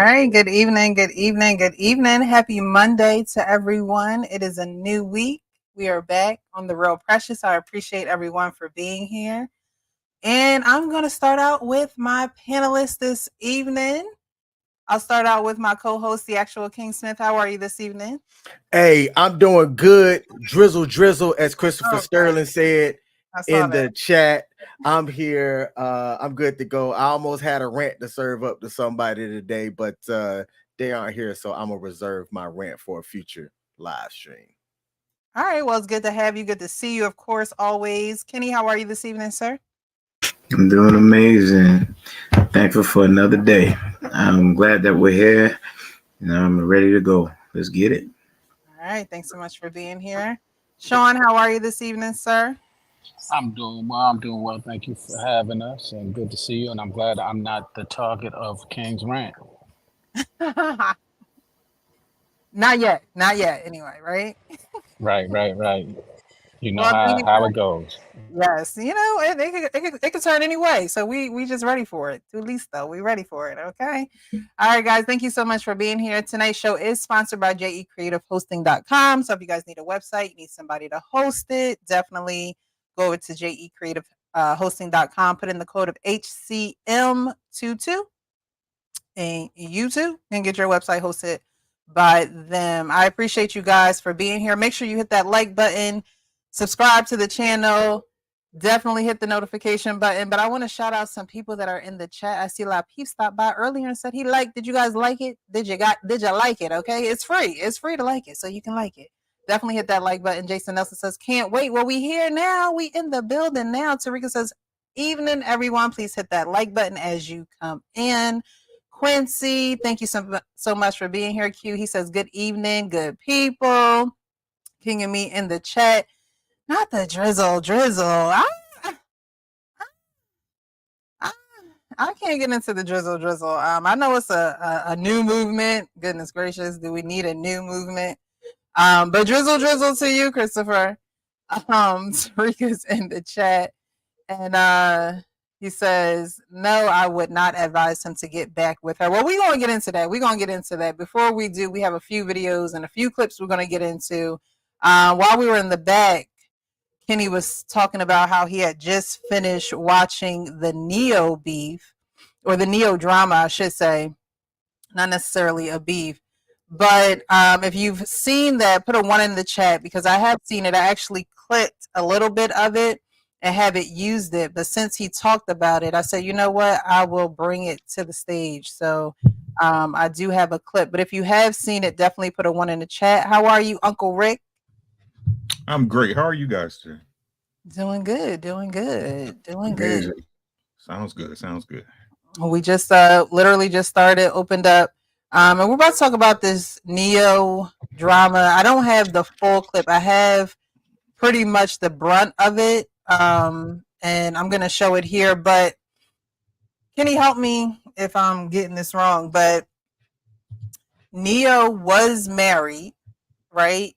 right. Good evening. Good evening. Good evening. Happy Monday to everyone. It is a new week. We are back on the Real Precious. I appreciate everyone for being here. And I'm going to start out with my panelists this evening. I'll start out with my co-host, the actual King Smith. How are you this evening? Hey, I'm doing good. Drizzle, drizzle, as Christopher Okay. Sterling said I saw in that. the chat. I'm here. I'm good to go. I almost had a rant to serve up to somebody today, but they aren't here, so I'm gonna reserve my rant for a future live stream. All right. Well, it's good to have you. Good to see you, of course, always. Kenny, how are you this evening, sir? I'm doing amazing. Thankful for another day. I'm glad that we're here and I'm ready to go. Let's get it. All right. Thanks so much for being here. Sean, how are you this evening, sir? I'm doing well. I'm doing well. Thank you for having us, and good to see you. And I'm glad I'm not the target of King's rant. Not yet. Not yet. Anyway, right? Right. You know Well, how it goes. yes, it could turn anyway. So we just ready for it. At least though, we ready for it. Okay. All right, guys. Thank you so much for being here. Tonight's show is sponsored by jecreativehosting.com. So if you guys need a website, you need somebody to host it, definitely go over to jecreativehosting.com. Put in the code of HCM22 and you too can get your website hosted by them. I appreciate you guys for being here. Make sure you hit that like button, subscribe to the channel, definitely hit the notification button. But I want to shout out some people that are in the chat. I see a lot of people stopped by earlier and said he liked. Did you guys like it? Did you like it? Okay, it's free. It's free to like it, so you can like it. Definitely hit that like button. Jason Nelson says, can't wait. Well, we here now. We in the building now. Tarika says, evening, everyone. Please hit that like button as you come in. Quincy, thank you so much for being here. Q, he says, good evening, good people. King and me in the chat. Not the drizzle. I can't get into the drizzle. I know it's a new movement. Goodness gracious, do we need a new movement? But drizzle to you, Christopher. Tarika's in the chat. And he says, no, I would not advise him to get back with her. Well, we're going to get into that. Before we do, we have a few videos and a few clips we're going to get into. While we were in the back, Kenny was talking about how he had just finished watching the Neo beef, or the Neo drama, I should say. Not necessarily a beef. But if you've seen that, put a 1 in the chat, because I have seen it. I actually clicked a little bit of it and haven't used it. But since he talked about it, I said, you know what? I will bring it to the stage. So I do have a clip. But if you have seen it, definitely put a 1 in the chat. How are you, Uncle Rick? I'm great. How are you guys today? Doing good. Amazing. Sounds good. We just literally just started, opened up. And we're about to talk about this Neo drama. I don't have the full clip. I have pretty much the brunt of it. And I'm going to show it here. But can he help me if I'm getting this wrong? But Neo was married, right?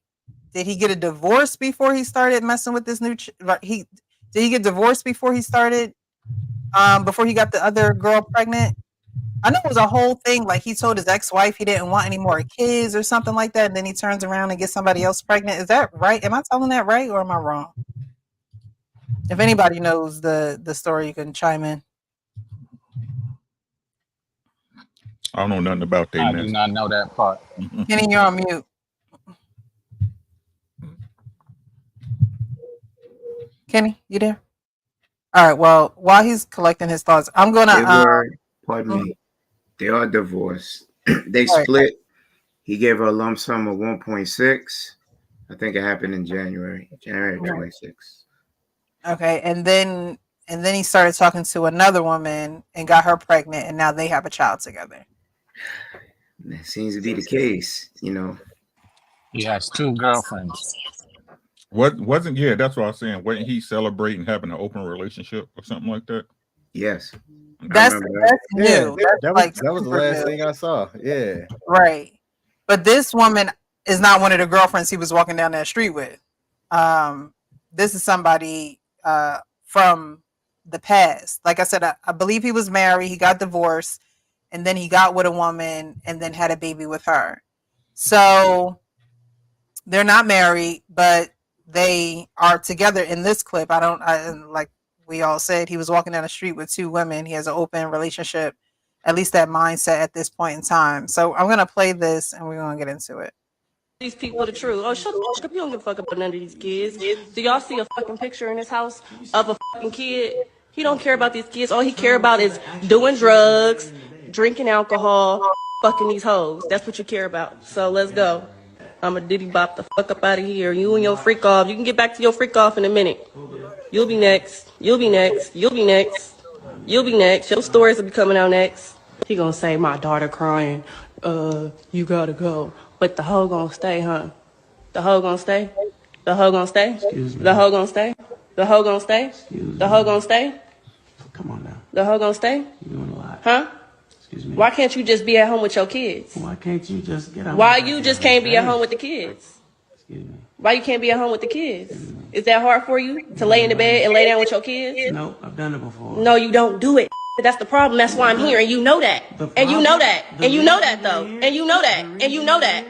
Did he get a divorce before he started messing with this new? Did he get divorced before he started? Before he got the other girl pregnant? I know it was a whole thing. Like he told his ex-wife he didn't want any more kids or something like that, and then he turns around and gets somebody else pregnant. Is that right? Am I telling that right, or am I wrong? If anybody knows the story, you can chime in. I don't know nothing about that I mess. do not know that part. Kenny, you're on mute. Kenny, you there? All right. Well, while he's collecting his thoughts, I'm gonna. They were, pardon me, they are divorced. They Right. split. He gave her a lump sum of 1.6. I think it happened in January Right. 26th. Okay, and then he started talking to another woman and got her pregnant, and now they have a child together. That seems to be the case, you know. He has two girlfriends. Wasn't yeah, that's what I was saying. Wasn't he celebrating having an open relationship or something like that? Yes. That's remember that. new. Yeah, That's that was the super last new. thing I saw. Yeah. Right. But this woman is not one of the girlfriends he was walking down that street with. This is somebody from the past. Like I said, I believe he was married. He got divorced. and then he got with a woman and then had a baby with her. So they're not married, but they are together in this clip. Like we all said, he was walking down the street with two women. He has an open relationship, at least that mindset at this point in time. So I'm going to play this and we're going to get into it. These people the truth. Oh, shut the fuck up. You don't give a fuck about none of these kids. Do y'all see a fucking picture in this house of a fucking kid? He don't care about these kids. All he care about is doing drugs, drinking alcohol, fucking these hoes. That's what you care about. So let's go. I'ma diddy bop the fuck up out of here. You and your freak off. You can get back to your freak off in a minute. You'll be next. You'll be next. You'll be next. You'll be next. Your stories will be coming out next. He gonna say, my daughter crying. You gotta go. But the hoe gonna stay, huh? The hoe gonna stay? The hoe gonna stay? Excuse me. The hoe gonna stay? The hoe gonna stay? Excuse The me. hoe gonna stay? Come on now. The hoe gonna stay? You're doing a lot. Huh? Excuse me. Why can't you just be at home with your kids? Why can't you just get out? Why you just can't be at home with the kids? Excuse me. Why you can't be at home with the kids? Is that hard for you to lay in the bed and lay down with your kids? No, I've done it before. No, you don't do it. That's the problem. That's why I'm here, and you know that. And you know that. And you know that, though. And you know that. And you know that.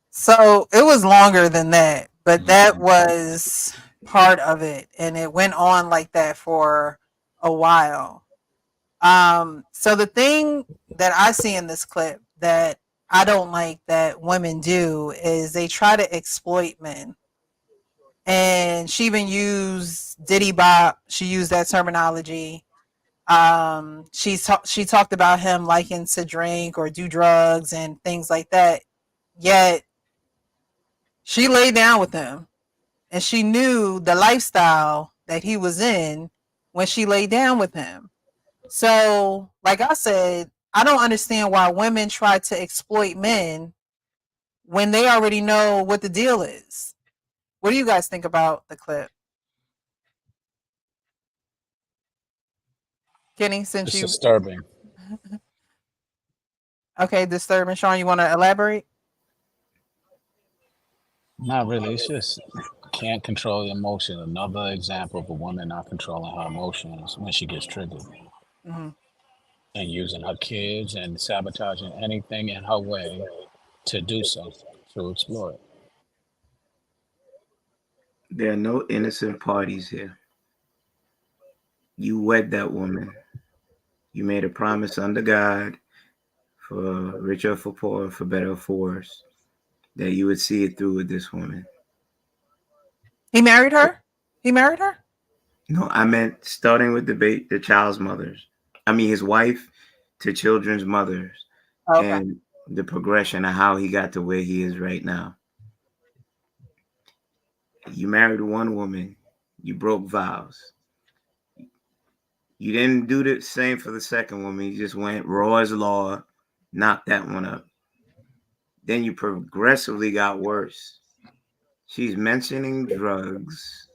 So it was longer than that, but that was part of it. And it went on like that for a while. So the thing that I see in this clip that I don't like that women do is they try to exploit men. And she even used Diddy Bop. She used that terminology. She talked about him liking to drink or do drugs and things like that. Yet she laid down with him and she knew the lifestyle that he was in when she laid down with him. So, like I said, I don't understand why women try to exploit men when they already know what the deal is. What do you guys think about the clip? Kenny, since It's you disturbing. okay, disturbing. Sean, you want to elaborate? Not really. It's just can't control your emotion. Another example of a woman not controlling her emotions when she gets triggered Mm-hmm. and using her kids and sabotaging anything in her way to do so, to exploit. There are no innocent parties here. You wed that woman. You made a promise under God, for richer or for poor, for better or for worse, that you would see it through with this woman. He married her? He married her? No, I meant starting with the child's mothers. I mean, his wife to children's mothers, Okay. and the progression of how he got to where he is right now. You married one woman. You broke vows. You didn't do the same for the second woman. You just went raw as law, knocked that one up. Then you progressively got worse. She's mentioning drugs.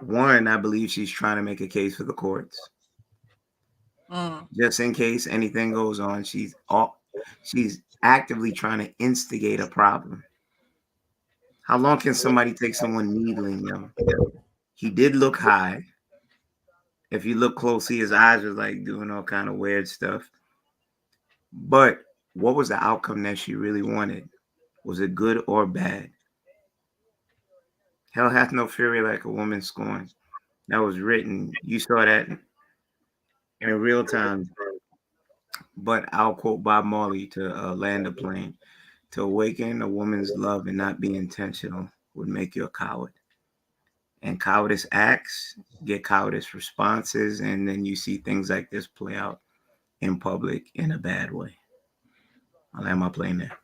One, I believe she's trying to make a case for the courts. Just in case anything goes on, she's actively trying to instigate a problem. How long can somebody take someone needling them? He did look high. If you look closely, his eyes was like doing all kind of weird stuff. But what was the outcome that she really wanted? Was it good or bad? Hell hath no fury like a woman scorned. That was written. You saw that in real time. But I'll quote Bob Marley to land a plane. To awaken a woman's love and not be intentional would make you a coward. And cowardice acts get cowardice responses, and then you see things like this play out in public in a bad way. I'll land my plane there.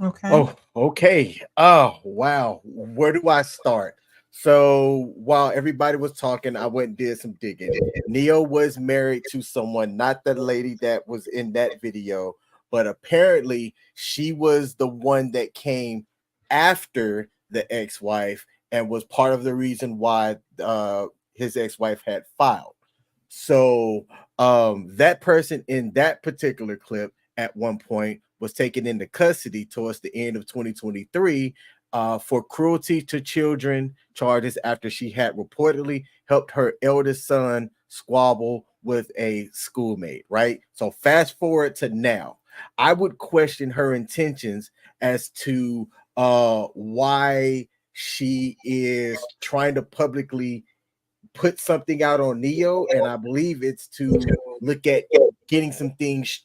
Okay. Oh, okay. Oh, wow. Where do I start? So while everybody was talking, I went and did some digging. Neo was married to someone, not the lady that was in that video, but apparently she was the one that came after the ex-wife and was part of the reason why his ex-wife had filed. So that person in that particular clip at one point was taken into custody towards the end of 2023 for cruelty to children charges after she had reportedly helped her eldest son squabble with a schoolmate, right? So fast forward to now. I would question her intentions as to why she is trying to publicly put something out on Neo, and I believe it's to look at getting some things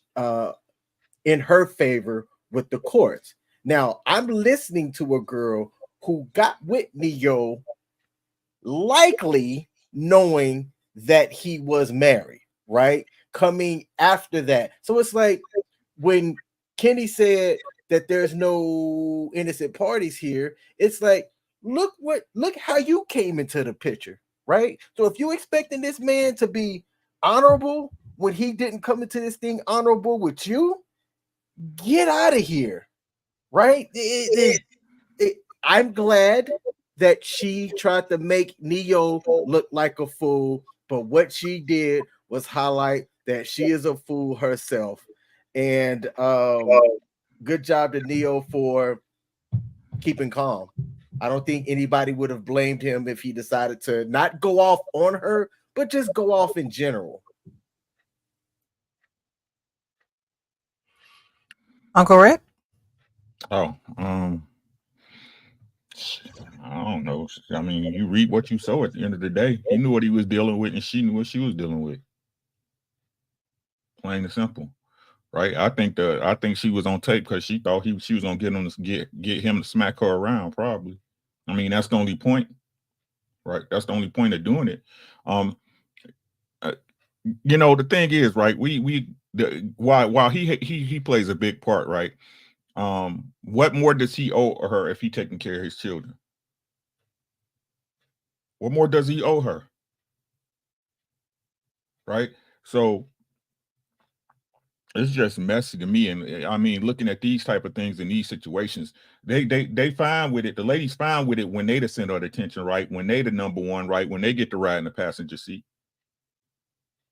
in her favor with the courts. Now, I'm listening to a girl who got with Neo, likely knowing that he was married, right? Coming after that. So it's like when Kenny said that there's no innocent parties here, it's like, look how you came into the picture, right? So if you're expecting this man to be honorable when he didn't come into this thing honorable with you, get out of here, right? I'm glad that she tried to make Neo look like a fool, but what she did was highlight that she is a fool herself. And good job to Neo for keeping calm. I don't think anybody would have blamed him if he decided to not go off on her, but just go off in general. Uncle Rick? Oh, I don't know. I mean, you reap what you sow at the end of the day. He knew what he was dealing with, and she knew what she was dealing with. Plain and simple, right? I think she was on tape because she thought she was gonna get him to smack her around. Probably. I mean, that's the only point, right? That's the only point of doing it. The thing is, right? While he plays a big part, right? What more does he owe her if he taking care of his children? What more does he owe her? Right? So it's just messy to me. And I mean, looking at these type of things in these situations, they fine with it. The ladies fine with it when they the center of attention, right? When they the number one, right? When they get to ride in the passenger seat.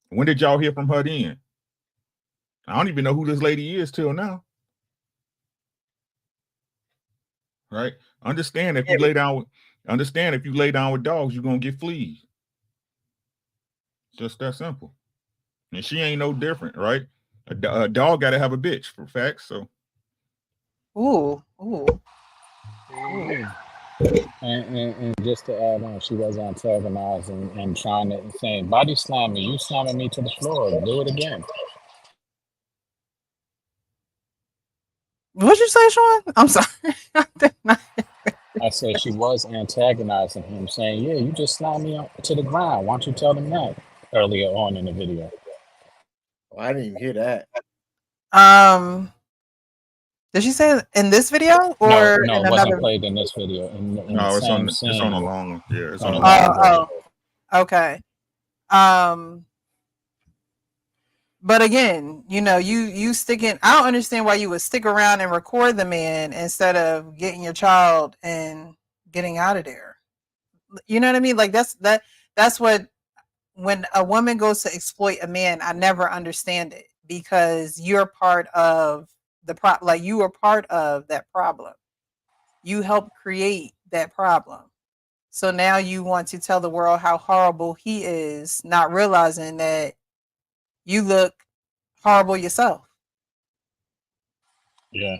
When did y'all hear from her then? I don't even know who this lady is till now. Right? Understand if you lay down with dogs, you're gonna get fleas. Just that simple. And she ain't no different, right? A dog got to have a bitch for facts. So, Ooh. And just to add on, she was antagonizing and trying to saying, "Body slam me, you slamming me to the floor. Do it again." What'd you say, Sean? I'm sorry. I said she was antagonizing him, saying, "Yeah, you just slammed me to the ground. Why don't you tell them that?" Earlier on in the video. Oh, I didn't even hear that. Did she say in this video or no, in it another? wasn't played in this video. No, it's on a long one. Yeah, it's on a long Oh, okay. But again, you sticking. I don't understand why you would stick around and record the man instead of getting your child and getting out of there. You know what I mean? Like that's what, when a woman goes to exploit a man, I never understand it, because you're part of you are part of that problem. You helped create that problem. So now you want to tell the world how horrible he is, not realizing that you look horrible yourself. Yeah.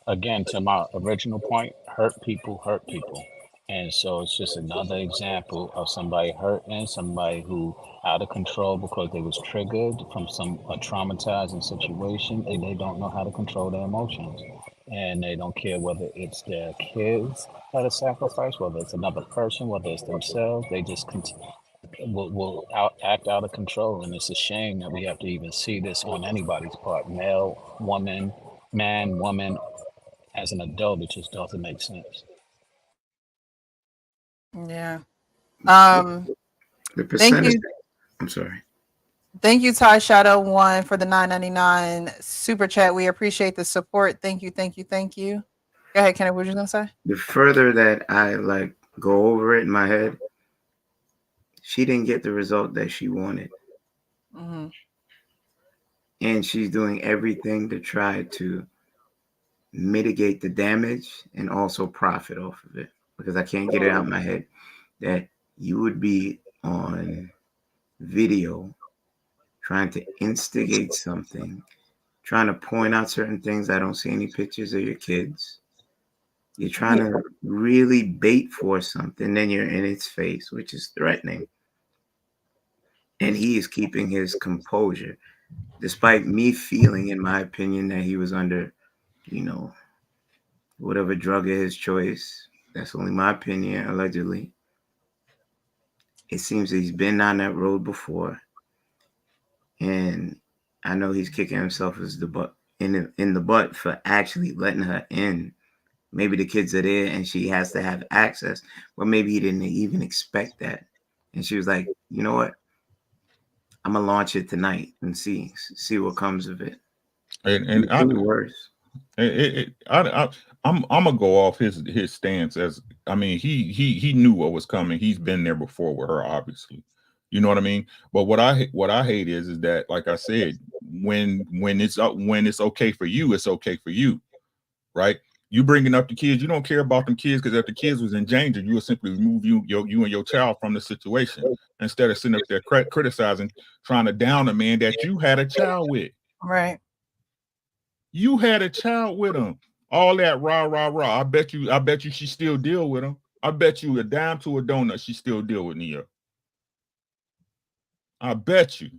Again, to my original point, hurt people hurt people. And so it's just another example of somebody hurting somebody who out of control because they was triggered from a traumatizing situation, and they don't know how to control their emotions. And they don't care whether it's their kids that are sacrificed, whether it's another person, whether it's themselves. They just will act out of control. And it's a shame that we have to even see this on anybody's part, male, woman, man, woman. As an adult, it just doesn't make sense. Yeah. The percentage. Thank you. I'm sorry. Thank you, Ty Shadow 1 for the $9.99 super chat. We appreciate the support. Thank you. Go ahead, Kenneth. What were you gonna say? The further that I go over it in my head, she didn't get the result that she wanted. Mm-hmm. And she's doing everything to try to mitigate the damage and also profit off of it, because I can't get it out of my head that you would be on video trying to instigate something, trying to point out certain things. I don't see any pictures of your kids. You're trying to really bait for something, then you're in its face, which is threatening. And he is keeping his composure, despite me feeling, in my opinion, that he was under, whatever drug of his choice. That's only my opinion, allegedly. It seems that he's been down that road before. And I know he's kicking himself in the butt for actually letting her in. Maybe the kids are there and she has to have access, but maybe he didn't even expect that. And she was like, you know what? I'm gonna launch it tonight and see what comes of it. And worse. I'm gonna go off his stance as, I mean, he knew what was coming. He's been there before with her, obviously. You know what I mean? But what I hate is that, like I said, when it's okay for you, it's okay for you, right? You bringing up the kids, you don't care about them kids, because if the kids was in danger, you would simply remove you and your child from the situation instead of sitting up there criticizing, trying to down a man that you had a child with. Right. You had a child with him. All that rah. I bet you she still deal with him. I bet you a dime to a donut she still deal with Nia. I bet you.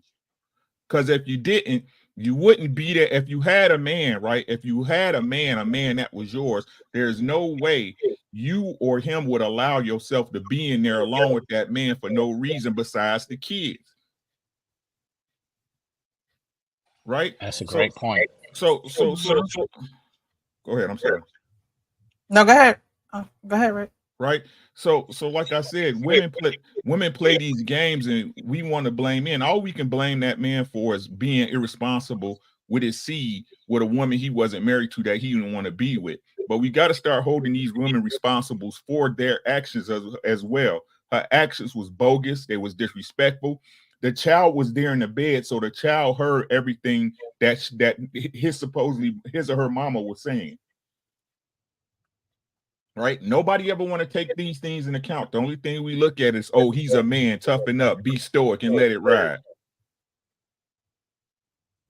Because if you didn't, you wouldn't be there. If you had a man, right? If you had a man that was yours, there's no way you or him would allow yourself to be in there along with that man for no reason besides the kids. Right? That's a great point. So go ahead. I'm sorry. No, go ahead. Go ahead, Rick. Right. So like I said, women play these games and we want to blame men. All we can blame that man for is being irresponsible with his seed with a woman he wasn't married to, that he didn't want to be with. But we got to start holding these women responsible for their actions as well. Her actions was bogus. They was disrespectful. The child was there in the bed, so the child heard everything that his or her mama was saying. Right? Nobody ever want to take these things into account. The only thing we look at is, oh, he's a man, toughen up, be stoic, and let it ride.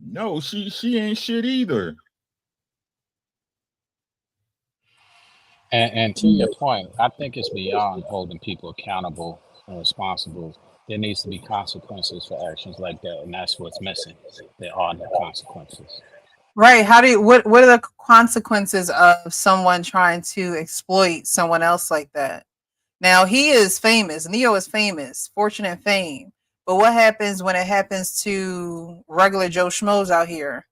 No, she ain't shit either. And to your point, I think it's beyond holding people accountable and responsible. There needs to be consequences for actions like that, and that's what's missing. There are no consequences. Right. What are the consequences of someone trying to exploit someone else like that? Now, he is famous. Neo is famous, fortune and fame. But what happens when it happens to regular Joe Schmoes out here,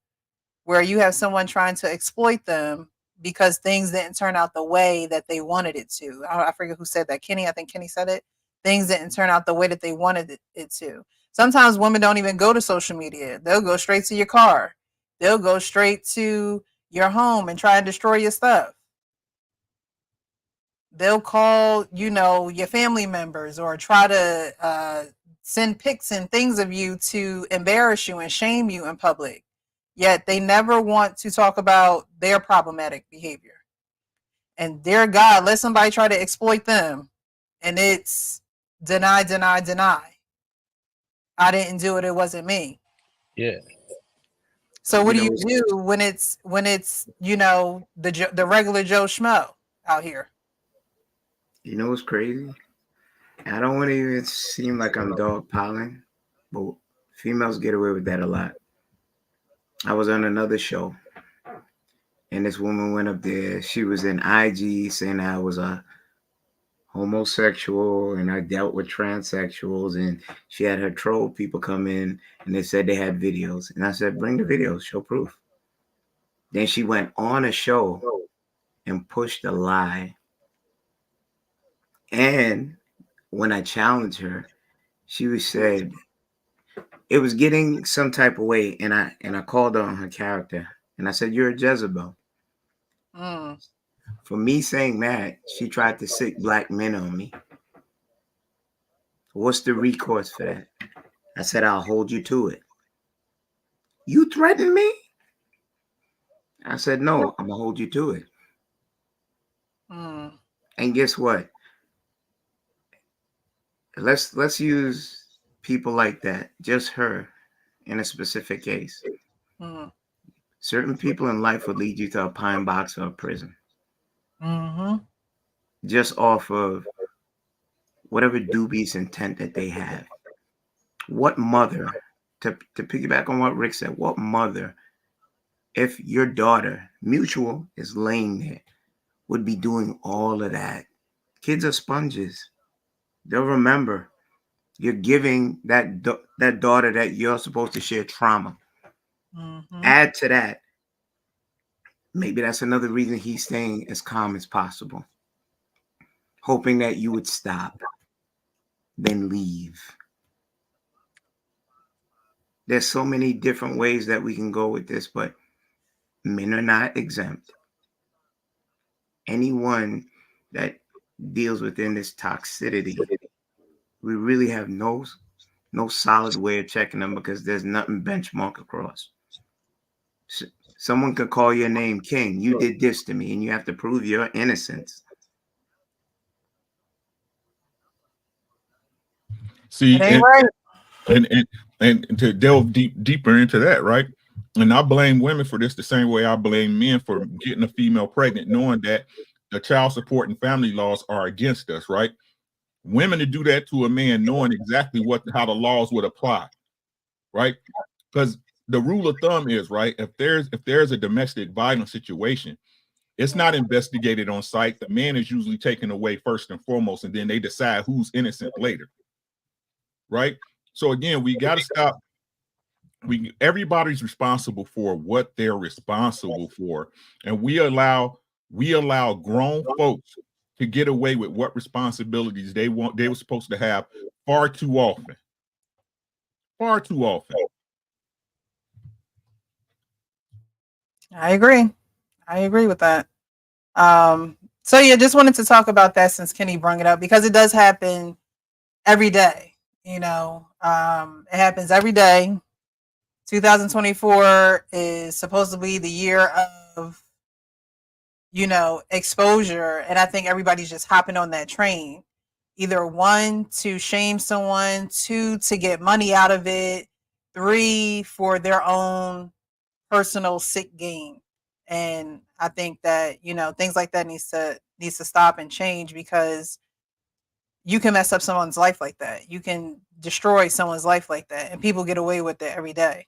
where you have someone trying to exploit them because things didn't turn out the way that they wanted it to? I forget who said that. Kenny, I think Kenny said it. Things didn't turn out the way that they wanted it to. Sometimes women don't even go to social media. They'll go straight to your car. They'll go straight to your home and try and destroy your stuff. They'll call, your family members, or try to send pics and things of you to embarrass you and shame you in public. Yet they never want to talk about their problematic behavior. And dear God, let somebody try to exploit them, and it's deny. I didn't do it. It wasn't me. Yeah. So what do you do when it's the regular Joe Schmo out here? You know what's crazy? I don't want to even seem like I'm dogpiling, but females get away with that a lot. I was on another show, and this woman went up there. She was in IG saying I was a homosexual and I dealt with transsexuals, and she had her troll people come in and they said they had videos, and I said, bring the videos, show proof. Then she went on a show and pushed a lie, and when I challenged her, she said it was getting some type of way, and I called her on her character, and I said, you're a Jezebel. For me saying that, she tried to sick black men on me. What's the recourse for that? I said, I'll hold you to it. You threatened me? I said, no, I'm going to hold you to it. And guess what? Let's use people like that, just her in a specific case, Mm-hmm. certain people in life would lead you to a pine box or a prison Mm-hmm. just off of whatever dubious intent that they have. What mother, to piggyback on what Rick said, what mother, if your daughter, mutual, is laying there, would be doing all of that? Kids are sponges. They'll remember. You're giving that daughter that you're supposed to share trauma. Mm-hmm. Add to that, maybe that's another reason he's staying as calm as possible, hoping that you would stop, then leave. There's so many different ways that we can go with this, but men are not exempt. Anyone that deals within this toxicity, we really have no solid way of checking them because there's nothing benchmark across. Someone could call your name King. You did this to me, and you have to prove your innocence. See, It ain't right. and to delve deeper into that, right? And I blame women for this the same way I blame men for getting a female pregnant, knowing that the child support and family laws are against us, right? Women to do that to a man, knowing exactly how the laws would apply, right? Because the rule of thumb is, right, if there's a domestic violence situation, it's not investigated on site. The man is usually taken away first and foremost, and then they decide who's innocent later, right? So again, we got to stop. Everybody's responsible for what they're responsible for, and we allow grown folks to get away with what responsibilities they were supposed to have far too often. Far too often. I agree with that. So yeah, just wanted to talk about that since Kenny brought it up because it does happen every day. You know, it happens every day. 2024 is supposed to be the year of, you know, exposure, and I think everybody's just hopping on that train. Either one, to shame someone, two, to get money out of it, three, for their own personal sick gain. And I think that, you know, things like that needs to stop and change because you can mess up someone's life like that. You can destroy someone's life like that, and people get away with it every day.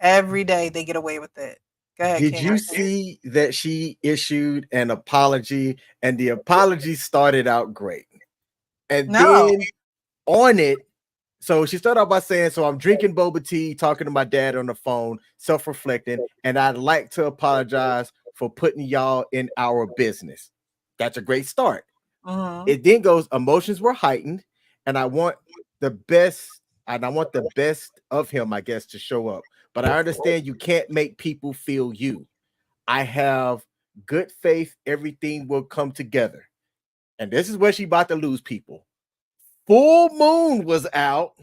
Every day they get away with it. Go ahead, Did Kenny. you see that she issued an apology and the apology started out great? And No. then on it, so she started out by saying, so I'm drinking boba tea, talking to my dad on the phone, self-reflecting, and I'd like to apologize for putting y'all in our business. That's a great start. Mhm. It then goes, emotions were heightened, and I want the best of him, I guess, to show up. But I understand you can't make people feel you. I have good faith everything will come together. And this is where she about to lose people. Full Moon was out,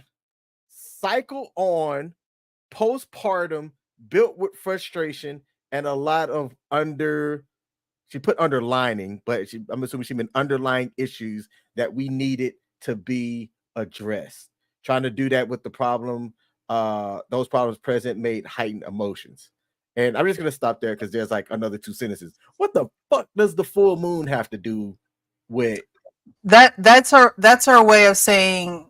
cycle on, postpartum, built with frustration, and a lot of she put underlining, but I'm assuming she meant underlying issues that we needed to be addressed. Trying to do that with the problem, those problems present made heightened emotions. And I'm just gonna stop there because there's like another two sentences. What the fuck does the full moon have to do with that? That's her way of saying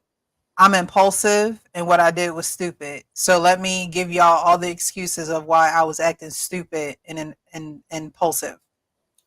I'm impulsive and what I did was stupid. So let me give y'all all the excuses of why I was acting stupid and impulsive.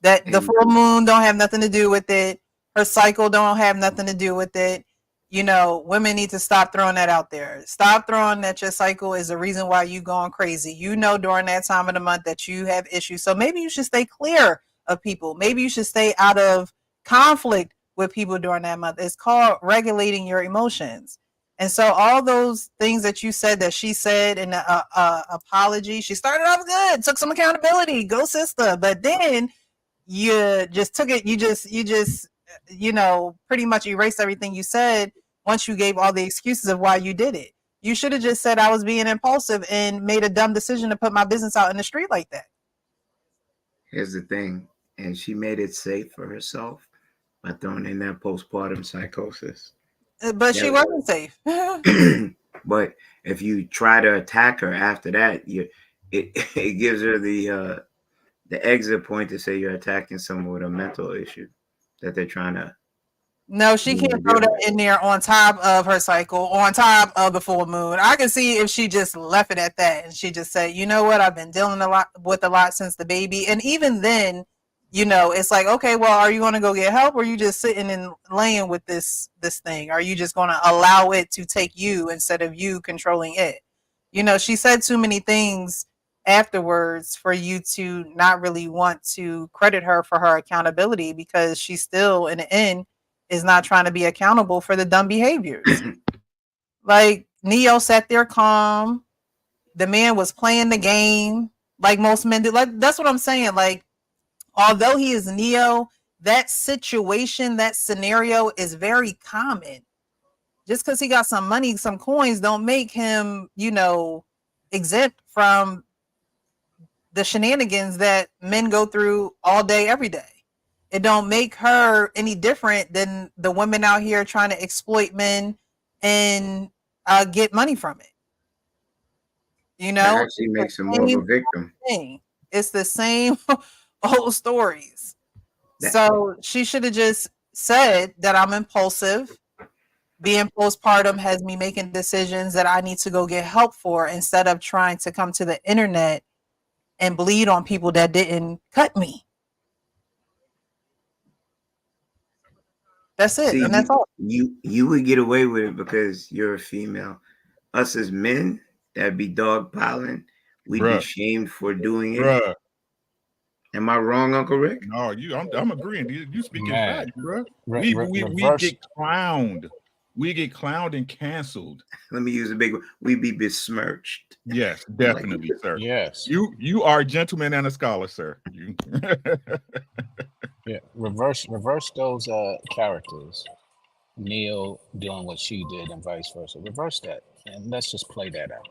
That the full moon don't have nothing to do with it. Her cycle don't have nothing to do with it. You know, women need to stop throwing that out there. Stop throwing that your cycle is the reason why you going crazy. You know, during that time of the month that you have issues. So maybe you should stay clear of people. Maybe you should stay out of conflict with people during that month. It's called regulating your emotions. And so all those things that you said that she said in the apology, she started off good, took some accountability, go sister. But then you just took it, you just you know, pretty much erased everything you said once you gave all the excuses of why you did it. You should have just said I was being impulsive and made a dumb decision to put my business out in the street like that. Here's the thing, and she made it safe for herself by throwing in that postpartum psychosis. but she Yeah. wasn't safe. But if you try to attack her after that, it gives her the exit point to say you're attacking someone with a mental issue that they're trying to. No, she can't throw deal that with. in there on top of her cycle, on top of the full moon. I can see if she just left it at that and she just said, you know what, I've been dealing with a lot since the baby. And even then, you know, it's like, okay, well, are you going to go get help, or are you just sitting and laying with this thing? Are you just going to allow it to take you instead of you controlling it? You know, she said too many things afterwards for you to not really want to credit her for her accountability, because she still, in the end, is not trying to be accountable for the dumb behaviors. Like, Neo sat there calm. The man was playing the game like most men do. Like, that's what I'm saying. Like, although he is Neo, that situation, that scenario is very common. Just because he got some money, some coins, don't make him, you know, exempt from the shenanigans that men go through all day, every day. It don't make her any different than the women out here trying to exploit men and get money from it. You That know, actually makes her more of a victim. thing. It's the same old stories. That- So she should have just said that I'm impulsive. Being postpartum has me making decisions that I need to go get help for, instead of trying to come to the internet and bleed on people that didn't cut me. That's it. See, And that's all. you would get away with it because you're a female. Us as men, that'd be dogpiling. We'd be Bruh. shamed for doing it. Bruh. Am I wrong, Uncle Rick? No, I'm agreeing. You speaking Man. facts, bro. Re- We reverse- get clowned. We get clowned and canceled. Let me use a big one. We'd be besmirched. Yes, definitely, sir. Yes. You are a gentleman and a scholar, sir. You Yeah. Reverse those characters. Neo doing what she did and vice versa. Reverse that. And let's just play that out.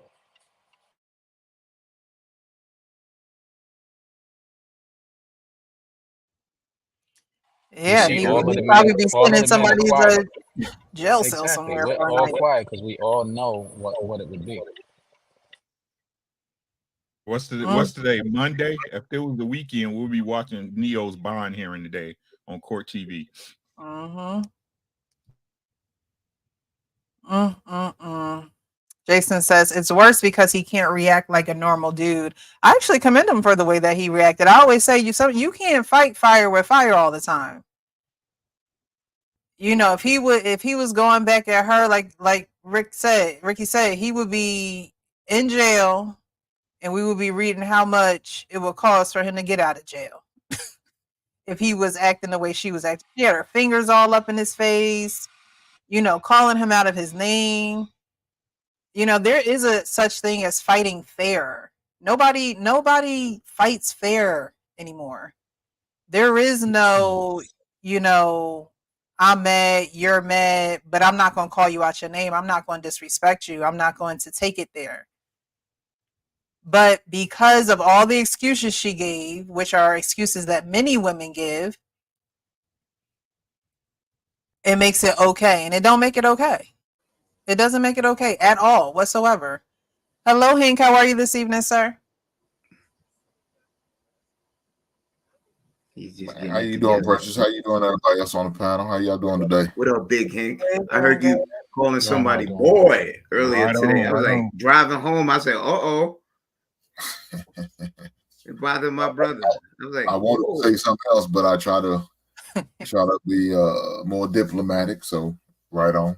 Yeah, see he all would of the probably men- be all of sitting in the men are somebody's quiet. jail cell Exactly. somewhere We're for a all night. quiet because we all know what it would be. What's today? Monday. If it was the weekend, we'll be watching Neo's bond hearing today on Court TV. Jason says it's worse because he can't react like a normal dude. I actually commend him for the way that he reacted. I always say you can't fight fire with fire all the time. You know, if he was going back at her like Ricky said, he would be in jail, and we would be reading how much it would cost for him to get out of jail. If he was acting the way she was acting. She had her fingers all up in his face, you know, calling him out of his name. You know, there is a such thing as fighting fair. Nobody fights fair anymore. There is no, you know, I'm mad, you're mad, but I'm not going to call you out your name. I'm not going to disrespect you. I'm not going to take it there. But because of all the excuses she gave, which are excuses that many women give, it makes it okay. And it don't make it okay. It doesn't make it okay at all whatsoever. Hello, Hank. How are you this evening, sir? He's just How you doing, Precious? How you doing, everybody else on the panel? How y'all doing today? What up, Big Hank? I heard you calling somebody Doing boy earlier Right today. on, I was right like on. driving home. I said, it bothered my brother. I was like, I wanted whoa. to say something else, but I try to be more diplomatic. So right on.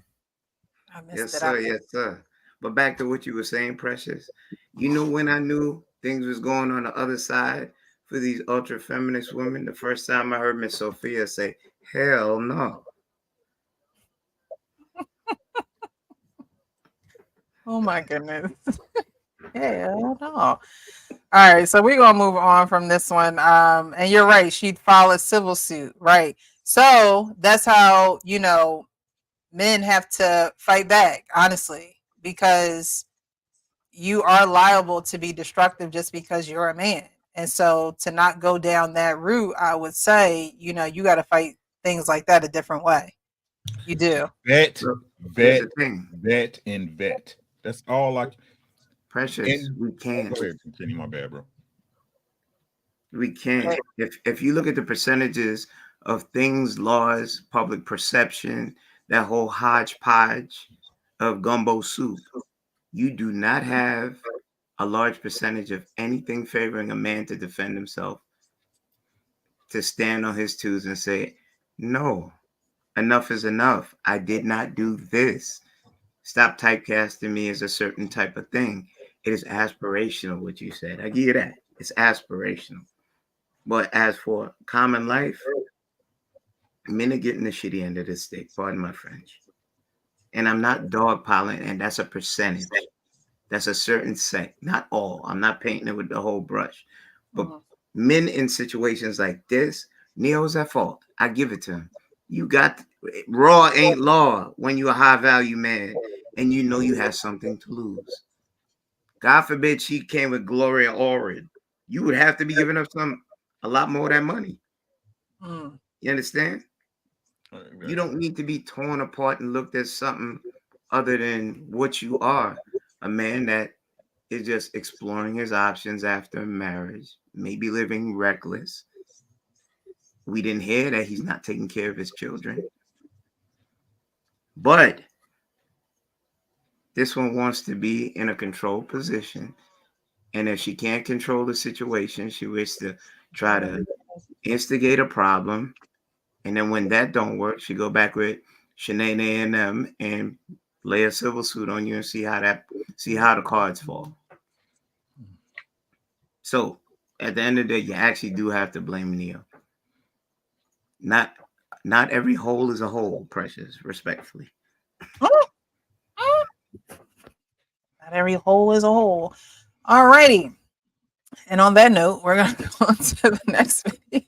I missed Yes, it. sir. Yes, sir. But back to what you were saying, Precious. You know when I knew things was going on the other side for these ultra feminist women? The first time I heard Miss Sophia say, "Hell no." Oh my goodness. Hell no. All right, so we're gonna move on from this one. And you're right, she'd file a civil suit, right? So that's how, you know, men have to fight back, honestly, because you are liable to be destructive just because you're a man. And so to not go down that route, I would say, you know, you got to fight things like that a different way. You do. Vet, Look, vet, here's the thing, vet, and vet. That's all I. Precious. And We can't. go ahead, continue. My bad, bro. We can't. If you look at the percentages of things, laws, public perception, that whole hodgepodge of gumbo soup, you do not have a large percentage of anything favoring a man to defend himself, to stand on his twos and say, no, enough is enough. I did not do this. Stop typecasting me as a certain type of thing. It is aspirational, what you said. I give you that. It's aspirational. But as for common life, men are getting the shitty end of the stick. Pardon my French. And I'm not dogpiling, and that's a percentage. That's a certain set, not all. I'm not painting it with the whole brush. But men in situations like this, Neo's at fault. I give it to him. You got raw ain't law when you're a high value man and you know you have something to lose. God forbid she came with Gloria Allred. You would have to be giving up a lot more of that money. You understand? You don't need to be torn apart and looked at something other than what you are. A man that is just exploring his options after marriage, maybe living reckless. We didn't hear that he's not taking care of his children. But this one wants to be in a controlled position. And if she can't control the situation, she wishes to try to instigate a problem. And then when that don't work, she go back with Shanae and them and lay a civil suit on you and see how the cards fall. So at the end of the day, you actually do have to blame Neo. Not every hole is a hole, Precious, respectfully. Not every hole is a hole. All righty. And on that note, we're going to go on to the next video.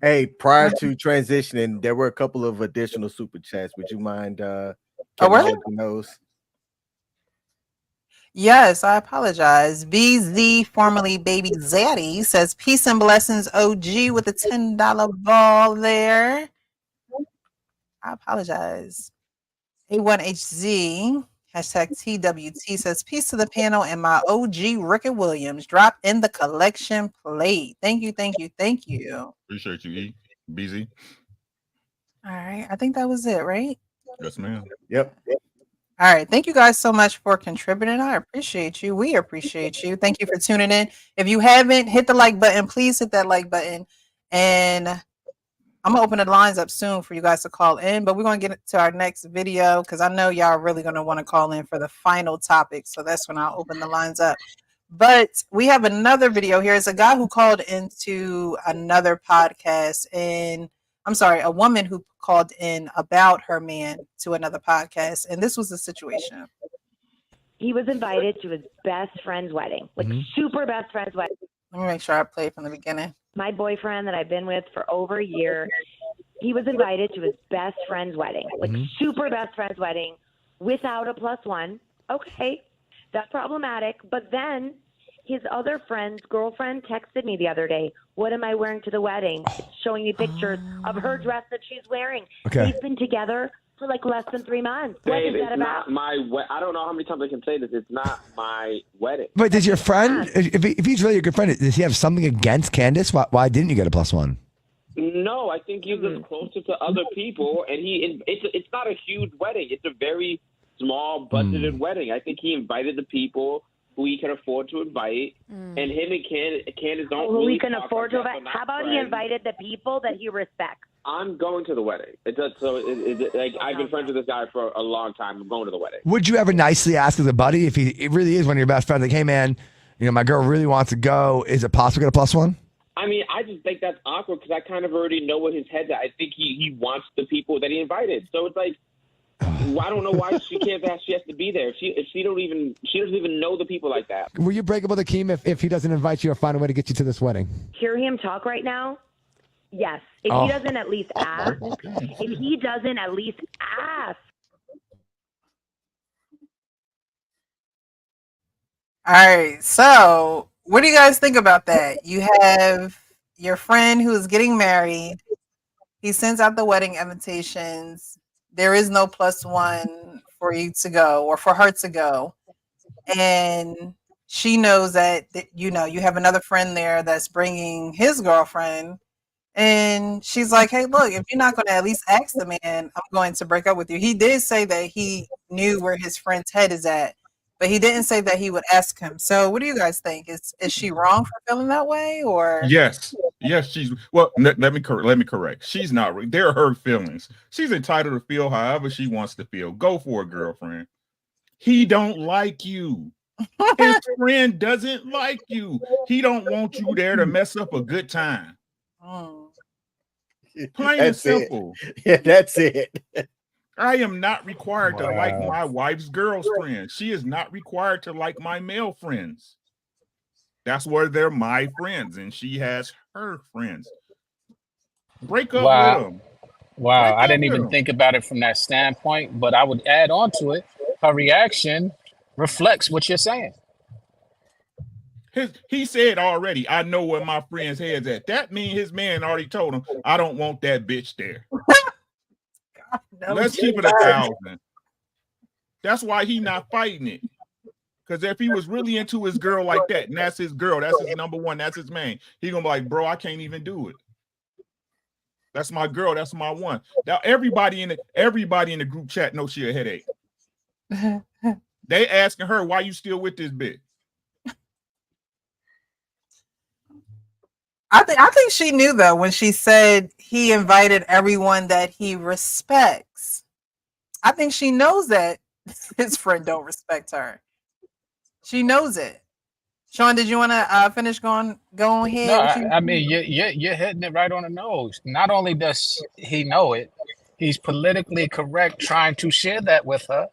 Hey, prior to transitioning, there were a couple of additional super chats. Would you mind were there? those? Yes, I apologize. BZ, formerly Baby Zaddy, says peace and blessings, OG, with a $10 ball there. I apologize. A1HZ, hashtag TWT, says peace to the panel and my OG Rickett Williams. Drop in the collection plate. Thank you, thank you, thank you. Appreciate you, E. BZ. All right, I think that was it, right? Yes, ma'am. Yep. All right. Thank you guys so much for contributing. I appreciate you. We appreciate you. Thank you for tuning in. If you haven't hit the like button, please hit that like button. And I'm going to open the lines up soon for you guys to call in. But we're going to get to our next video because I know y'all are really going to want to call in for the final topic. So that's when I'll open the lines up. But we have another video here. It's a guy who called into another podcast, and I'm sorry, a woman who called in about her man to another podcast. And this was the situation. He was invited to his best friend's wedding, like super best friend's wedding. Let me make sure I play from the beginning. My boyfriend that I've been with for over a year, he was invited to his best friend's wedding, like super best friend's wedding without a +1. Okay, that's problematic. But then his other friend's girlfriend texted me the other day, what am I wearing to the wedding? It's showing me pictures of her dress that she's wearing. Okay. He's been together for like less than 3 months. Babe, what is that about? I don't know how many times I can say this. It's not my wedding. But does your friend, if he's really a good friend, does he have something against Candace? Why didn't you get a +1? No, I think he's just closer to other people, and it's not a huge wedding. It's a very small budgeted wedding. I think he invited the people who he can afford to invite, and him and Candace don't who really he can talk afford to like that. invite. They're How not about he friends. invited the people that he respects? I'm going to the wedding. I've been friends with this guy for a long time. I'm going to the wedding. Would you ever nicely ask as a buddy if it really is one of your best friends, like, hey man, my girl really wants to go. Is it possible to get a +1? I mean, I just think that's awkward because I kind of already know what his head's at. I think he wants the people that he invited. So it's like, I don't know why she can't ask. She has to be there. If she doesn't even know the people like that. Will you break up with Akeem if he doesn't invite you or find a way to get you to this wedding? Hear him talk right now? Yes. If he doesn't at least ask. If he doesn't at least ask. All right. So what do you guys think about that? You have your friend who is getting married. He sends out the wedding invitations. there is no +1 for you to go or for her to go. And she knows that, you have another friend there that's bringing his girlfriend. And she's like, hey, look, if you're not going to at least ask the man, I'm going to break up with you. He did say that he knew where his friend's head is at, but he didn't say that he would ask him. So what do you guys think? Is she wrong for feeling that way, or? Yes, she's let me correct. She's not. They're her feelings. She's entitled to feel however she wants to feel. Go for it, girlfriend. He don't like you. His friend doesn't like you. He don't want you there to mess up a good time. Plain and simple. Yeah, that's it. I am not required to like my wife's girlfriend. She is not required to like my male friends. That's where they're my friends, and she has her friends. Break up with them. Wow, I didn't even think about it from that standpoint, but I would add on to it. Her reaction reflects what you're saying. He said already, I know where my friend's head's at. That means his man already told him, I don't want that bitch there. Let's keep it 1,000. That's why he not fighting it. Because if he was really into his girl like that, and that's his girl, that's his number one, that's his main, he gonna be like, bro, I can't even do it. That's my girl, that's my one. Now everybody in the group chat knows she a headache. They asking her, why you still with this bitch? I think she knew though when she said he invited everyone that he respects. I think she knows that his friend don't respect her. She knows it. Sean, did you want to finish going ahead? No, I mean you're hitting it right on the nose. Not only does he know it, he's politically correct trying to share that with her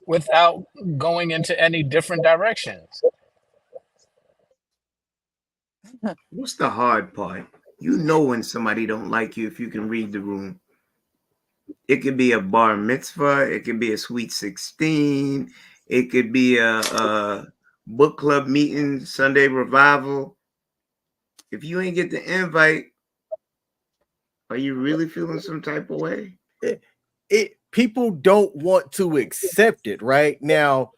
without going into any different directions. What's the hard part? You know when somebody don't like you if you can read the room. It could be a bar mitzvah. It could be a sweet 16. It could be a book club meeting, Sunday revival. If you ain't get the invite, are you really feeling some type of way? People don't want to accept it right now.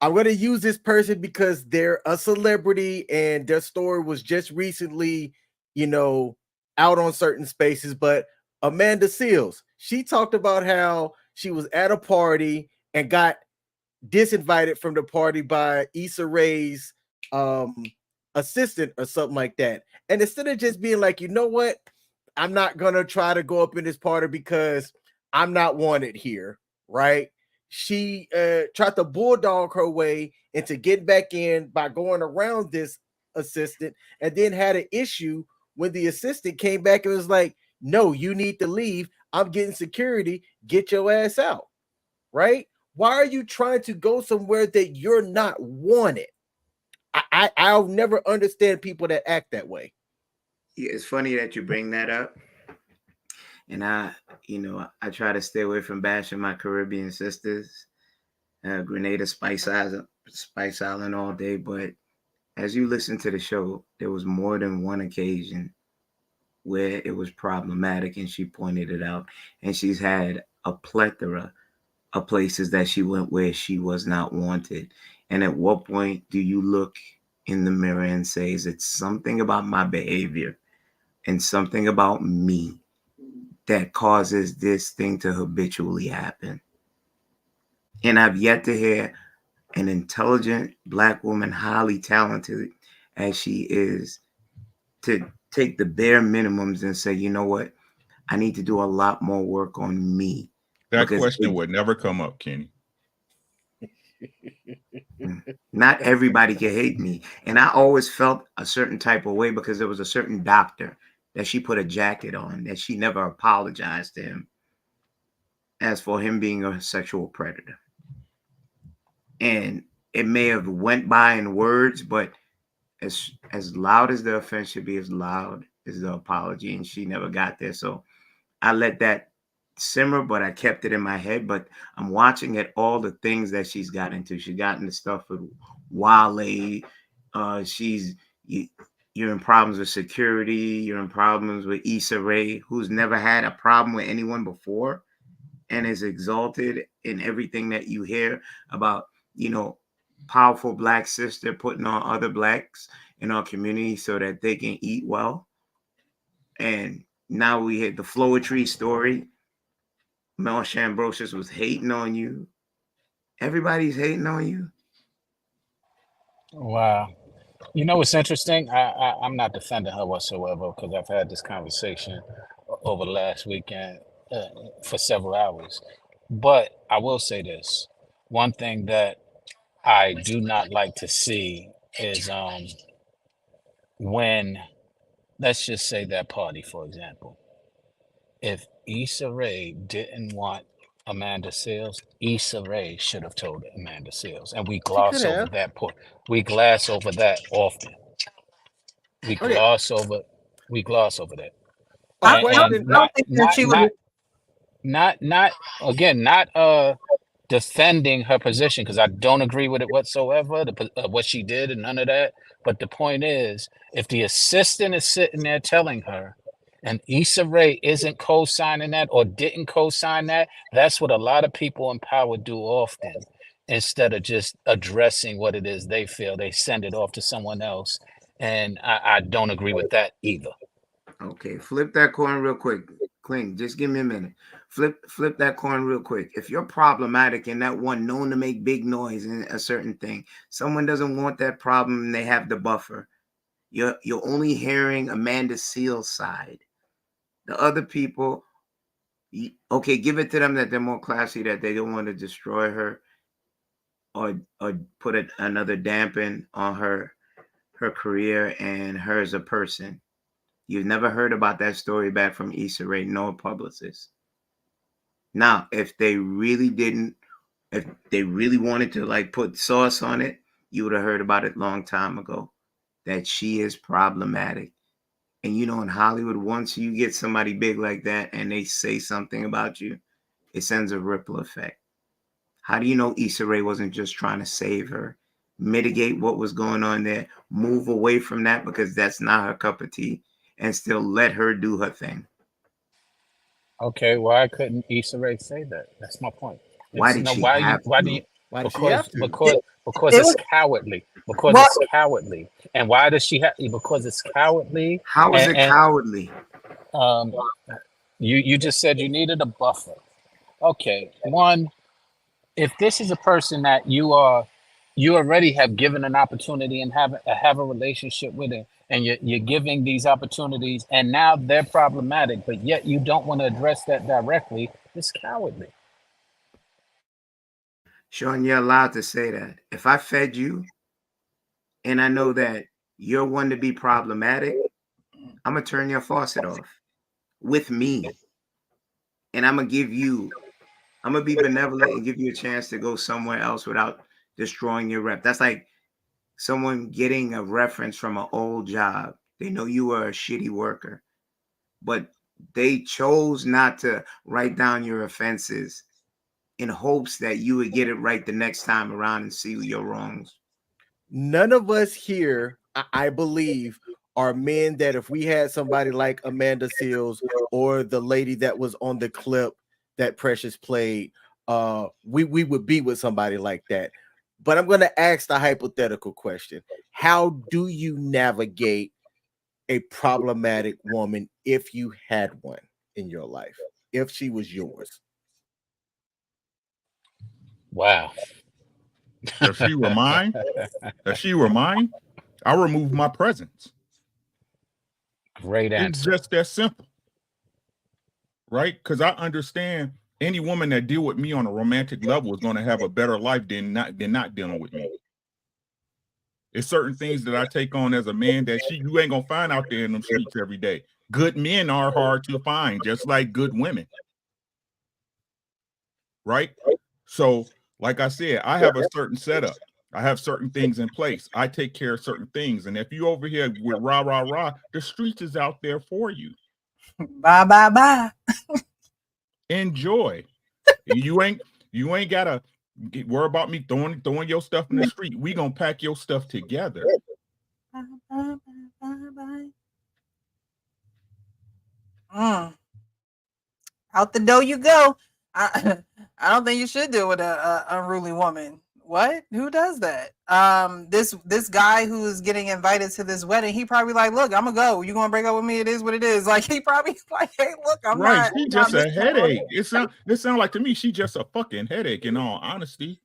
I'm going to use this person because they're a celebrity and their story was just recently, out on certain spaces. But Amanda Seales, she talked about how she was at a party and got disinvited from the party by Issa Rae's assistant or something like that. And instead of just being like, you know what, I'm not going to try to go up in this party because I'm not wanted here, right? She tried to bulldog her way into getting back in by going around this assistant, and then had an issue when the assistant came back and was like, no, you need to leave. I'm getting security. Get your ass out, right? Why are you trying to go somewhere that you're not wanted? I'll never understand people that act that way. Yeah, it's funny that you bring that up. And I try to stay away from bashing my Caribbean sisters, Grenada, Spice Island all day. But as you listen to the show, there was more than one occasion where it was problematic, and she pointed it out. And she's had a plethora of places that she went where she was not wanted. And at what point do you look in the mirror and say, is it something about my behavior and something about me that causes this thing to habitually happen? And I've yet to hear an intelligent Black woman, highly talented as she is, to take the bare minimums and say, you know what, I need to do a lot more work on me. That question would never come up, Kenny. Not everybody can hate me. And I always felt a certain type of way because there was a certain doctor that she put a jacket on, that she never apologized to him as for him being a sexual predator. And it may have went by in words, but as loud as the offense should be, as loud as the apology, and she never got there. So I let that simmer, but I kept it in my head. But I'm watching at all the things that she's got into. She got into stuff with Wale. You're in problems with security. You're in problems with Issa Rae, who's never had a problem with anyone before. and is exalted in everything that you hear about, powerful Black sister putting on other Blacks in our community so that they can eat well. And now we hit the Floetry story. Marsha Ambrosius was hating on you. Everybody's hating on you. Wow. You know what's interesting? I'm not defending her whatsoever because I've had this conversation over the last weekend for several hours. But I will say this. One thing that I do not like to see is when, let's just say that party, for example. If Issa Rae didn't want Amanda Seales, Issa Rae should have told Amanda Seales. And we gloss over that point. We gloss over that often. We gloss over that. I And, don't and not think that she would. not defending her position because I don't agree with it whatsoever, what she did and none of that. But the point is, if the assistant is sitting there telling her and Issa Rae isn't co-signing that or didn't co-sign that, that's what a lot of people in power do often. Instead of just addressing what it is they feel, they send it off to someone else. And I don't agree with that either. Okay, flip that coin real quick. Cling, just give me a minute. Flip that coin real quick. If you're problematic and that one known to make big noise in a certain thing, someone doesn't want that problem and they have the buffer. You're only hearing Amanda Seales' side. The other people, okay, give it to them that they're more classy, that they don't want to destroy her or put another dampen on her career and her as a person. You've never heard about that story back from Issa Rae, no publicist. Now, if they really wanted to like put sauce on it, you would have heard about it a long time ago, that she is problematic. And in Hollywood, once you get somebody big like that and they say something about you, it sends a ripple effect. How do you know Issa Rae wasn't just trying to save her, mitigate what was going on there, move away from that because that's not her cup of tea, and still let her do her thing? Okay, why couldn't Issa Rae say that? That's my point. Why did she have to? Because it's cowardly. Because it's cowardly. And why does she have? Because it's cowardly. How is it cowardly? You just said you needed a buffer. Okay, one, if this is a person that you already have given an opportunity and have a relationship with it, and you're giving these opportunities, and now they're problematic, but yet you don't want to address that directly, it's cowardly. Sean, you're allowed to say that. If I fed you and I know that you're one to be problematic, I'm going to turn your faucet off with me. And I'm going to be benevolent and give you a chance to go somewhere else without destroying your rep. That's like someone getting a reference from an old job. They know you were a shitty worker, but they chose not to write down your offenses in hopes that you would get it right the next time around and see your wrongs. None of us here, I believe, are men that if we had somebody like Amanda Seales or the lady that was on the clip that Precious played, we would be with somebody like that. But I'm going to ask the hypothetical question. How do you navigate a problematic woman if you had one in your life, if she was yours? Wow. If she were mine, I remove my presence. Great answer. It's just that simple. Right? Because I understand any woman that deal with me on a romantic level is going to have a better life than not dealing with me. It's certain things that I take on as a man that you ain't gonna find out there in them streets every day. Good men are hard to find, just like good women. Right? So, like I said, I have a certain setup. I have certain things in place. I take care of certain things. And if you over here with rah, the streets is out there for you. Bye. Enjoy. You ain't gotta worry about me throwing your stuff in the street. We gonna pack your stuff together. Out the door you go. I I don't think you should deal with a unruly woman. What? Who does that? This guy who is getting invited to this wedding, he probably like, look, I'm gonna go. You gonna break up with me? It is what it is. Like he probably like, hey, look, I'm Right. not. She I'm not just a missing out on headache. this. It sound like to me she just a fucking headache, in all honesty.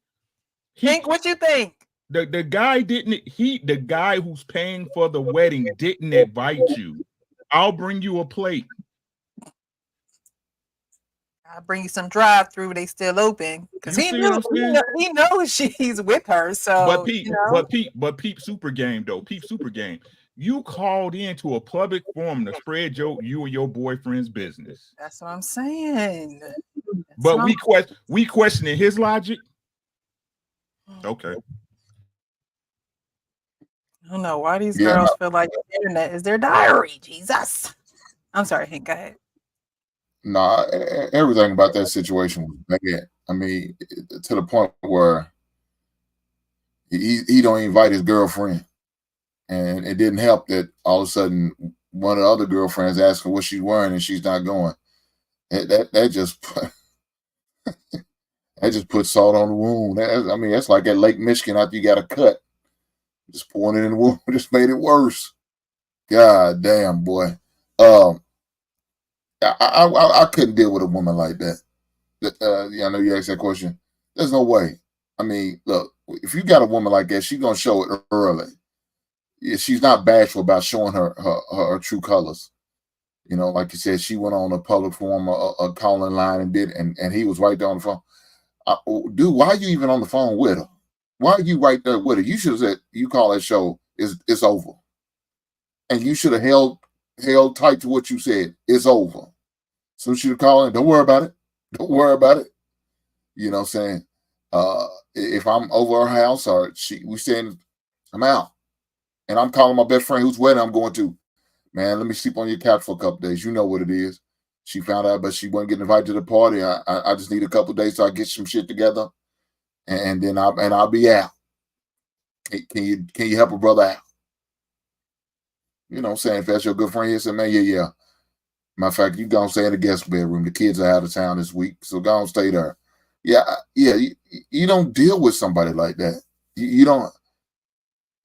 Think what you think. The guy the guy who's paying for the wedding didn't invite you. I'll bring you a plate. I bring you some drive through. They still open because You he see knew what I'm saying? he knows she's with her. So But Pete Super Game though. Pete Super Game. You called into a public forum to spread you and your boyfriend's business. That's what I'm saying. But we questioning his logic. Okay. I don't know why these girls feel like the internet is their diary. Jesus. I'm sorry, Hank. Go ahead. Nah, everything about that situation was bad. I mean, to the point where he don't invite his girlfriend, and it didn't help that all of a sudden one of the other girlfriends asked her what she's wearing and she's not going. That just that just put salt on the wound. I mean, that's like at Lake Michigan after you got a cut, just pouring it in the wound, just made it worse. God damn, boy. I couldn't deal with a woman like that. I know you asked that question. There's no way. I mean, look, if you got a woman like that, she's gonna show it early. She's not bashful about showing her true colors. You know, like you said, she went on a public forum, a calling line, and he was right there on the phone. Dude, why are you even on the phone with her? Why are you right there with her? You should have said, you call that show, it's over. And you should have held tight to what you said. It's over. So she would call in. Don't worry about it. Don't worry about it. You know what I'm saying? If I'm over her house or we saying I'm out, and I'm calling my best friend whose wedding I'm going to, man, let me sleep on your couch for a couple days. You know what it is. She found out, but she wasn't getting invited to the party. I just need a couple days so I get some shit together, and then I'll be out. Can you help a brother out? You know what I'm saying? If that's your good friend, he said, man, yeah. Matter of fact, you gonna stay in the guest bedroom. The kids are out of town this week, so go and stay there. Yeah. You don't deal with somebody like that. You don't.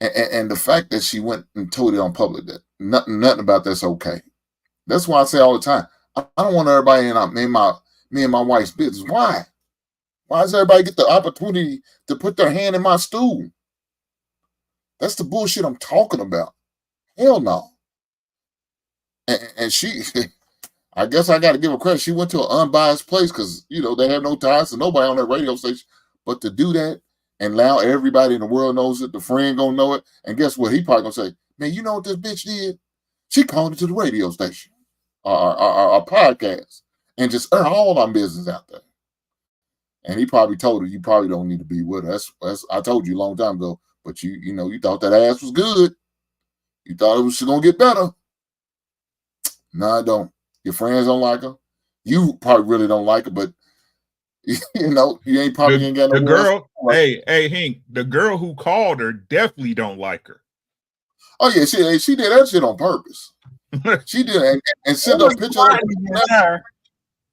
And the fact that she went and told it on public, that nothing about that's okay. That's why I say all the time, I don't want everybody in me and my wife's business. Why? Why does everybody get the opportunity to put their hand in my stool? That's the bullshit I'm talking about. Hell no. And she, I guess I got to give her credit. She went to an unbiased place because, they have no ties to nobody on that radio station. But to do that and allow everybody in the world knows it, the friend gonna know it. And guess what? He probably gonna say, man, you know what this bitch did? She called into the radio station, our podcast, and just aired all our business out there. And he probably told her, you probably don't need to be with her. That's I told you a long time ago. But you thought that ass was good. You thought it was gonna get better. No, I don't. Your friends don't like her. You probably really don't like her, but you ain't ain't got no the girl. Hey, Hank, the girl who called her definitely don't like her. Oh yeah, she did that shit on purpose. She did, and sent a picture of her.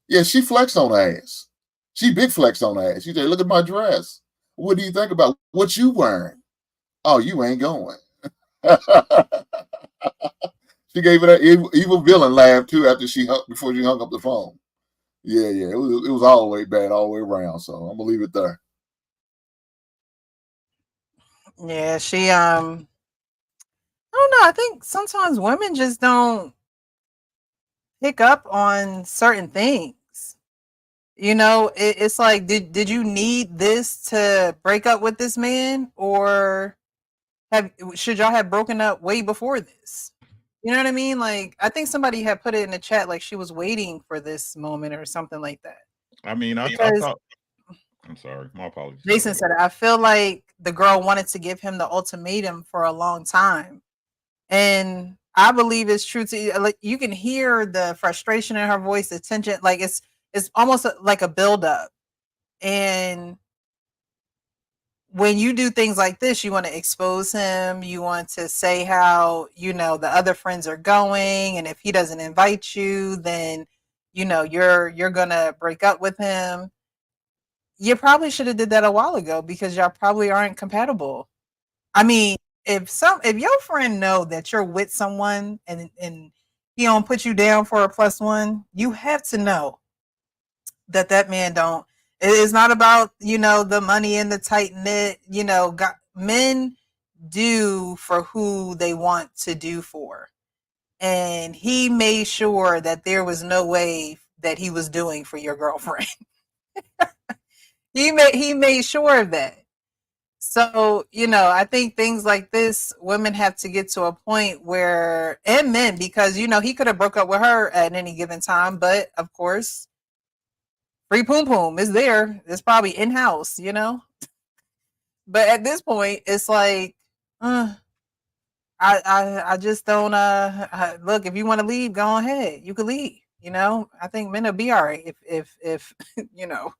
Yeah, she flexed on her ass. She big flexed on her ass. She said, "Look at my dress. What do you think about what you wearing? Oh, you ain't going." She gave it that evil villain laugh too before she hung up the phone. Yeah, it was all the way bad all the way around. So I'm gonna leave it there. Yeah, she I don't know. I think sometimes women just don't pick up on certain things. It's like, did you need this to break up with this man, or should y'all have broken up way before this? You know what I mean? Like, I think somebody had put it in the chat, like she was waiting for this moment or something like that. I mean, I thought. I'm sorry, my apologies. Jason said, I feel like the girl wanted to give him the ultimatum for a long time, and I believe it's true to like you can hear the frustration in her voice, the tension, like it's almost like a buildup. And when you do things like this, you want to expose him. You want to say how, the other friends are going. And if he doesn't invite you, then you know, you're gonna break up with him. You probably should have did that a while ago because y'all probably aren't compatible. I mean, if your friend know that you're with someone and he don't put you down for a +1, you have to know that man don't. It's not about, you know, the money and the tight knit, you know, men do for who they want to do for. And he made sure that there was no way that he was doing for your girlfriend. He made sure of that. So, you know, I think things like this, women have to get to a point where, and men, because, you know, he could have broke up with her at any given time, but of course, free poom poom is there. It's probably in-house, you know? But at this point, it's like, I just don't, look, if you want to leave, go ahead. You can leave, you know? I think men will be all right if you know,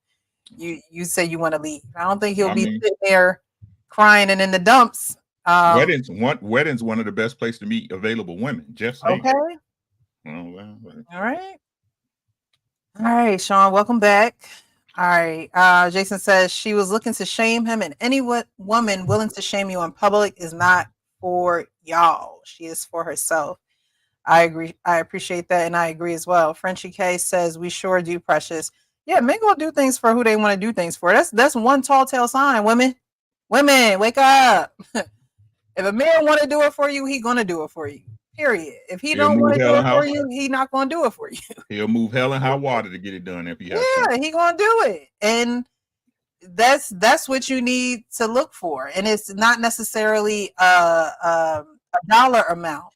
you say you want to leave. I don't think he'll be sitting there crying and in the dumps. Weddings one of the best places to meet available women. Just saying. Okay. Well. All right, Sean, welcome back. All right. Jason says she was looking to shame him, and any woman willing to shame you in public is not for y'all. She is for herself. I agree. I appreciate that, and I agree as well. Frenchie K says we sure do, Precious. Yeah, men gonna do things for who they want to do things for. That's one tall tale sign. Women, wake up. If a man want to do it for you, he gonna do it for you. Period. If he don't want to do it for you, he not gonna do it for you. He'll move hell and high water to get it done if he has to. Yeah, he gonna do it, and that's what you need to look for. And it's not necessarily a dollar amount.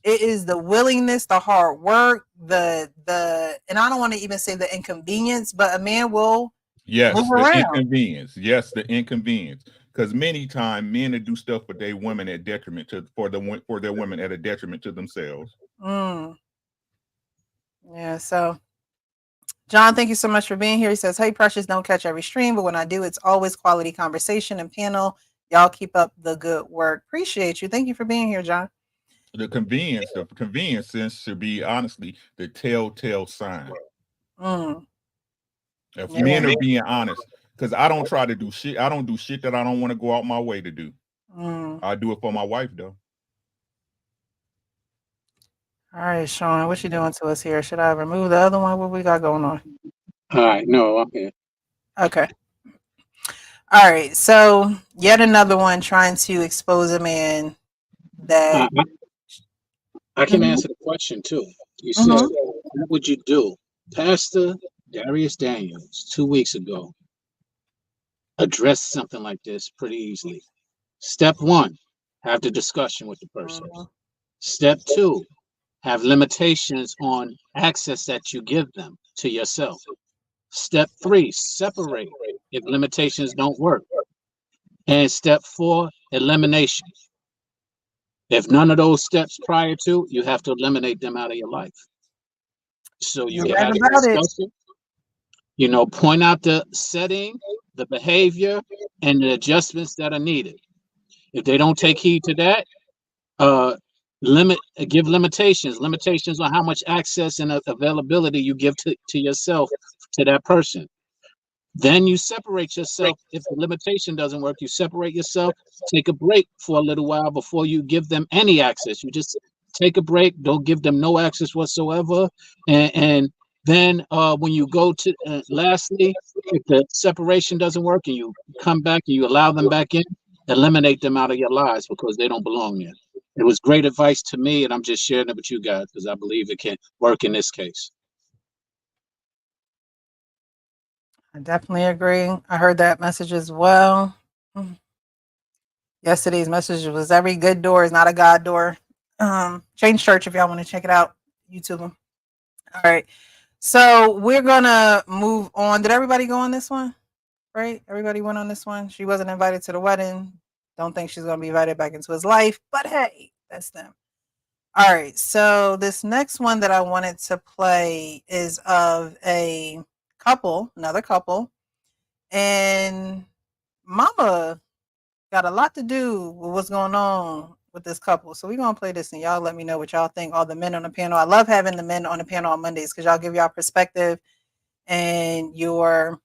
It is the willingness, the hard work, and I don't want to even say the inconvenience, but a man will move around. Inconvenience. Yes, the inconvenience. Because many times men will do stuff for their women at detriment for their women at a detriment to themselves. Yeah. So, John, thank you so much for being here. He says, "Hey, Precious, don't catch every stream, but when I do, it's always quality conversation and panel. Y'all keep up the good work. Appreciate you. Thank you for being here, John." The convenience sense should be honestly the telltale sign. If men are being honest. Because I don't try to do shit. I don't do shit that I don't want to go out my way to do. I do it for my wife, though. All right, Sean, what you doing to us here? Should I remove the other one? What we got going on? All right, no, I'm here. Okay. All right, so yet another one trying to expose a man that... I can answer the question, too. You said, what would you do? Pastor Darius Daniels, 2 weeks ago, address something like this pretty easily. Step 1, have the discussion with the person. Step 2, have limitations on access that you give them to yourself. Step 3, separate if limitations don't work. And step 4, elimination. If none of those steps prior to, you have to eliminate them out of your life. So you have a discussion. You know, point out the setting, the behavior, and the adjustments that are needed. If they don't take heed to that, give limitations on how much access and availability you give to yourself, to that person. Then you separate yourself. If the limitation doesn't work, you separate yourself, take a break for a little while before you give them any access. You just take a break, don't give them no access whatsoever, and then when you go to, lastly, if the separation doesn't work and you come back and you allow them back in, eliminate them out of your lives because they don't belong there. It was great advice to me, and I'm just sharing it with you guys because I believe it can work in this case. I definitely agree. I heard that message as well. Yesterday's message was every good door is not a God door. Change Church, if y'all want to check it out, YouTube them. All right. So we're gonna move on. Did everybody go on this one? Right? Everybody went on this one. She wasn't invited to the wedding. Don't think she's gonna be invited back into his life, but hey, that's them. All right. So this next one that I wanted to play is of a couple, another couple, and mama got a lot to do with what's going on with this couple. So we're gonna play this and y'all let me know what y'all think. All the men on the panel. I love having the men on the panel on Mondays because y'all give y'all perspective and your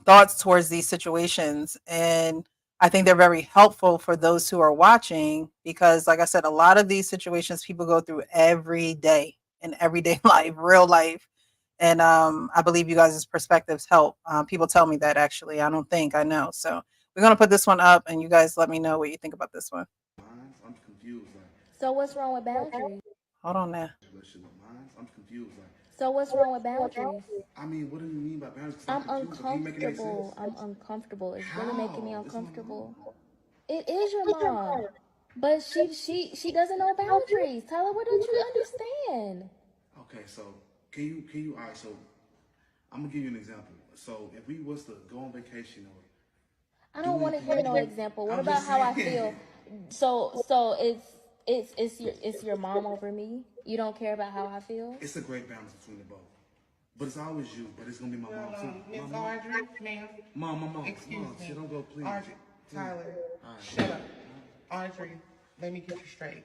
thoughts towards these situations. And I think they're very helpful for those who are watching because, like I said, a lot of these situations people go through every day in everyday life, real life. And I believe you guys' perspectives help. People tell me that actually. I don't think I know. So we're going to put this one up and you guys let me know what you think about this one. I'm confused. So what's wrong with boundaries? Hold on now. I'm confused. So what's wrong with boundaries? I mean, what do you mean by boundaries? 'Cause I'm confused. Can you make it make uncomfortable. sense? I'm uncomfortable. It's really making me How? This is my uncomfortable. It is your mom. But she doesn't know boundaries. Tyler, what don't you understand? Okay, so can you all right, so I'm gonna give you an example. So if we was to go on vacation or I don't want to hear no example. What about how I feel? So it's your mom over me. You don't care about how I feel? it's a great balance between the both. But it's always you, but it's gonna be my mom too. Miss Audrey, ma'am. Mom. Excuse Mom, me. shit, don't go, please. Audrey, Tyler, Alright. shut up. Audrey, let me get you straight.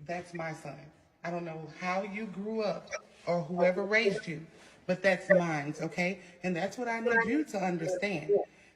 That's my son. I don't know how you grew up or whoever raised you, but that's mine, okay? And that's what I need you to understand.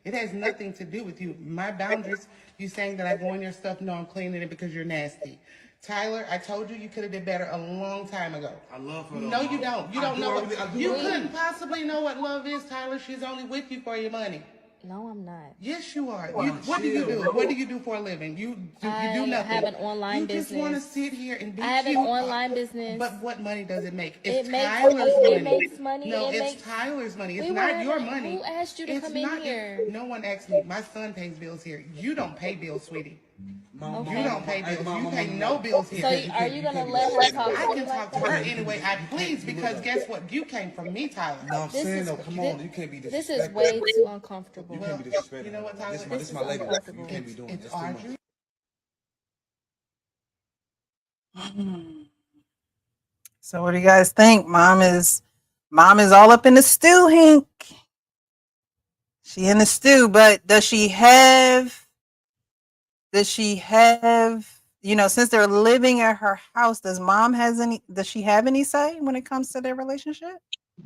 It has nothing to do with you. My boundaries, you saying that I go in your stuff, no, I'm cleaning it because you're nasty. Tyler, I told you you could have did better a long time ago. I love her though. No, you don't. You don't know what, I do you love her. couldn't possibly know what love is, Tyler. She's only with you for your money. No, I'm not. Yes, you are. Wow, What do you chill, do? bro. What do you do for a living? You do nothing. I have an online you business. just want to sit here and be I have an cute. online business. But what money does it make? It It's makes Tyler's money. money. It makes money. No, It it's makes- Tyler's money. It's We not were your having- money. who asked you to It's come in not- here? No one asked me. My son pays bills here. You don't pay bills, sweetie. Mom, You don't pay bills. You pay no Mom. bills here. So are you gonna let her talk I to can me talk like to her that? anyway I please because guess what? You came from me, Tyler. No, I'm This saying is- though, come thi- on, you can't be disrespectful. This is way too uncomfortable. You can't be disrespectful. You know what, Tyler? This is my lady. uncomfortable. You can't be doing It's this. Too much. Audrey. So what do you guys think? Mom is all up in the stew, Hank. She in the stew, but does she have, since they're living at her house, does she have any say when it comes to their relationship?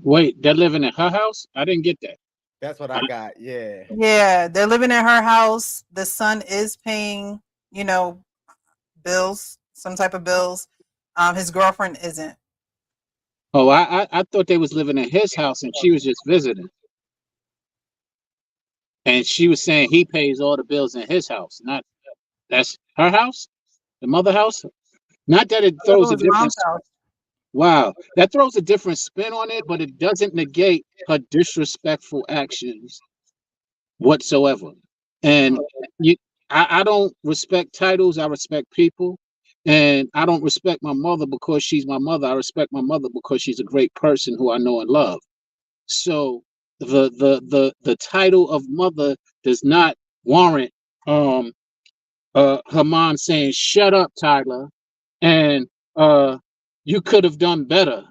Wait, they're living in her house? I didn't get that. That's what I got. Yeah. Yeah, they're living in her house. The son is paying, bills, some type of bills. His girlfriend isn't. Oh, I thought they was living in his house and she was just visiting. And she was saying he pays all the bills in his house. Not that's her house, the mother house. Not that it throws a His mom's different. house. Wow, that throws a different spin on it, but it doesn't negate her disrespectful actions whatsoever. And I don't respect titles. I respect people, and I don't respect my mother because she's my mother. I respect my mother because she's a great person who I know and love. So the title of mother does not warrant her mom saying, "Shut up, Tyler," and you could have done better.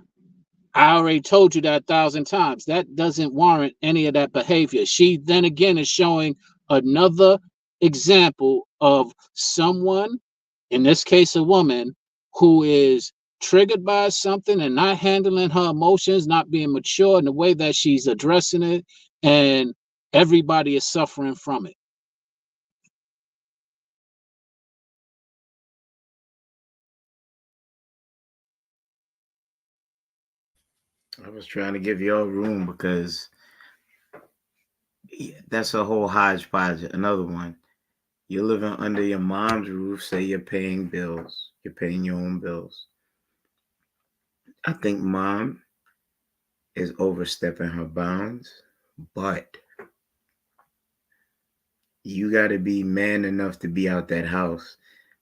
I already told you that 1,000 times. That doesn't warrant any of that behavior. She then again is showing another example of someone, in this case a woman, who is triggered by something and not handling her emotions, not being mature in the way that she's addressing it, and everybody is suffering from it. I was trying to give y'all room because that's a whole hodgepodge. Another one. You're living under your mom's roof, say you're paying bills. You're paying your own bills. I think mom is overstepping her bounds, but you got to be man enough to be out that house,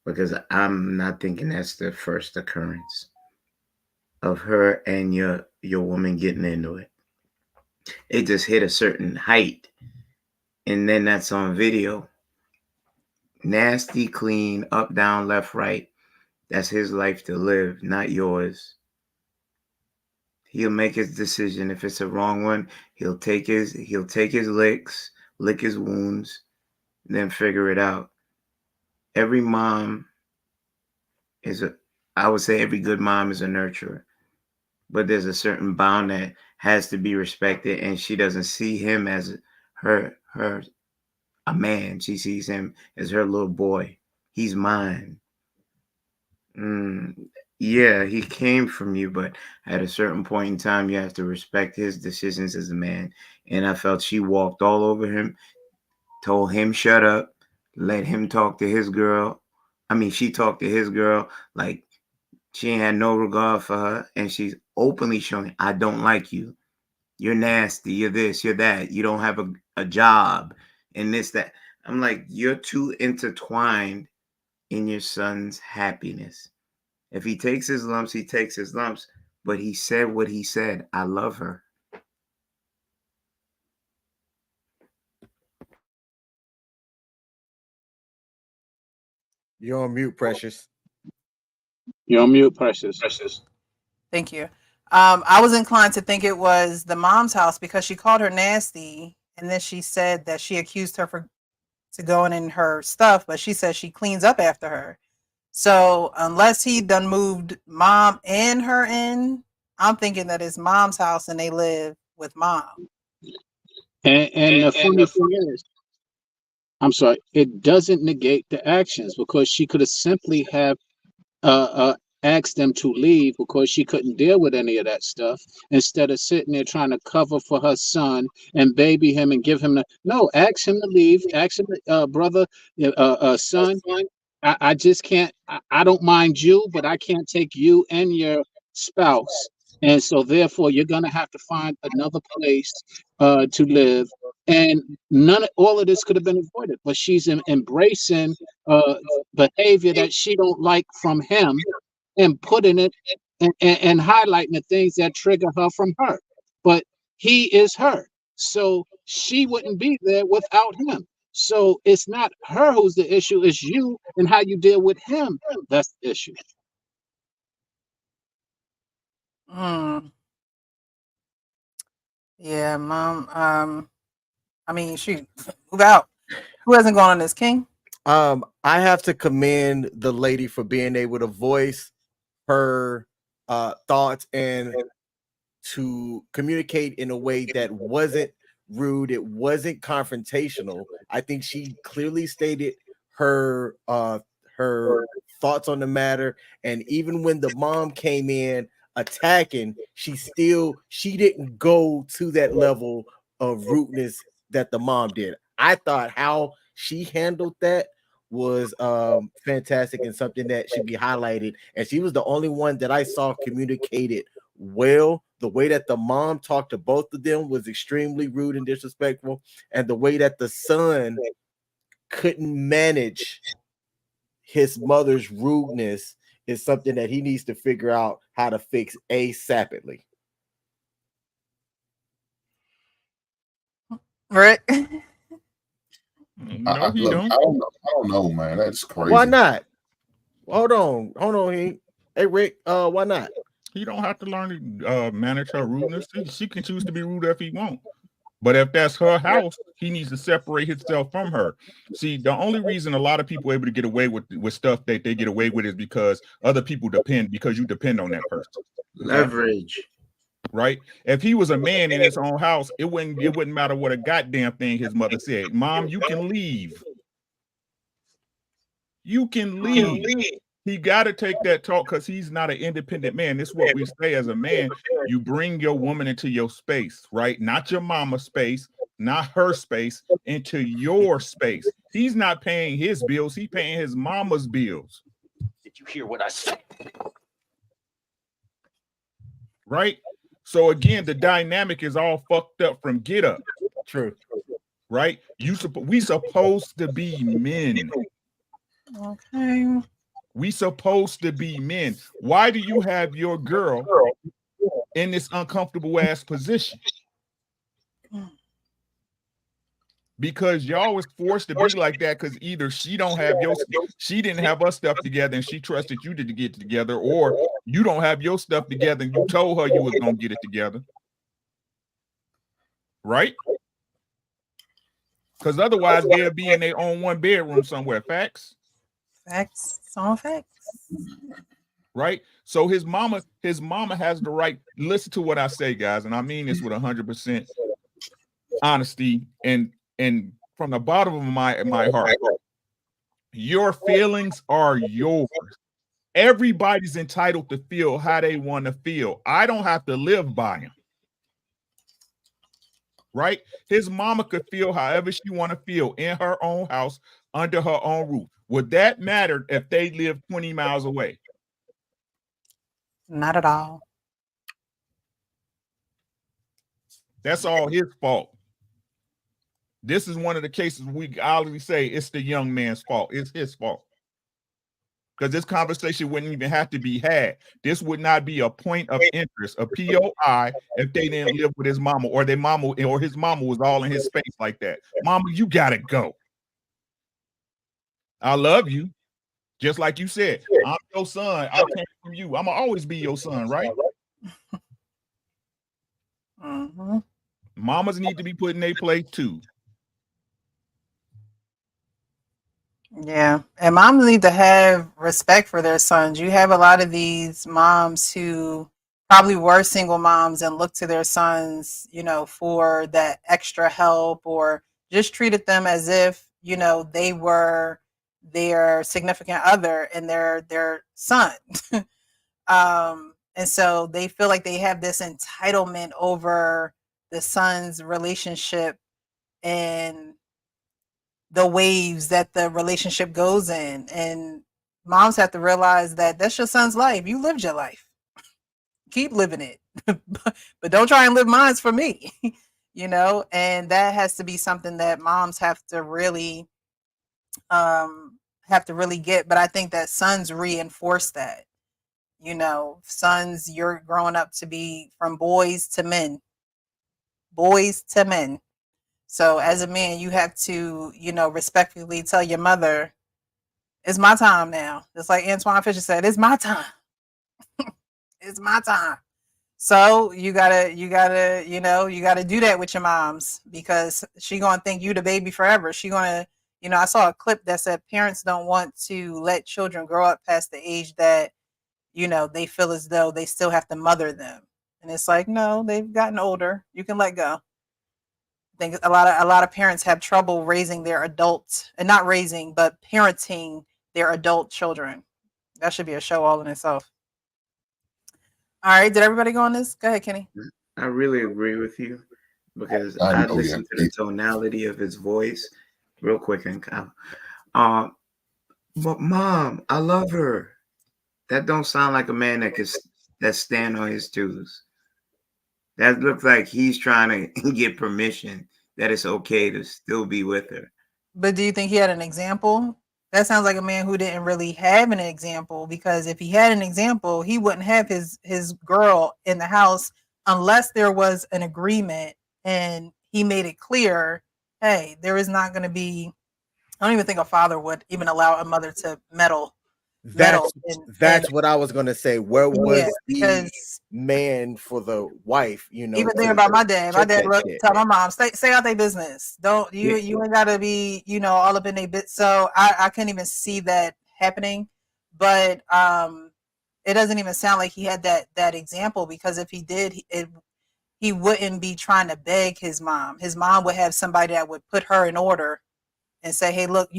because I'm not thinking that's the first occurrence of her and your woman getting into it. It just hit a certain height, and then that's on video. Nasty, clean, up, down, left, right. That's his life to live, not yours. He'll make his decision. If it's a wrong one, he'll take his licks, lick his wounds, then figure it out. Every mom I would say every good mom is a nurturer, but there's a certain bound that has to be respected, and she doesn't see him as her a man. She sees him as her little boy. He's mine. Yeah, he came from you, but at a certain point in time, you have to respect his decisions as a man. And I felt she walked all over him, told him shut up, let him talk to his girl. I mean, she talked to his girl like she ain't had no regard for her, and she's openly showing, I don't like you. You're nasty. You're this. You're that. You don't have a job, and this that. I'm like, you're too intertwined in your son's happiness. If he takes his lumps, he takes his lumps. But he said what he said. I love her. You're on mute, Precious. You're on mute, Precious. Thank you. I was inclined to think it was the mom's house because she called her nasty, and then she said that she accused her to going in her stuff, but she said she cleans up after her. So unless he done moved mom and her in, I'm thinking that it's mom's house and they live with mom. And the funny thing is, I'm sorry, it doesn't negate the actions, because she could have simply have asked them to leave because she couldn't deal with any of that stuff, instead of sitting there trying to cover for her son and baby him and give him no, ask him to leave, ask him, brother, son, I just can't, I don't mind you, but I can't take you and your spouse. And so therefore you're going to have to find another place to live. And all of this could have been avoided, but she's embracing behavior that she don't like from him, and putting it and highlighting the things that trigger her from her. But he is her, so she wouldn't be there without him. So it's not her who's the issue, it's you and how you deal with him. That's the issue. Yeah, mom. I mean, shoot, move out. Who hasn't gone on this, King? I have to commend the lady for being able to voice her thoughts and to communicate in a way that wasn't rude, it wasn't confrontational. I think she clearly stated her thoughts on the matter, and even when the mom came in attacking, she didn't go to that level of rudeness that the mom did. I thought how she handled that was fantastic and something that should be highlighted, and she was the only one that I saw communicated well. The way that the mom talked to both of them was extremely rude and disrespectful, and the way that the son couldn't manage his mother's rudeness is something that he needs to figure out how to fix ASAPidly. Right. No, I don't know, man. That's crazy. Why not? Hold on. Hey, Rick, why not? He don't have to learn to manage her rudeness. She can choose to be rude if he wants. But if that's her house, he needs to separate himself from her. See, the only reason a lot of people are able to get away with stuff that they get away with is because other people because you depend on that person. Leverage. Right? If he was a man in his own house, it wouldn't matter what a goddamn thing his mother said. Mom, you can leave. You can leave. He got to take that talk because he's not an independent man. This is what we say as a man. You bring your woman into your space, right? Not your mama's space, not her space, into your space. He's not paying his bills. He's paying his mama's bills. Did you hear what I said? Right? So again, the dynamic is all fucked up from get up. True. Right? We supposed to be men. Okay. We supposed to be men. Why do you have your girl in this uncomfortable ass position? Because y'all was forced to be like that because either she didn't have her stuff together and she trusted you to get it together, or you don't have your stuff together and you told her you was gonna get it together. Right? Because otherwise they'll be in their own one bedroom somewhere. Facts? Facts. It's on facts. Right? So his mama has the right. Listen to what I say, guys, and I mean this with 100% honesty and from the bottom of my heart. Your feelings are yours. Everybody's entitled to feel how they want to feel. I don't have to live by them. Right? His mama could feel however she want to feel in her own house, under her own roof. Would that matter if they live 20 miles away? Not at all. That's all his fault. This is one of the cases we always say it's the young man's fault. It's his fault. Because this conversation wouldn't even have to be had. This would not be a point of interest, a POI, if they didn't live with his mama or their mama or his mama was all in his face like that. Mama, you gotta go. I love you. Just like you said, I'm your son. I came from you. I'm gonna always be your son, right? Mm-hmm. Mamas need to be put in their place too. Yeah, and moms need to have respect for their sons. You have a lot of these moms who probably were single moms and looked to their sons, you know, for that extra help, or just treated them as if, you know, they were their significant other and their son. And so they feel like they have this entitlement over the son's relationship and the waves that the relationship goes in. And moms have to realize that that's your son's life. You lived your life. Keep living it. But don't try and live mine for me. You know, and that has to be something that moms have to really get. But I think that sons reinforce that. You know, sons, you're growing up to be from boys to men. Boys to men. So as a man, you have to, you know, respectfully tell your mother, it's my time now. Just like Antoine Fisher said, it's my time. It's my time. So you gotta, you know, you gotta do that with your moms, because she gonna think you the baby forever. She gonna, you know, I saw a clip that said parents don't want to let children grow up past the age that, you know, they feel as though they still have to mother them. And it's like, no, they've gotten older. You can let go. I think a lot of parents have trouble raising their adults, and not raising, but parenting their adult children. That should be a show all in itself. All right, did everybody go on this? Go ahead, Kenny. I really agree with you, because I listened to the tonality of his voice real quick, and Kyle. But Mom, I love her. That don't sound like a man that stand on his twos. That looks like he's trying to get permission that it's okay to still be with her. But do you think he had an example? That sounds like a man who didn't really have an example, because if he had an example, he wouldn't have his girl in the house unless there was an agreement and he made it clear, hey, there is not going to be, I don't even think a father would even allow a mother to meddle. That's what I was gonna say. Where was the man for the wife? You know, even think about my dad. My dad tell my mom, stay out their business. Don't you ain't gotta be, you know, all up in their bit. So I couldn't even see that happening. But it doesn't even sound like he had that example, because if he did, he wouldn't be trying to beg his mom. His mom would have somebody that would put her in order and say, hey, look,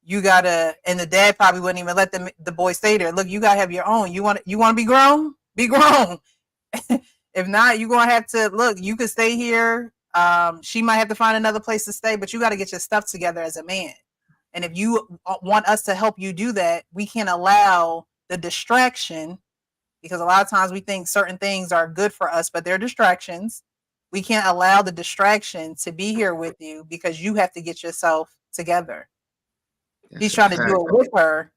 you gotta, and the dad probably wouldn't even let the boy stay there. Look, you gotta have your own. You want to be grown? Be grown. If not, you're gonna have to look. You could stay here. She might have to find another place to stay, but you got to get your stuff together as a man. And if you want us to help you do that, we can't allow the distraction, because a lot of times we think certain things are good for us, but they're distractions. We can't allow the distraction to be here with you, because you have to get yourself together. He's trying to do it with her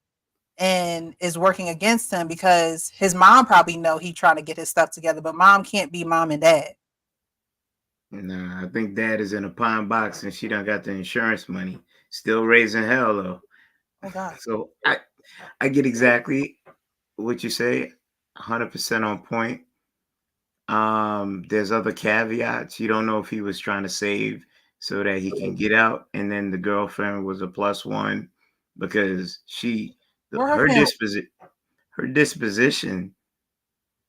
and is working against him, because his mom probably know he trying to get his stuff together, but mom can't be mom and dad. Nah, I think dad is in a pine box and she done got the insurance money. Still raising hell though. Oh God. So I get exactly what you say, 100% on point. There's other caveats. You don't know if he was trying to save so that he can get out, and then the girlfriend was a plus one because she Where her her family? disposition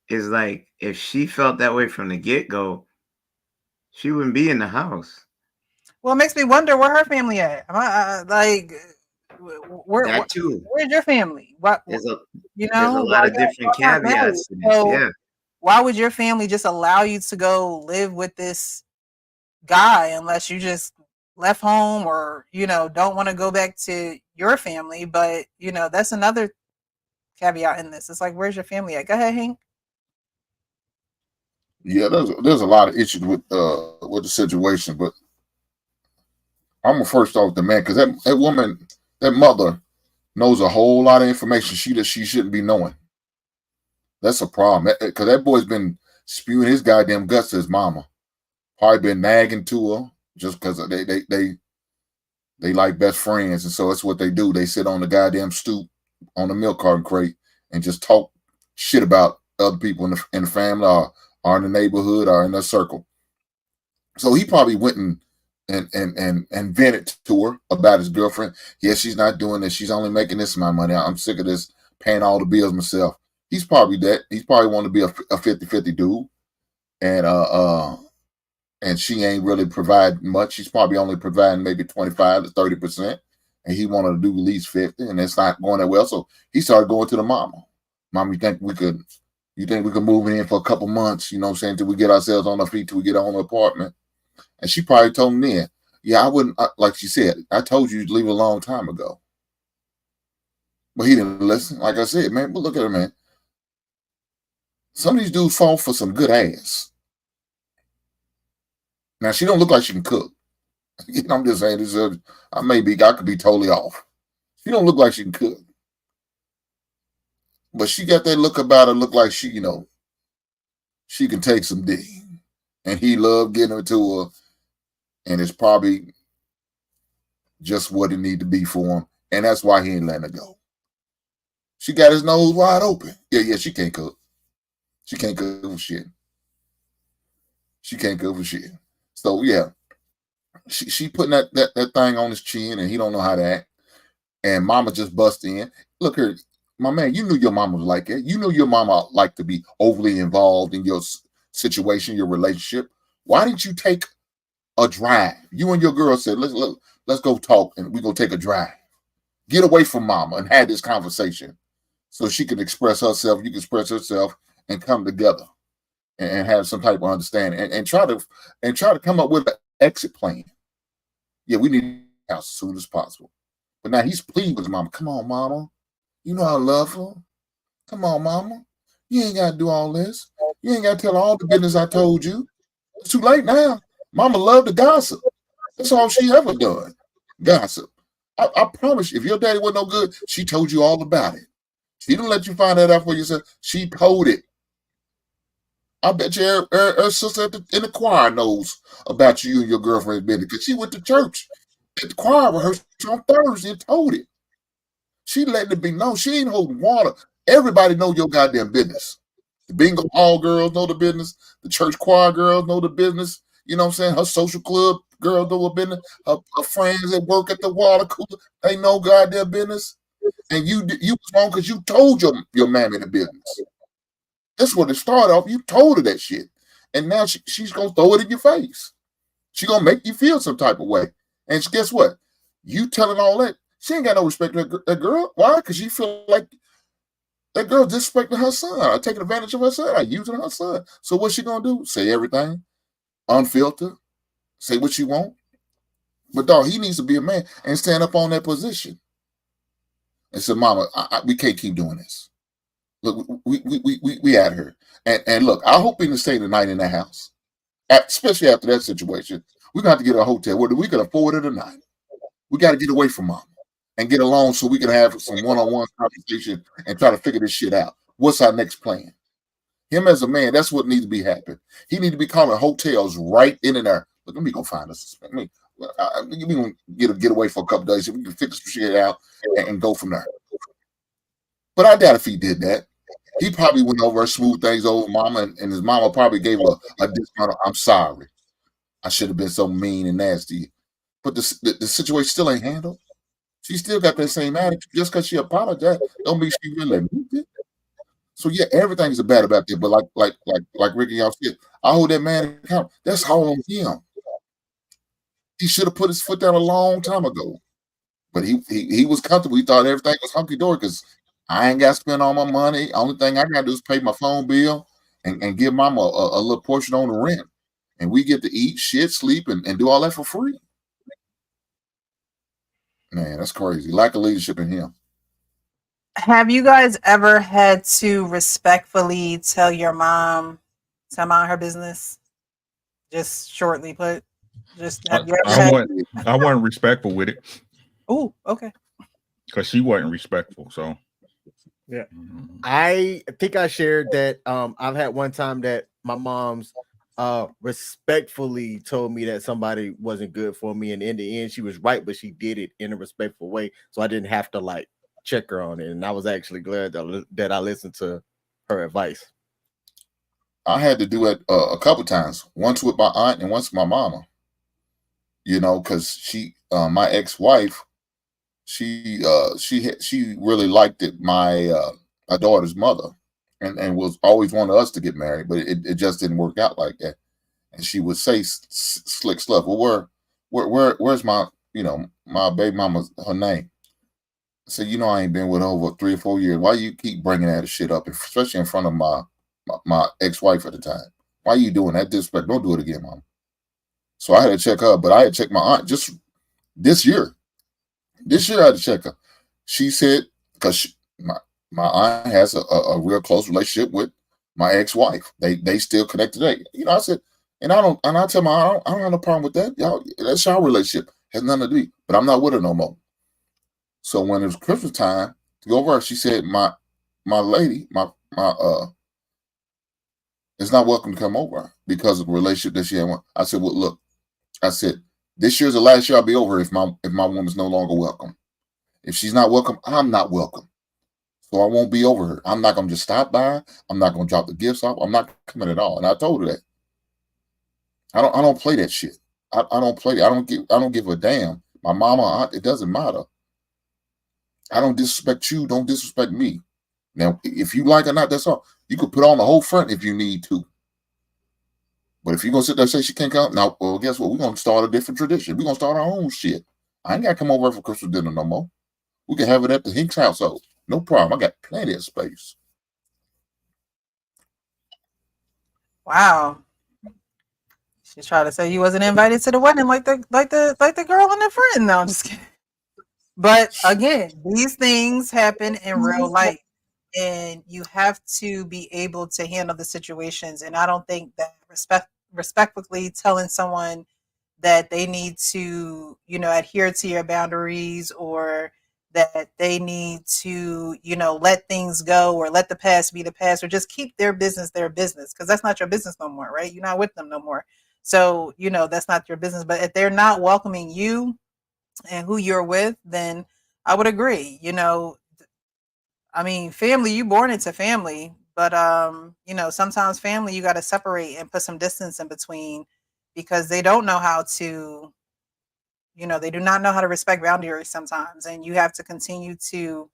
is like, if she felt that way from the get-go, she wouldn't be in the house. Well, it makes me wonder where her family at. Like, That too. where's your family? What There's a you there's a know? lot Like, of different y'all not married. caveats to this. So Yeah. why would your family just allow you to go live with this guy unless you just left home or don't want to go back to your family? But that's another caveat in this. It's like, where's your family at? Go ahead, Hank. Yeah, there's a lot of issues with the situation, but I'm gonna first off the man, because that woman, that mother, knows a whole lot of information she shouldn't be knowing. That's a problem, because that boy's been spewing his goddamn guts to his mama. Probably been nagging to her just because they like best friends, and so that's what they do. They sit on the goddamn stoop on the milk carton crate and just talk shit about other people in the family or in the neighborhood or in their circle. So he probably went and vented to her about his girlfriend. Yeah, she's not doing this. She's only making this amount of money. I'm sick of this, paying all the bills myself. He's probably that. He's probably want to be a 50-50 dude. And she ain't really providing much. She's probably only providing maybe 25 to 30%. And he wanted to do at least 50, and it's not going that well. So he started going to the mama. Mom, you think we could move in for a couple months, you know what I'm saying, till we get ourselves on our feet, till we get our own apartment? And she probably told him then, yeah, I wouldn't, like she said, I told you to leave a long time ago. But he didn't listen. Like I said, man, but look at her, man. Some of these dudes fall for some good ass. Now, she don't look like she can cook. I'm just saying, I could be totally off. She don't look like she can cook. But she got that look about her, look like she can take some dick. And he loved getting her to her. And it's probably just what it need to be for him. And that's why he ain't letting her go. She got his nose wide open. Yeah, she can't cook. She can't cook for shit. She can't cook for shit. So, yeah. She putting that thing on his chin, and he don't know how to act. And mama just bust in. Look here, my man, you knew your mama was like that. You knew your mama liked to be overly involved in your situation, your relationship. Why didn't you take a drive? You and your girl said, let's go talk, and we're going to take a drive. Get away from mama and have this conversation so she can express herself, you can express herself, and come together and have some type of understanding and try to come up with an exit plan. Yeah, we need the house as soon as possible. But now he's pleading with his mama. Come on, mama. You know I love her. Come on, mama. You ain't got to do all this. You ain't got to tell all the business I told you. It's too late now. Mama loved to gossip. That's all she ever done. Gossip. I promise you, if your daddy wasn't no good, she told you all about it. She didn't let you find that out for yourself. She told it. I bet you her sister in the choir knows about you and your girlfriend's business because she went to church at the choir rehearsal on Thursday and told it. She letting it be known. She ain't holding water. Everybody know your goddamn business. The bingo hall girls know the business. The church choir girls know the business. You know what I'm saying? Her social club girls know her business. Her friends that work at the water cooler, they know goddamn business. And you was wrong because you told your mammy the business. That's what it started off. You told her that shit. And now she's going to throw it in your face. She's going to make you feel some type of way. And guess what? You telling all that, she ain't got no respect for that girl. Why? Because she feel like that girl disrespecting her son, or taking advantage of her son, or using her son. So what's she going to do? Say everything, unfiltered, say what she want. But dog, he needs to be a man and stand up on that position. And say, mama, we can't keep doing this. Look, we at her. And look, I hope we can stay the night in that house. Especially after that situation. We're going to have to get a hotel, whether we can afford it or not. We got to get away from mom and get along so we can have some one-on-one conversation and try to figure this shit out. What's our next plan? Him as a man, that's what needs to be happening. He needs to be calling hotels right in and there. Look, let me go find us. We're going to get away for a couple days. So we can figure some shit out and go from there. But I doubt if he did that. He probably went over and smoothed things over mama, and his mama probably gave her a discount. I'm sorry. I should have been so mean and nasty. But the situation still ain't handled. She still got that same attitude. Just because she apologized, don't mean she really moved it. So yeah, everything's bad about that. But like Ricky y'all said, I hold that man accountable. That's all on him. He should have put his foot down a long time ago. But he was comfortable. He thought everything was hunky dory because I ain't got to spend all my money. Only thing I got to do is pay my phone bill and give mama a little portion on the rent. And we get to eat, shit, sleep, and do all that for free. Man, that's crazy. Lack of leadership in him. Have you guys ever had to respectfully tell your mom to mind her business? Just shortly put. Just have you ever had? I wasn't respectful with it. Oh, okay. Because she wasn't respectful. So yeah, I think I shared that. I've had one time that my mom's respectfully told me that somebody wasn't good for me, and in the end, she was right, but she did it in a respectful way, so I didn't have to like check her on it, and I was actually glad that I listened to her advice. I had to do it a couple times. Once with my aunt and once with my mama. You know, because she, my ex-wife, she really liked it. My daughter's mother, and was always wanted us to get married, but it just didn't work out like that. And she would say slick stuff. Well, where's my my baby mama's her name? I said, I ain't been with her over 3 or 4 years. Why you keep bringing that shit up, especially in front of my ex-wife at the time? Why are you doing that? Disrespect. Don't do it again, mom. So I had to check her, but I had to check my aunt just this year. This year I had to check her. She said, because my aunt has a real close relationship with my ex-wife. They still connect today. I said, and I tell my aunt, I don't have no problem with that. Y'all, that's our relationship. Has nothing to do. But I'm not with her no more. So when it was Christmas time to go over, she said, my lady, is not welcome to come over because of the relationship that she had. I said, well, look. I said, this year's the last year I'll be over if my woman's no longer welcome. If she's not welcome, I'm not welcome. So I won't be over her. I'm not going to just stop by. I'm not going to drop the gifts off. I'm not coming at all. And I told her that. I don't play that shit. I don't play that. I don't give a damn. My mama, aunt, it doesn't matter. I don't disrespect you. Don't disrespect me. Now, if you like or not, that's all. You could put on the whole front if you need to. But if you're going to sit there and say she can't come, now, well, guess what? We're going to start a different tradition. We're going to start our own shit. I ain't got to come over for Christmas dinner no more. We can have it at the Hinks household. No problem. I got plenty of space. Wow. She's trying to say you wasn't invited to the wedding like the girl in the front. No, I'm just kidding. But again, these things happen in real life. And you have to be able to handle the situations. And I don't think that respectfully telling someone that they need to, adhere to your boundaries, or that they need to, let things go, or let the past be the past, or just keep their business, because that's not your business no more, right? You're not with them no more. So, that's not your business. But if they're not welcoming you and who you're with, then I would agree, I mean, family, you born into family, but sometimes family you got to separate and put some distance in between, because they don't know how to, they do not know how to respect boundaries sometimes, and you have to continue to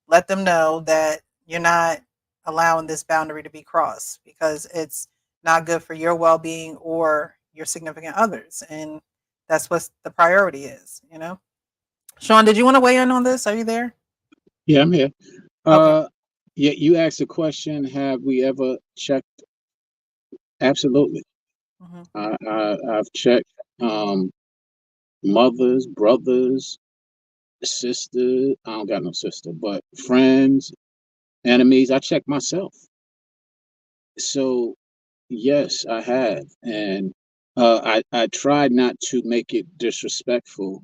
let them know that you're not allowing this boundary to be crossed, because it's not good for your well-being or your significant others, and that's what the priority is. Sean, did you want to weigh in on this? Are you there? Yeah, I'm here. Okay. Yeah, you asked a question. Have we ever checked? Absolutely. I've checked mothers, brothers, sisters. I don't got no sister, but friends, enemies. I check myself. So yes, I have, and I tried not to make it disrespectful.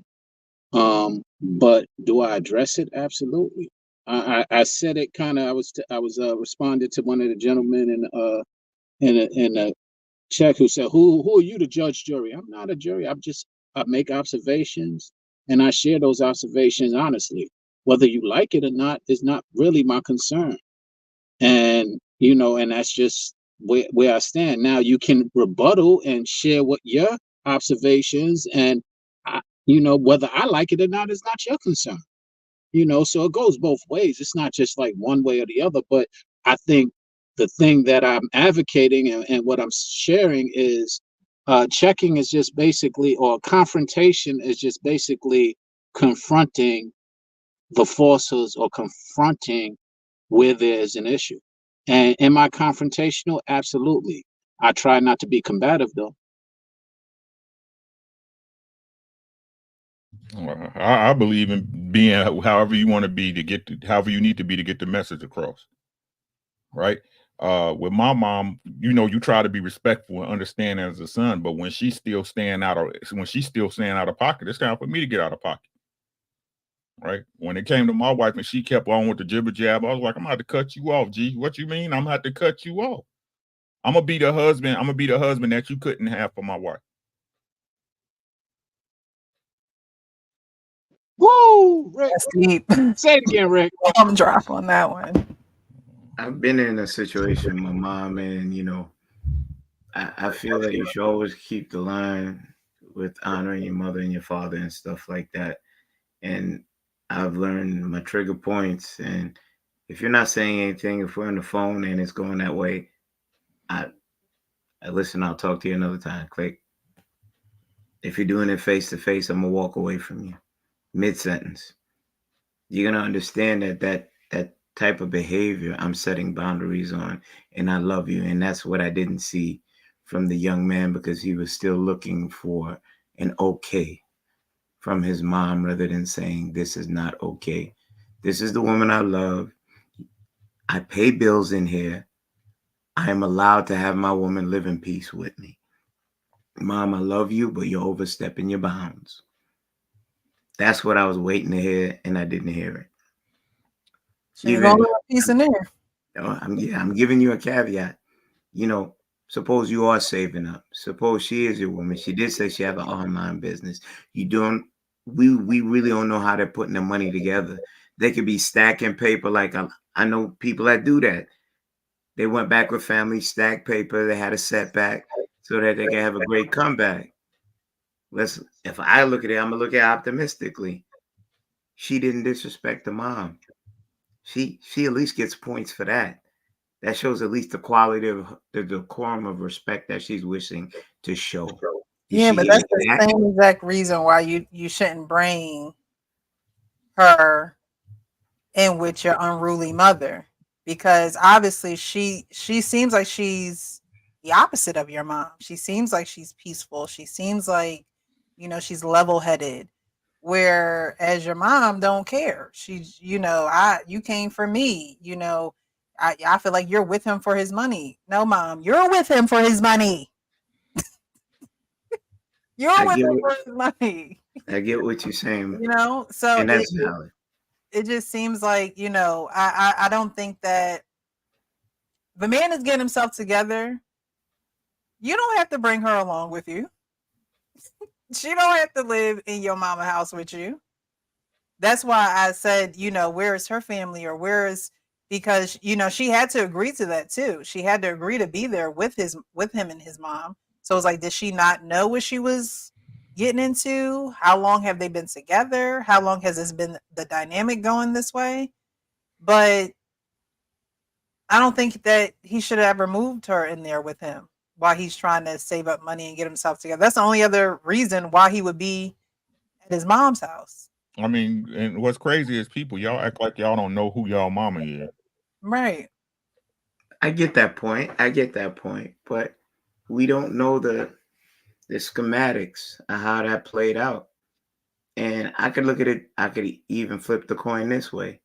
But do I address it? Absolutely. I said it kind of. I was responding to one of the gentlemen in a check who said, "Who are you to judge jury?" I'm not a jury. I make observations, and I share those observations honestly. Whether you like it or not is not really my concern. And and that's just where I stand. Now you can rebuttal and share what your observations, and whether I like it or not is not your concern. You know, so it goes both ways. It's not just like one way or the other. But I think the thing that I'm advocating and what I'm sharing is checking is just basically, or confrontation is just basically confronting the falsehoods or confronting where there's an issue. And am I confrontational? Absolutely. I try not to be combative though. I believe in being however you want to be to get however you need to be to get the message across. Right. With my mom, you know, you try to be respectful and understanding as a son, but when she's still staying out of pocket, it's time for me to get out of pocket. Right. When it came to my wife and she kept on with the jibber jab, I was like, I'm gonna have to cut you off, G. What you mean? I'm gonna have to cut you off. I'm gonna be the husband. I'm gonna be the husband that you couldn't have for my wife. Woo, Rick. That's deep. Say it again, Rick. I'm drop on that one. I've been in a situation with my mom, and you know, I feel that you should always keep the line with honoring your mother and your father and stuff like that. And I've learned my trigger points. And if you're not saying anything, if we're on the phone and it's going that way, I listen. I'll talk to you another time. Click. If you're doing it face to face, I'm gonna walk away from you mid-sentence. You're gonna understand that type of behavior I'm setting boundaries on, and I love you. And that's what I didn't see from the young man, because he was still looking for an okay from his mom rather than saying, this is not okay. This is the woman I love. I pay bills in here. I am allowed to have my woman live in peace with me. Mom, I love you, but you're overstepping your bounds. That's what I was waiting to hear, and I didn't hear it. She's gonna live in peace in there. I'm giving you a caveat. You know, suppose you are saving up. Suppose she is your woman. She did say she have an online business. We really don't know how they're putting the money together. They could be stacking paper. Like I know people that do that. They went back with family, stacked paper. They had a setback so that they can have a great comeback. If I look at it, I'm gonna look at it optimistically. She didn't disrespect the mom. She at least gets points for that. That shows at least the quality of the decorum of respect that she's wishing to show. Yeah, but that's the same exact reason why you shouldn't bring her in with your unruly mother, because obviously she seems like she's the opposite of your mom. She seems like she's peaceful. She seems like, you know, she's level-headed, whereas your mom don't care. She's, you know, you came for me, you know, I feel like you're with him for his money. No, Mom, you're with him for his money. You're with him for his money. I get what you're saying. You know, so and that's valid. It just seems like, you know, I don't think that the man is getting himself together. You don't have to bring her along with you. She don't have to live in your mama house with you. That's why I said, you know, where is her family, or because, you know, she had to agree to that too. She had to agree to be there with him and his mom. So it's like, did she not know what she was getting into? How long have they been together? How long has this been the dynamic going this way? But I don't think that he should have ever moved her in there with him while he's trying to save up money and get himself together. That's the only other reason why he would be at his mom's house. I mean, and what's crazy is y'all act like y'all don't know who y'all mama is. Right. I get that point. But we don't know the schematics of how that played out. And I could look at it, I could even flip the coin this way.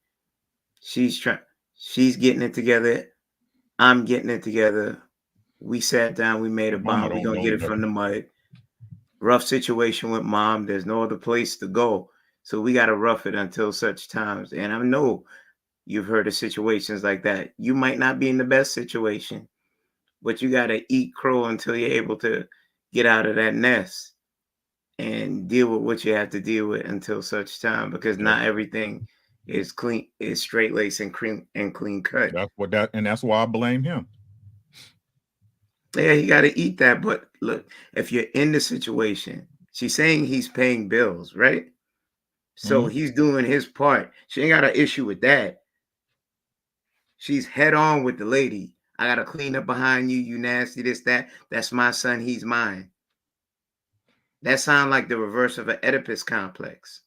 She's getting it together. I'm getting it together. We sat down, we made a bond. We're gonna get it from the mud. Rough situation with mom. There's no other place to go. So we gotta rough it until such times. And I know you've heard of situations like that. You might not be in the best situation, but you gotta eat crow until you're able to get out of that nest and deal with what you have to deal with until such time, because not everything is clean, is straight lace and clean cut. That's why I blame him. Yeah, you got to eat that. But look, if you're in the situation, she's saying he's paying bills, right? So he's doing his part. She ain't got an issue with that. She's head on with the lady. I gotta clean up behind you, you nasty, this, that. That's my son, he's mine. That sounds like the reverse of an Oedipus complex.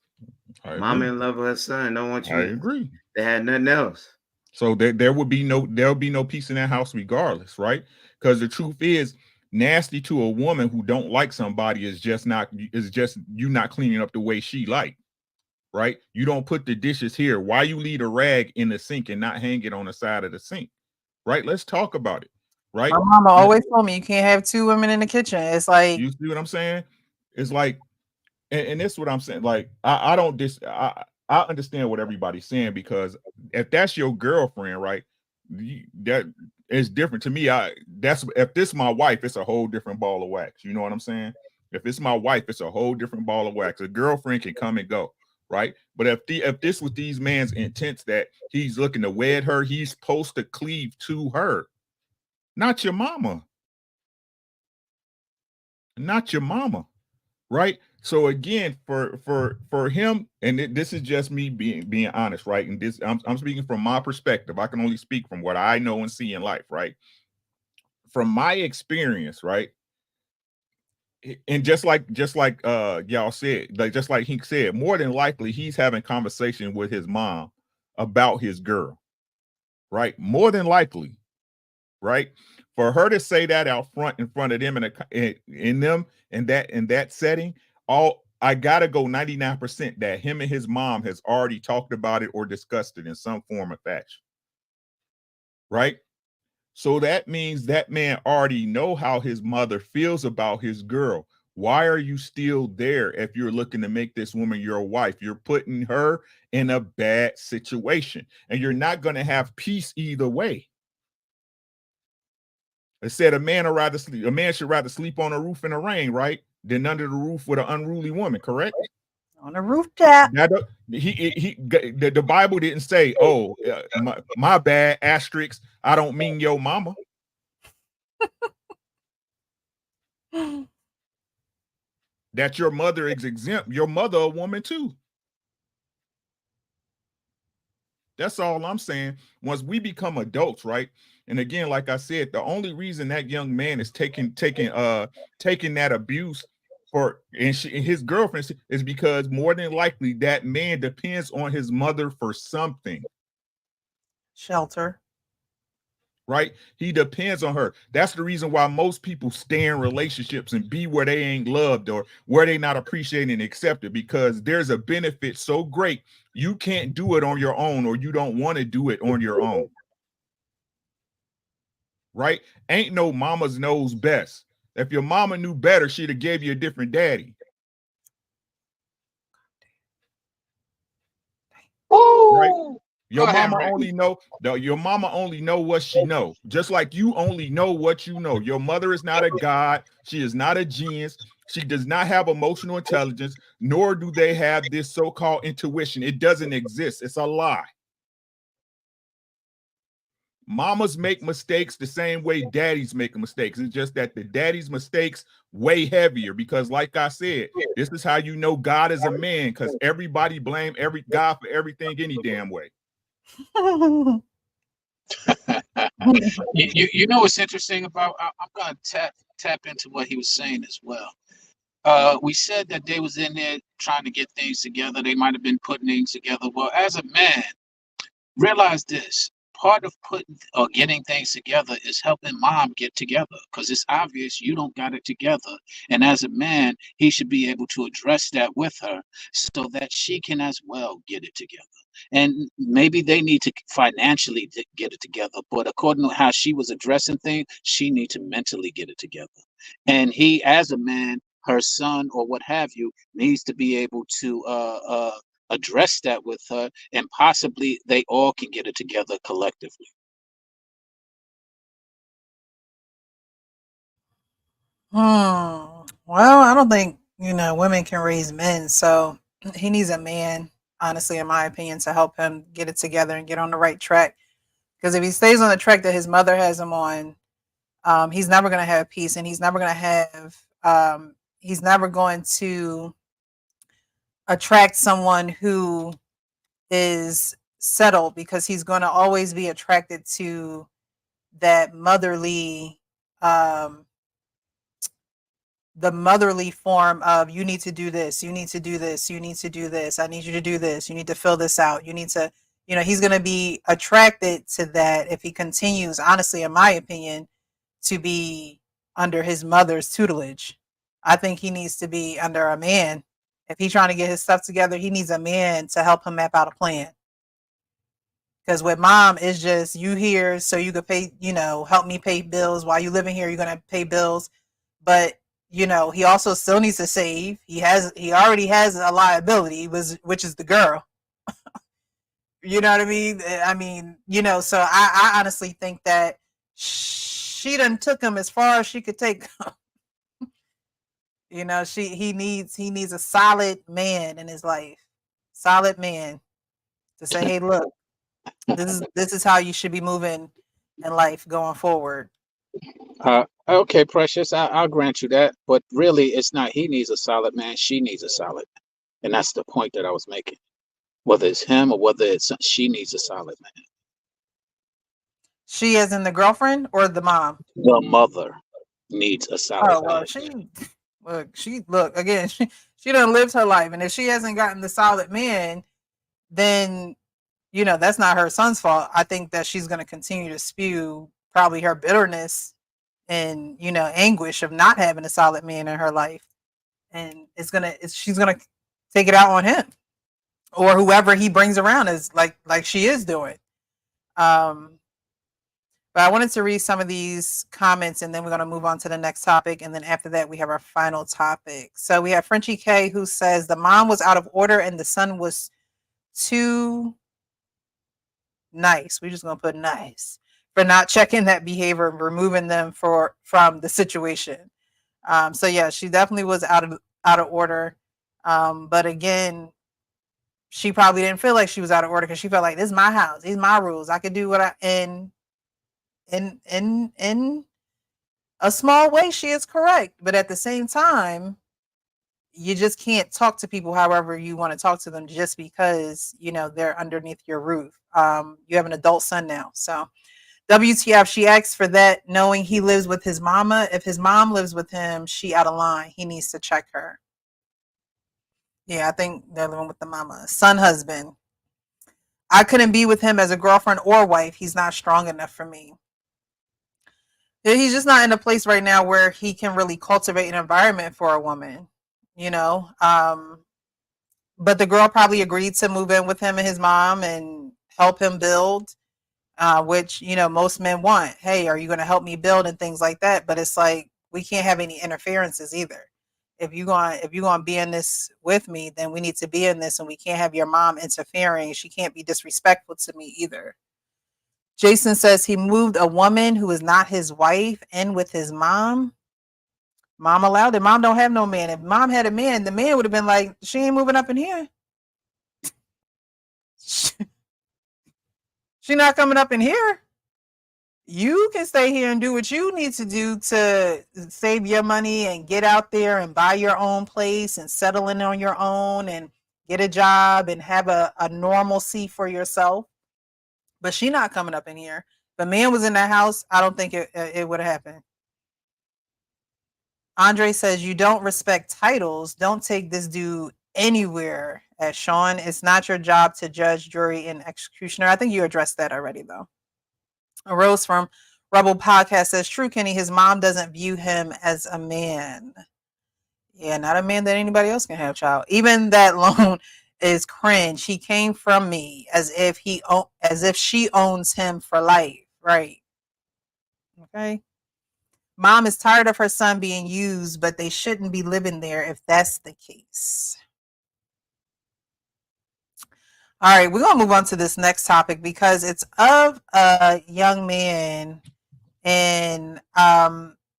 Mama in love with her son, don't want you. I agree. They had nothing else. So there'll be no peace in that house regardless, right? Because the truth is, nasty to a woman who don't like somebody is just you not cleaning up the way she like, right? You don't put the dishes here. Why you leave a rag in the sink and not hang it on the side of the sink, right? Let's talk about it, right? My mama always told me you can't have two women in the kitchen. It's like, you see what I'm saying? It's like, and this is what I'm saying. Like, I understand what everybody's saying, because if that's your girlfriend, right, that is different to me. If this is my wife, it's a whole different ball of wax. You know what I'm saying? If it's my wife, it's a whole different ball of wax. A girlfriend can come and go, right? But if this was these man's intents that he's looking to wed her, he's supposed to cleave to her, not your mama, not your mama, right? So again, for him, and this is just me being honest, right? And this I'm speaking from my perspective. I can only speak from what I know and see in life, right? From my experience, right? And just like y'all said, like just like he said, more than likely he's having conversation with his mom about his girl, right? More than likely, right? For her to say that out front in front of them in that setting, I gotta go 99% that him and his mom has already talked about it or discussed it in some form or fashion, right? So that means that man already know how his mother feels about his girl. Why are you still there if you're looking to make this woman your wife? You're putting her in a bad situation, and you're not going to have peace either way. It said a man should rather sleep on a roof in the rain, right, than under the roof with an unruly woman, correct? On a rooftop. The Bible didn't say, oh, my bad, asterisk, I don't mean your mama. That your mother is exempt. Your mother a woman too. That's all I'm saying. Once we become adults, right? And again, like I said, the only reason that young man is taking that abuse and his girlfriend is because more than likely that man depends on his mother for something. Shelter. Right? He depends on her. That's the reason why most people stay in relationships and be where they ain't loved or where they not appreciated and accepted, because there's a benefit so great you can't do it on your own, or you don't want to do it on your own. Right? Ain't no mama's knows best. If your mama knew better, she'd have gave you a different daddy. Right? Your mama only know what she know. Just like you only know what you know. Your mother is not a god. She is not a genius. She does not have emotional intelligence, nor do they have this so-called intuition. It doesn't exist. It's a lie. Mamas make mistakes the same way daddies make mistakes. It's just that the daddy's mistakes way heavier, because like I said, this is how you know God is a man, because everybody blame God for everything any damn way. You know what's interesting about, I'm going to tap into what he was saying as well. We said that they was in there trying to get things together. They might have been putting things together. Well, as a man, realize this. Part of putting or getting things together is helping mom get together, because it's obvious you don't got it together. And as a man, he should be able to address that with her so that she can as well get it together. And maybe they need to financially get it together, but according to how she was addressing things, she needs to mentally get it together. And he, as a man, her son or what have you, needs to be able to address that with her, and possibly they all can get it together collectively. Well, I don't think, women can raise men, so he needs a man, honestly, in my opinion, to help him get it together and get on the right track. Because if he stays on the track that his mother has him on, he's never going to have peace, and he's never going to attract someone who is settled, because he's going to always be attracted to that motherly, the motherly form of, you need to do this, you need to do this, you need to do this, I need you to do this, you need to fill this out, you need to, he's going to be attracted to that if he continues, honestly, in my opinion, to be under his mother's tutelage. I think he needs to be under a man. If he's trying to get his stuff together, he needs a man to help him map out a plan. Because with mom, it's just, you here so you could pay, help me pay bills. While you living here, you're going to pay bills. But, he also still needs to save. He already has a liability, which is the girl. You know what I mean? So I honestly think that she done took him as far as she could take him. He needs a solid man in his life. Solid man to say, hey, look, this is how you should be moving in life going forward. Okay, Precious, I'll grant you that, but really, it's not he needs a solid man, she needs a solid, and that's the point that I was making. Whether it's him or whether it's she needs a solid man. She as in the girlfriend or the mom? The mother needs a solid man. Look again. She done lived her life, and if she hasn't gotten the solid man, then that's not her son's fault. I think that she's going to continue to spew probably her bitterness and anguish of not having a solid man in her life, and she's gonna take it out on him or whoever he brings around, is like she is doing. But I wanted to read some of these comments, and then we're going to move on to the next topic. And then after that, we have our final topic. So we have Frenchie K, who says the mom was out of order and the son was too nice. We're just going to put nice for not checking that behavior and removing them from the situation. So yeah, she definitely was out of order. But again, she probably didn't feel like she was out of order because she felt like, this is my house, these are my rules. I could do what in a small way, she is correct. But at the same time, you just can't talk to people however you want to talk to them just because, they're underneath your roof. You have an adult son now. So WTF, she asks for that, knowing he lives with his mama. If his mom lives with him, she out of line. He needs to check her. Yeah, I think they're living with the mama. Son, husband. I couldn't be with him as a girlfriend or wife. He's not strong enough for me. He's just not in a place right now where he can really cultivate an environment for a woman, but the girl probably agreed to move in with him and his mom and help him build, which, most men want. Hey, are you going to help me build and things like that? But it's like, we can't have any interferences either. If you're going to be in this with me, then we need to be in this, and we can't have your mom interfering. She can't be disrespectful to me either. Jason says he moved a woman who is not his wife in with his mom. Mom allowed it. Mom don't have no man. If mom had a man, the man would have been like, she ain't moving up in here. She not coming up in here. You can stay here and do what you need to do to save your money and get out there and buy your own place and settle in on your own and get a job and have a normalcy for yourself. But she not coming up in here. If a man was in that house, I don't think it would have happened. Andre says, you don't respect titles. Don't take this dude anywhere. As Sean, it's not your job to judge, jury, and executioner. I think you addressed that already, though. A Rose from Rebel Podcast says, true, Kenny, his mom doesn't view him as a man. Yeah, not a man that anybody else can have, child. Even that loan is cringe. He came from me as if she owns him for life. Right. Okay. Mom is tired of her son being used, but they shouldn't be living there if that's the case. All right, we're going to move on to this next topic because it's of a young man, and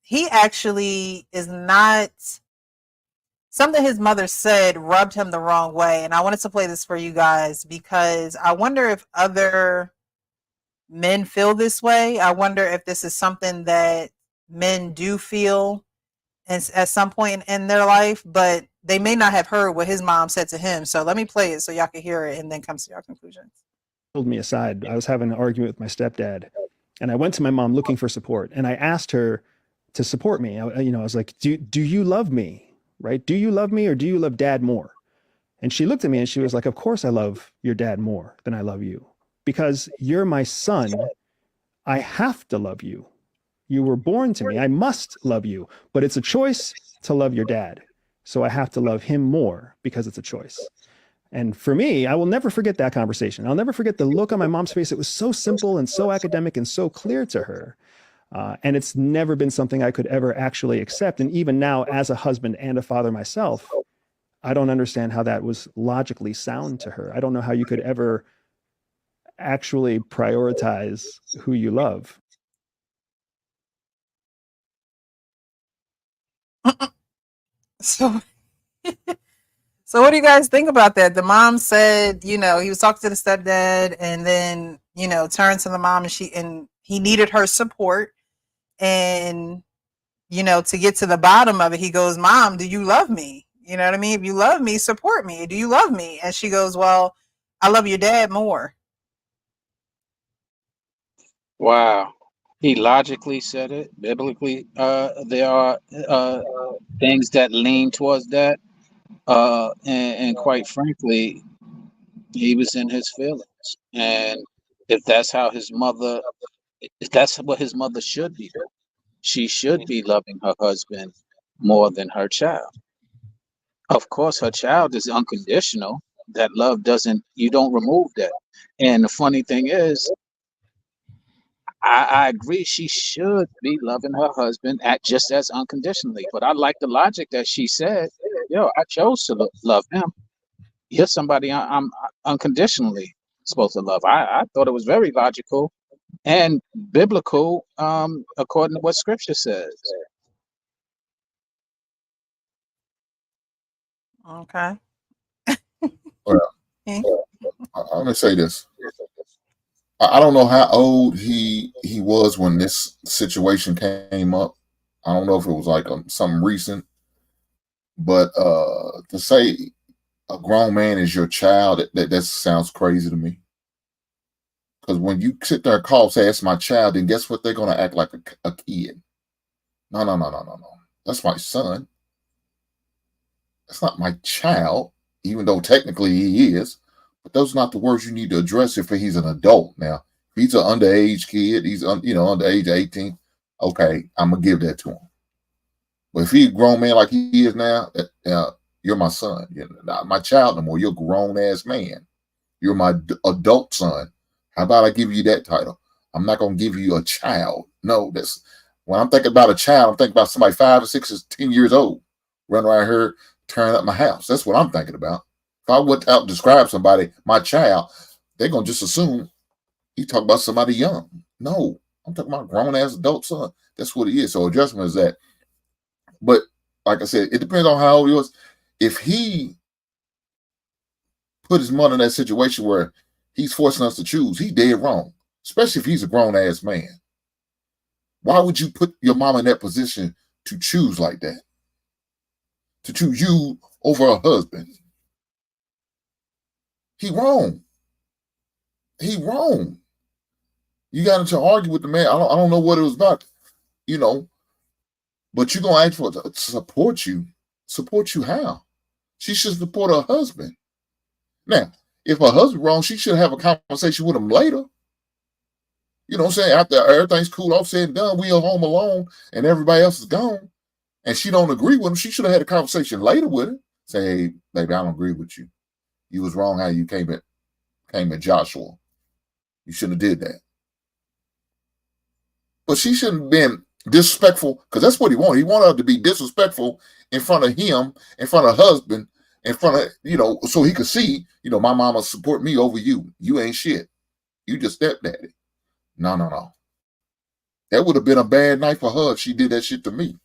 he actually is not, something his mother said rubbed him the wrong way. And I wanted to play this for you guys because I wonder if other men feel this way. I wonder if this is something that men do feel at some point in their life, but they may not have heard what his mom said to him. So let me play it so y'all can hear it and then come to your conclusions. Pulled me aside. I was having an argument with my stepdad, and I went to my mom looking for support, and I asked her to support me. I was like, do you love me? Right? Do you love me, or do you love dad more? And she looked at me and she was like, of course I love your dad more than I love you, because you're my son. I have to love you. You were born to me. I must love you, but it's a choice to love your dad. So I have to love him more because it's a choice. And for me, I will never forget that conversation. I'll never forget the look on my mom's face. It was so simple and so academic and so clear to her. And it's never been something I could ever actually accept. And even now, as a husband and a father myself, I don't understand how that was logically sound to her. I don't know how you could ever actually prioritize who you love. So, so what do you guys think about that? The mom said, he was talking to the stepdad, and then, turned to the mom, and he needed her support. And, to get to the bottom of it, he goes, Mom, do you love me? You know what I mean? If you love me, support me. Do you love me? And she goes, well, I love your dad more. Wow. He logically said it. Biblically, there are things that lean towards that. And quite frankly, he was in his feelings. And if that's what his mother should be doing, she should be loving her husband more than her child. Of course, her child is unconditional. That love you don't remove that. And the funny thing is, I agree, she should be loving her husband just as unconditionally. But I like the logic that she said, I chose to love him. You're somebody I'm unconditionally supposed to love. I thought it was very logical and biblical, according to what scripture says. Okay. Well, I'm gonna say this. I don't know how old he was when this situation came up. I don't know if it was like something recent, but to say a grown man is your child, that sounds crazy to me. Because when you sit there and say, "That's my child," then guess what? They're gonna act like a kid. No. That's my son. That's not my child, even though technically he is. But those are not the words you need to address if he's an adult. Now, if he's an underage kid, he's under age 18. Okay, I'm gonna give that to him. But if he's a grown man like he is now, you're my son. You're not my child no more. You're a grown ass man. You're my adult son. How about I give you that title? I'm not gonna give you a child. No, that's when I'm thinking about a child. I'm thinking about somebody 5 or 6 or 10 years old running around here tearing up my house. That's what I'm thinking about. If I went out and describe somebody, my child, they're going to just assume he talking about somebody young. No, I'm talking about grown-ass adult son. That's what he is. So adjustment is that. But like I said, it depends on how old he was. If he put his mother in that situation where he's forcing us to choose, he's dead wrong, especially if he's a grown-ass man. Why would you put your mom in that position to choose like that? To choose you over a husband? He wrong. He wrong. You got into argue with the man. I don't know what it was about, but you're gonna ask for to support you. Support you how? She should support her husband. Now, if her husband wrong, she should have a conversation with him later. You know what I'm saying? After everything's cool off, said and done, we are home alone and everybody else is gone, and she don't agree with him, she should have had a conversation later with him. Say, hey, baby, I don't agree with you. You was wrong how you came at Joshua. You shouldn't have did that. But she shouldn't have been disrespectful, because that's what he wanted. He wanted her to be disrespectful in front of him, in front of husband, in front of, so he could see, my mama support me over you. You ain't shit. You just stepdaddy. No. That would have been a bad night for her if she did that shit to me.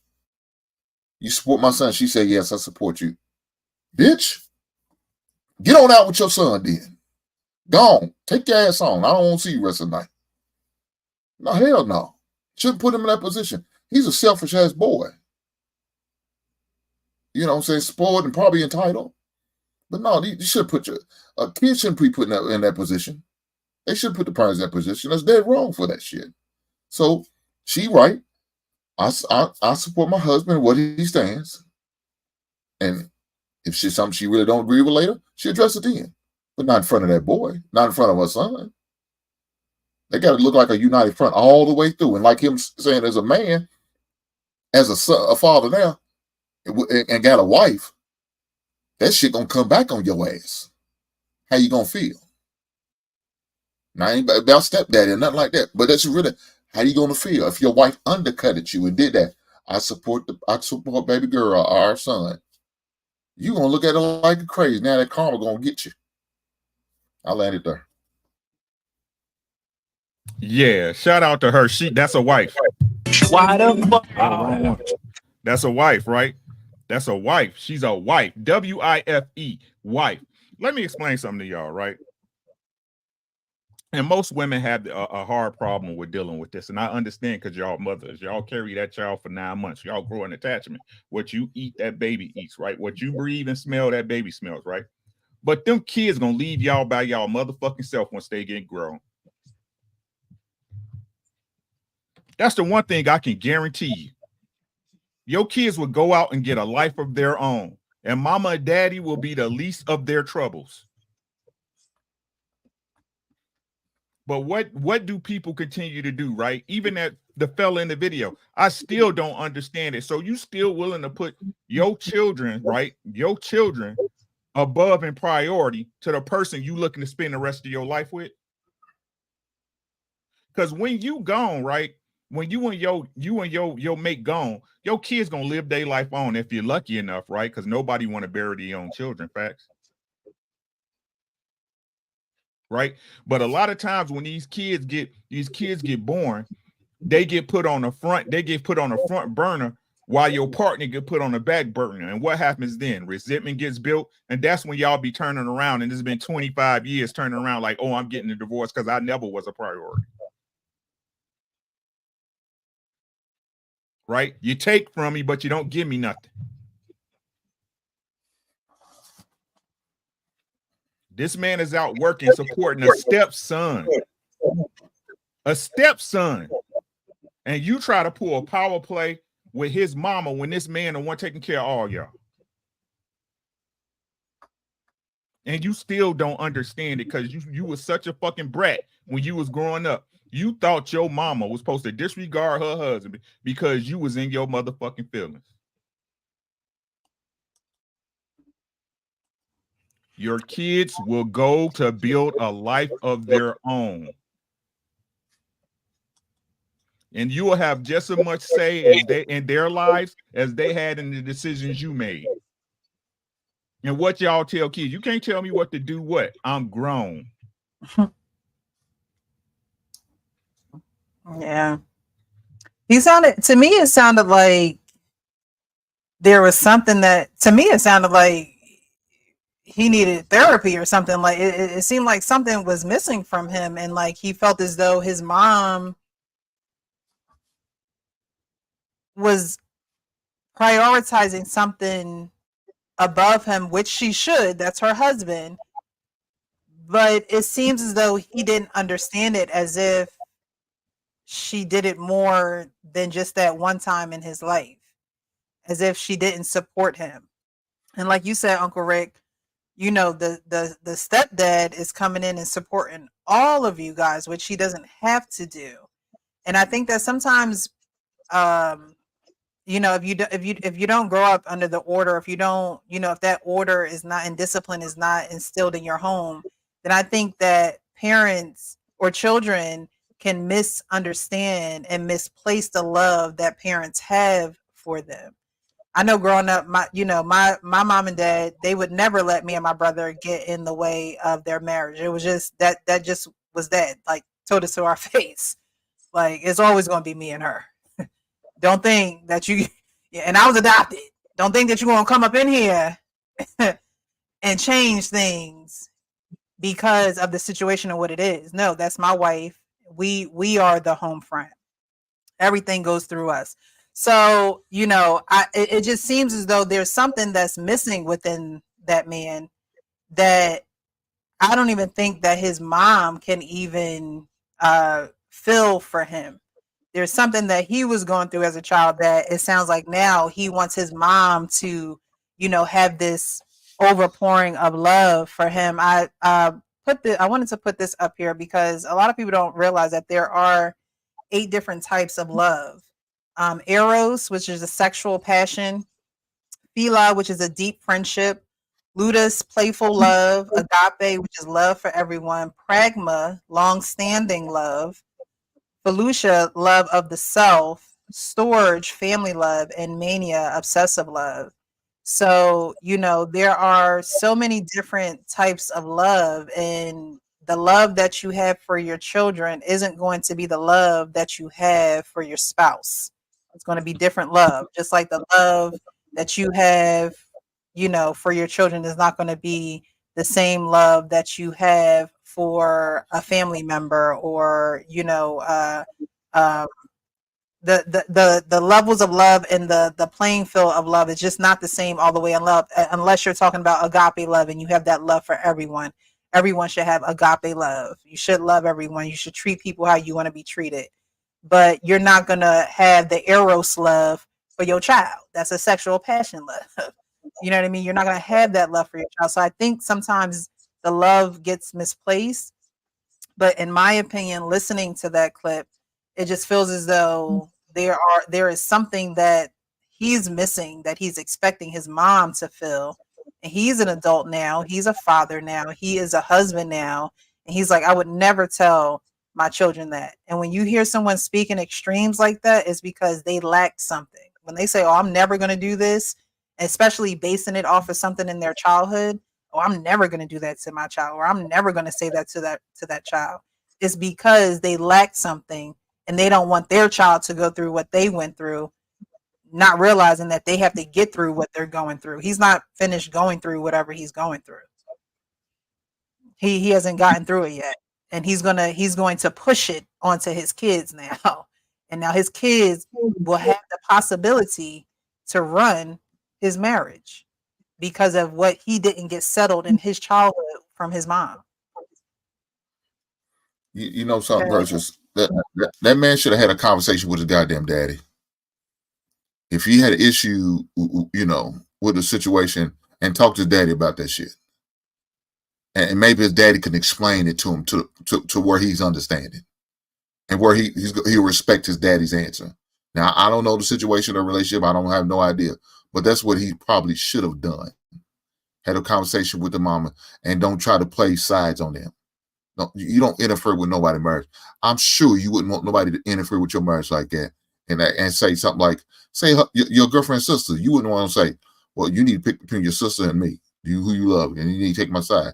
You support my son? She said, yes, I support you. Bitch, get on out with your son then. Go on. Take your ass on. I don't want to see you the rest of the night. No, hell no. Shouldn't put him in that position. He's a selfish ass boy. you know what I'm saying, spoiled and probably entitled. But no, you should put a kid shouldn't be put in that position. They should put the parents in that position. That's dead wrong for that shit. So she right. I support my husband what he stands. And if she's something she really don't agree with later, she address it then. But not in front of that boy, not in front of her son. They got to look like a united front all the way through. And like him saying, as a man, as a father now, and got a wife, that shit gonna come back on your ass. How you gonna feel? Now, I ain't about stepdaddy or nothing like that. But that's really how you gonna feel if your wife undercutted you and did that. I support baby girl or our son. You gonna look at it like crazy. Now that karma gonna get you. I landed there. Yeah, shout out to her. That's a wife. Why the fuck? That's a wife, right? That's a wife. She's a wife. W-I-F-E, wife. Let me explain something to y'all, right? And most women have a hard problem with dealing with this. And I understand because y'all mothers, y'all carry that child for 9 months. Y'all grow an attachment. What you eat, that baby eats, right? What you breathe and smell, that baby smells, right? But them kids gonna leave y'all by y'all motherfucking self once they get grown. That's the one thing I can guarantee you. Your kids will go out and get a life of their own. And mama and daddy will be the least of their troubles. But what do people continue to do, right? Even at the fella in the video, I still don't understand it. So you still willing to put your children, right? Your children above in priority to the person you looking to spend the rest of your life with? Because when you gone, right? When you and your mate gone, your kids gonna live their life on if you're lucky enough, right? Because nobody want to bury their own children, facts. Right? But a lot of times when these kids get born, they get put on the front burner while your partner get put on the back burner. And what happens then? Resentment gets built, and that's when y'all be turning around, and it's been 25 years turning around like, oh, I'm getting a divorce because I never was a priority. Right? You take from me, but you don't give me nothing. This man is out working, supporting a stepson. A stepson. And you try to pull a power play with his mama when this man the one taking care of all y'all. And you still don't understand it because you was such a fucking brat when you was growing up. You thought your mama was supposed to disregard her husband because you was in your motherfucking feelings. Your kids will go to build a life of their own. And you will have just as much say as they in their lives as they had in the decisions you made. And what y'all tell kids, you can't tell me what to do. What? I'm grown. Yeah. It sounded like there was something it sounded like he needed therapy or something. Like it seemed like something was missing from him, and like he felt as though his mom was prioritizing something above him, which she should. That's her husband. But it seems as though he didn't understand it, as if she did it more than just that one time in his life, as if she didn't support him. And like you said, Uncle Rick, you know, the stepdad is coming in and supporting all of you guys, which he doesn't have to do. And I think that sometimes, you know, if you don't grow up under the order, if you don't, you know, if that order is not, and discipline is not instilled in your home, then I think that parents or children can misunderstand and misplace the love that parents have for them. I know growing up, my mom and dad, they would never let me and my brother get in the way of their marriage. It was just that just was that, like, told us to our face. Like, it's always going to be me and her. Don't think that you, and I was adopted. Don't think that you're going to come up in here and change things because of the situation and what it is. No, that's my wife. We are the home front. Everything goes through us. So, it just seems as though there's something that's missing within that man that I don't even think that his mom can even feel for him. There's something that he was going through as a child that it sounds like now he wants his mom to, have this overpouring of love for him. I wanted to put this up here because a lot of people don't realize that there are 8 different types of love. Eros, which is a sexual passion. Philia, which is a deep friendship. Ludus, playful love. Agape, which is love for everyone. Pragma, long-standing love. Felucia, love of the self. Storge, family love. And mania, obsessive love. So, there are so many different types of love, and the love that you have for your children isn't going to be the love that you have for your spouse. It's going to be different love, just like the love that you have, for your children is not going to be the same love that you have for a family member, or, the levels of love and the playing field of love is just not the same all the way in love, unless you're talking about agape love and you have that love for everyone. Everyone should have agape love. You should love everyone. You should treat people how you want to be treated. But you're not going to have the eros love for your child. That's a sexual passion love. You know what I mean? You're not going to have that love for your child. So I think sometimes the love gets misplaced. But in my opinion, listening to that clip, it just feels as though there is something that he's missing, that he's expecting his mom to feel. And he's an adult now. He's a father now. He is a husband now. And he's like, I would never tell my children that. And when you hear someone speak in extremes like that, it's because they lack something. When they say, oh, I'm never going to do this, especially basing it off of something in their childhood, oh, I'm never going to do that to my child, or I'm never going to say that to that child. It's because they lack something and they don't want their child to go through what they went through, not realizing that they have to get through what they're going through. He's not finished going through whatever he's going through. He hasn't gotten through it yet. And he's going to push it onto his kids now. And now his kids will have the possibility to run his marriage because of what he didn't get settled in his childhood from his mom. You know something, Purchase? That man should have had a conversation with his goddamn daddy. If he had an issue, with the situation, and talk to his daddy about that shit. And maybe his daddy can explain it to him to where he's understanding. And where he'll respect his daddy's answer. Now, I don't know the situation or relationship. I don't have no idea. But that's what he probably should have done. Had a conversation with the mama and don't try to play sides on them. No, you don't interfere with nobody's marriage. I'm sure you wouldn't want nobody to interfere with your marriage like that and say something like, your girlfriend's sister. You wouldn't want to say, well, you need to pick between your sister and me, who you love, and you need to take my side.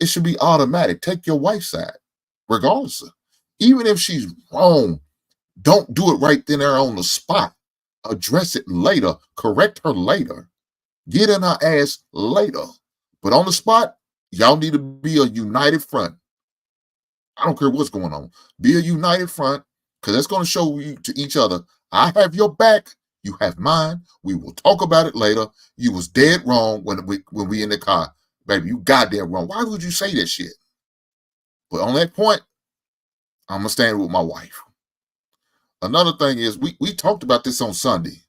It should be automatic. Take your wife's side, regardless of. Even if she's wrong, don't do it right then there on the spot. Address it later. Correct her later. Get in her ass later. But on the spot, y'all need to be a united front. I don't care what's going on. Be a united front, because that's going to show you to each other, I have your back, you have mine. We will talk about it later. You was dead wrong when we in the car. Baby, you goddamn wrong. Why would you say that shit? But on that point, I'm going to stand with my wife. Another thing is, we talked about this on Sunday.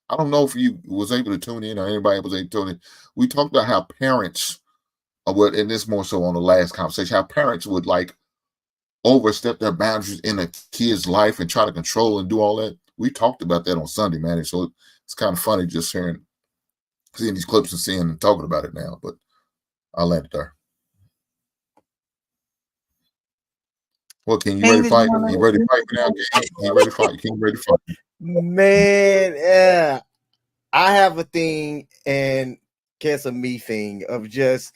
I don't know if you was able to tune in or anybody was able to tune in. We talked about how parents, and this more so on the last conversation, how parents would overstep their boundaries in a kid's life and try to control and do all that. We talked about that on Sunday, man. And so it's kind of funny just seeing these clips and seeing and talking about it now. But I'll land it there. Well, King, you ready to fight? You ready to fight now? You ready to fight? King, ready to fight? Man, yeah. I have a thing, and guess a me thing of just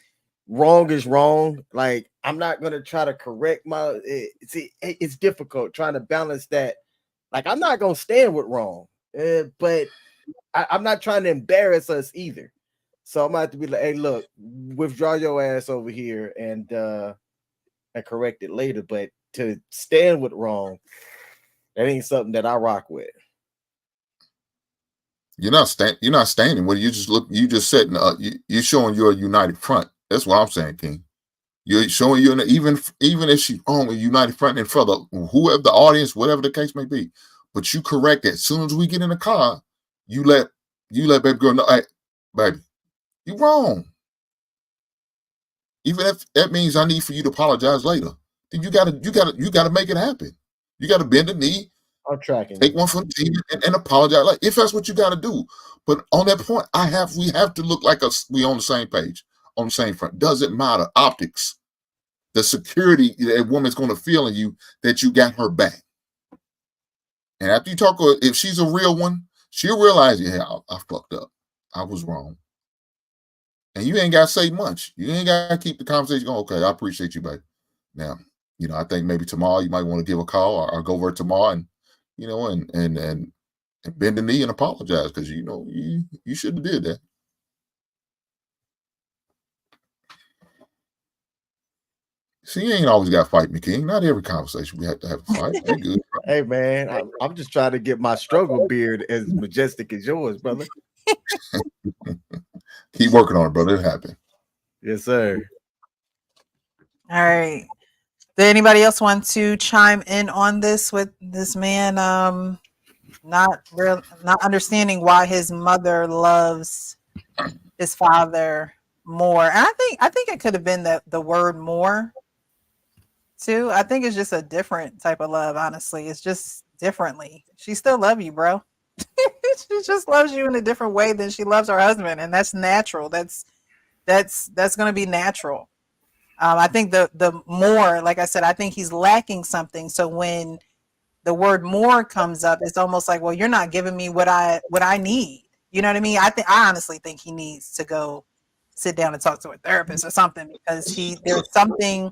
wrong is wrong. Like, I'm not gonna try to correct it's difficult trying to balance that. Like, I'm not gonna stand with wrong, but I'm not trying to embarrass us either. So I'm gonna have to be like, hey, look, withdraw your ass over here and correct it later. But to stand with wrong, that ain't something that I rock with. You're not standing. Well, you just look. You just sitting. You're showing you're a united front. That's what I'm saying, King. You're showing you're even if she's on a united front in front of whoever the audience, whatever the case may be. But you correct it. As soon as we get in the car, you let baby girl know, hey, baby, you're wrong. Even if that means I need for you to apologize later, then you gotta make it happen. You gotta bend the knee, I'm tracking. take one for the team, and apologize. Like if that's what you gotta do. But on that point, we have to look like we on the same page, on the same front. Doesn't matter optics. The security that woman's going to feel in you that you got her back. And after you talk, if she's a real one, she'll realize, yeah, I fucked up. I was wrong. And you ain't got to say much. You ain't got to keep the conversation going. Okay, I appreciate you, babe. Now, I think maybe tomorrow you might want to give a call or go over tomorrow and, and bend the knee and apologize because, you shouldn't have did that. See, you ain't always got to fight me, King. Not every conversation we have to have a fight. Ain't good. Hey, man, I'm just trying to get my struggle beard as majestic as yours, brother. Keep working on it, brother. It happened. Yes, sir. All right. Did anybody else want to chime in on this with this man not understanding why his mother loves his father more? And I think it could have been the word more too. I think it's just a different type of love, honestly. It's just differently. She still loves you, bro. She just loves you in a different way than she loves her husband, and that's natural. That's going to be natural. I think the more, like I said, I think he's lacking something. So when the word more comes up, it's almost like, well, you're not giving me what I need. You know what I mean? I honestly think he needs to go sit down and talk to a therapist or something because there's something,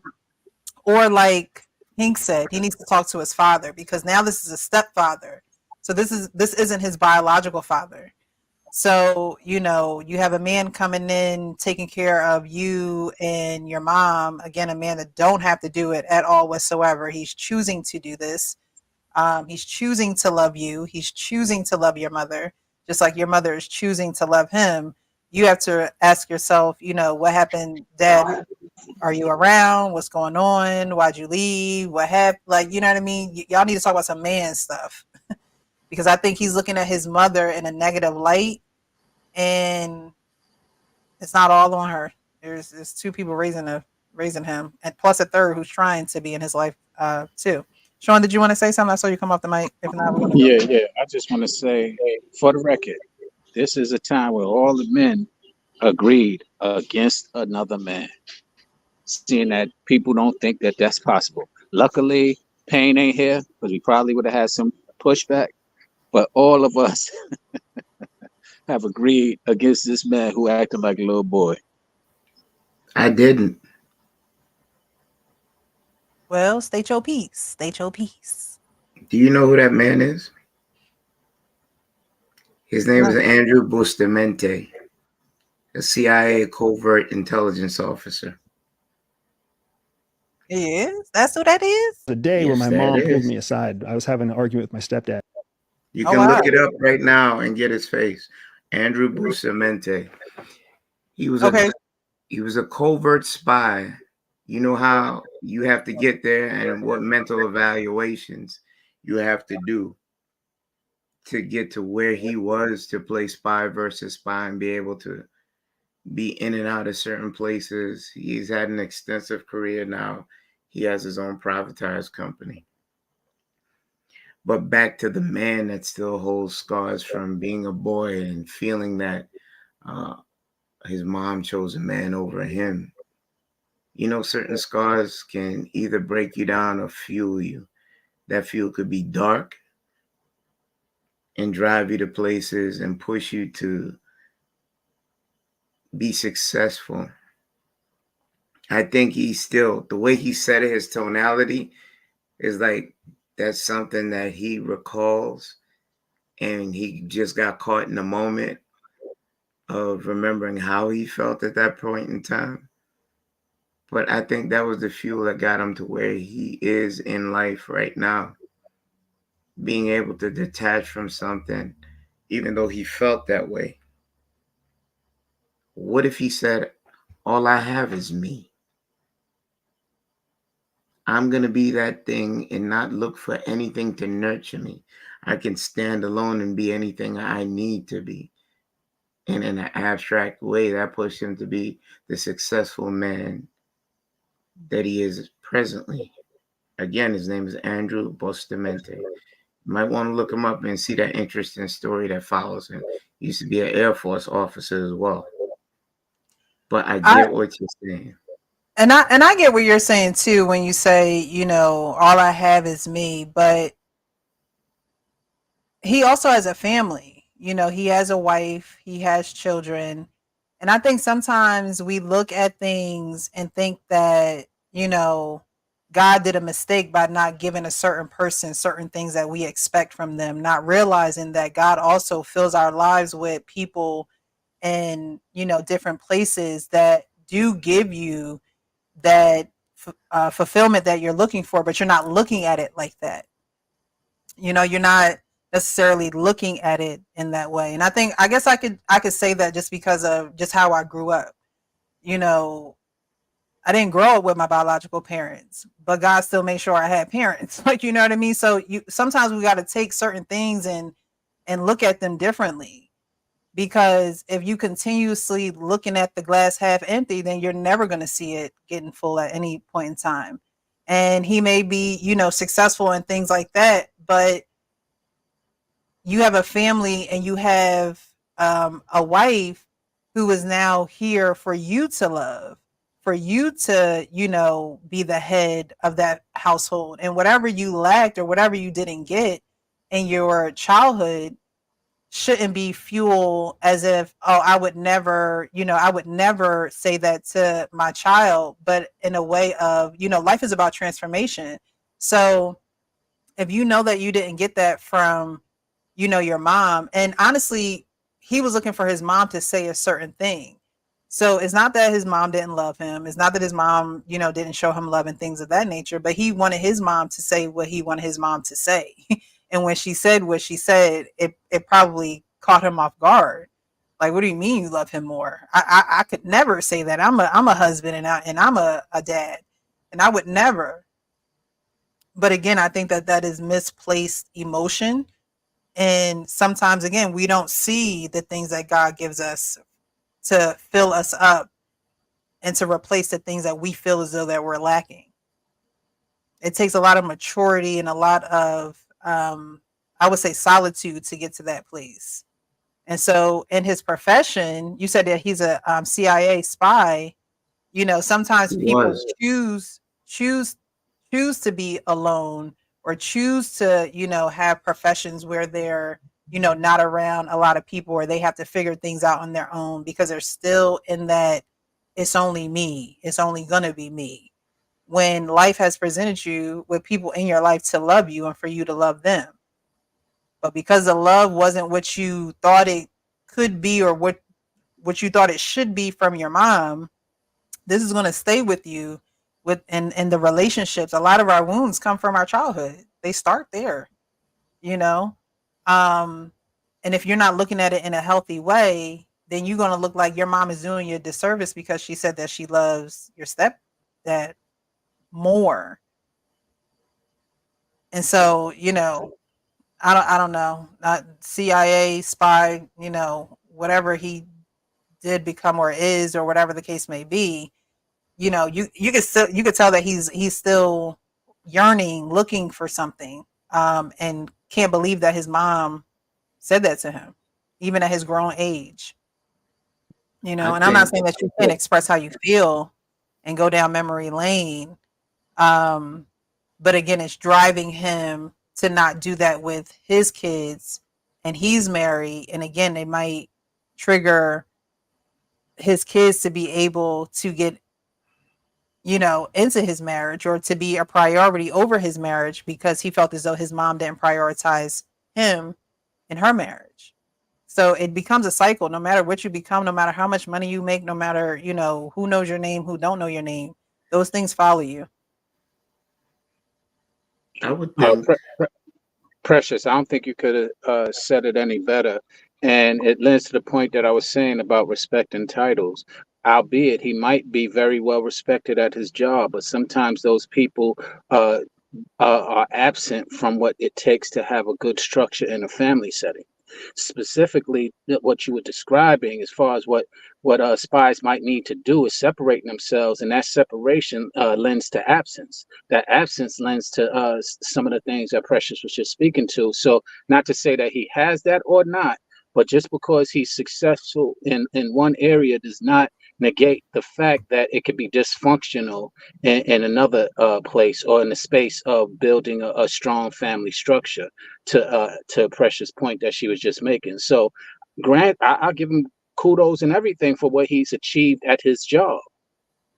or like Hank said, he needs to talk to his father because now this is a stepfather. So this isn't his biological father. So, you have a man coming in, taking care of you and your mom. Again, a man that don't have to do it at all whatsoever. He's choosing to do this. He's choosing to love you. He's choosing to love your mother, just like your mother is choosing to love him. You have to ask yourself, what happened, Dad? Are you around? What's going on? Why'd you leave? What happened? Like, you know what I mean? Y'all need to talk about some man stuff. Because I think he's looking at his mother in a negative light, and it's not all on her. There's two people raising him, and plus a third who's trying to be in his life too. Sean, did you want to say something? I saw you come off the mic. If not, we're gonna Yeah. I just want to say, for the record, this is a time where all the men agreed against another man, seeing that people don't think that that's possible. Luckily, Payne ain't here because we probably would have had some pushback. But all of us have agreed against this man who acted like a little boy. I didn't. Well, state your peace. State your peace. Do you know who that man is? His name is Andrew Bustamante, a CIA covert intelligence officer. He is? That's who that is? The day Yes, where my that mom pulled is. me aside, I was having an argument with my stepdad. You Oh, can wow. look it up right now and get his face. Andrew Bustamante. He was Okay. he was a covert spy. You know how you have to get there and what mental evaluations you have to do to get to where he was to play spy versus spy and be able to be in and out of certain places. He's had an extensive career now. He has his own privatized company. But back to the man that still holds scars from being a boy and feeling that his mom chose a man over him. Certain scars can either break you down or fuel you. That fuel could be dark and drive you to places and push you to be successful. I think the way he said it, his tonality is like that's something that he recalls and he just got caught in the moment of remembering how he felt at that point in time. But I think that was the fuel that got him to where he is in life right now. Being able to detach from something even though he felt that way. What if he said, all I have is me? I'm going to be that thing and not look for anything to nurture me. I can stand alone and be anything I need to be. And in an abstract way, that pushed him to be the successful man that he is presently. Again, his name is Andrew Bustamante. You might want to look him up and see that interesting story that follows him. He used to be an Air Force officer as well. But I get what you're saying. And I get what you're saying too when you say, you know, all I have is me, but he also has a family. You know, he has a wife, he has children. And I think sometimes we look at things and think that, you know, God did a mistake by not giving a certain person certain things that we expect from them, not realizing that God also fills our lives with people in, you know, different places that do give you that fulfillment that you're looking for, but you're not looking at it like that. You know, you're not necessarily looking at it in that way. And I guess I could say that just because of just how I grew up. You know, I didn't grow up with my biological parents, but God still made sure I had parents. Like, you know what I mean? So sometimes we got to take certain things and look at them differently. Because if you continuously looking at the glass half empty, then you're never going to see it getting full at any point in time. And he may be, you know, successful and things like that, but you have a family and you have a wife who is now here for you to love, for you to, you know, be the head of that household. And whatever you lacked or whatever you didn't get in your childhood shouldn't be fuel as if, oh, I would never say that to my child, but in a way of, you know, life is about transformation. So if you know that you didn't get that from, you know, your mom, and honestly, he was looking for his mom to say a certain thing. So it's not that his mom didn't love him. It's not that his mom, you know, didn't show him love and things of that nature, but he wanted his mom to say what he wanted his mom to say. And when she said what she said, it probably caught him off guard. Like, what do you mean you love him more? I could never say that. I'm a husband and I'm a dad, and I would never. But again, I think that is misplaced emotion. And sometimes, again, we don't see the things that God gives us to fill us up and to replace the things that we feel as though that we're lacking. It takes a lot of maturity and a lot of, I would say, solitude to get to that place. And so in his profession, you said that he's a CIA spy. You know, sometimes people choose to be alone or choose to, you know, have professions where they're, you know, not around a lot of people, or they have to figure things out on their own because they're still in that it's only me. It's only going to be me. When life has presented you with people in your life to love you and for you to love them. But because the love wasn't what you thought it could be or what you thought it should be from your mom, this is going to stay with you in the relationships. A lot of our wounds come from our childhood. They start there, you know? And if you're not looking at it in a healthy way, then you're going to look like your mom is doing you a disservice because she said that she loves your stepdad more. And so, you know, I don't know, not CIA spy, you know, whatever he did become or is, or whatever the case may be, you know, you could tell that he's still yearning, looking for something, and can't believe that his mom said that to him, even at his grown age. You know, and I'm not saying that you can't express how you feel and go down memory lane. But again, it's driving him to not do that with his kids, and he's married. And again, they might trigger his kids to be able to get, you know, into his marriage or to be a priority over his marriage because he felt as though his mom didn't prioritize him in her marriage. So it becomes a cycle. No matter what you become, no matter how much money you make, no matter, you know, who knows your name, who don't know your name, those things follow you. I would think Precious, I don't think you could have said it any better. And it lends to the point that I was saying about respect and titles. Albeit he might be very well respected at his job, but sometimes those people uh, are absent from what it takes to have a good structure in a family setting. Specifically, what you were describing, as far as what spies might need to do, is separating themselves, and that separation lends to absence. That absence lends to some of the things that Precious was just speaking to. So, not to say that he has that or not, but just because he's successful in one area does not negate the fact that it could be dysfunctional in another place, or in the space of building a strong family structure, to Precious' point that she was just making. So Grant, I'll give him kudos and everything for what he's achieved at his job,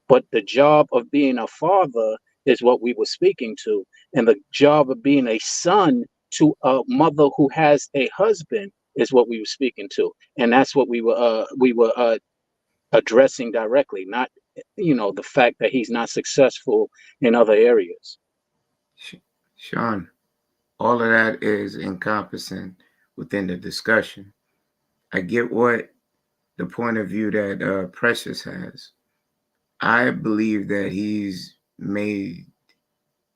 but the job of being a father is what we were speaking to, and the job of being a son to a mother who has a husband is what we were speaking to, and that's what we were addressing directly, not the fact that he's not successful in other areas. Sean, all of that is encompassing within the discussion. I get what the point of view that Precious has. I believe that he's made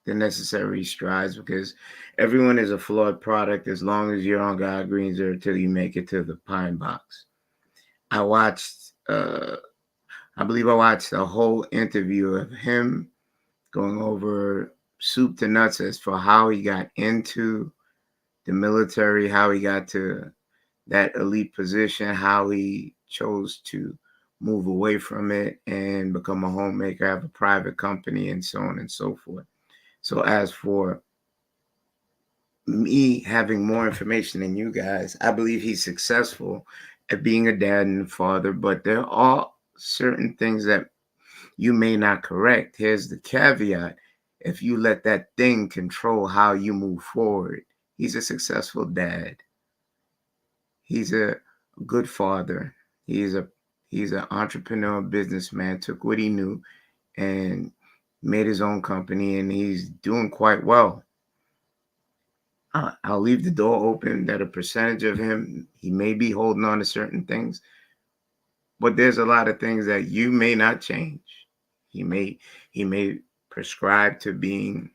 the necessary strides, because everyone is a flawed product as long as you're on God Greens or until you make it to the Pine Box. I believe I watched a whole interview of him going over soup to nuts as for how he got into the military, how he got to that elite position, how he chose to move away from it and become a homemaker, have a private company, and so on and so forth. So as for me having more information than you guys, I believe he's successful at being a dad and a father, but there are certain things that you may not correct. Here's the caveat. If you let that thing control how you move forward, he's a successful dad. He's a good father. He's an entrepreneur, businessman, took what he knew and made his own company, and he's doing quite well. I'll leave the door open that a percentage of him, he may be holding on to certain things, but there's a lot of things that you may not change. He may prescribe to being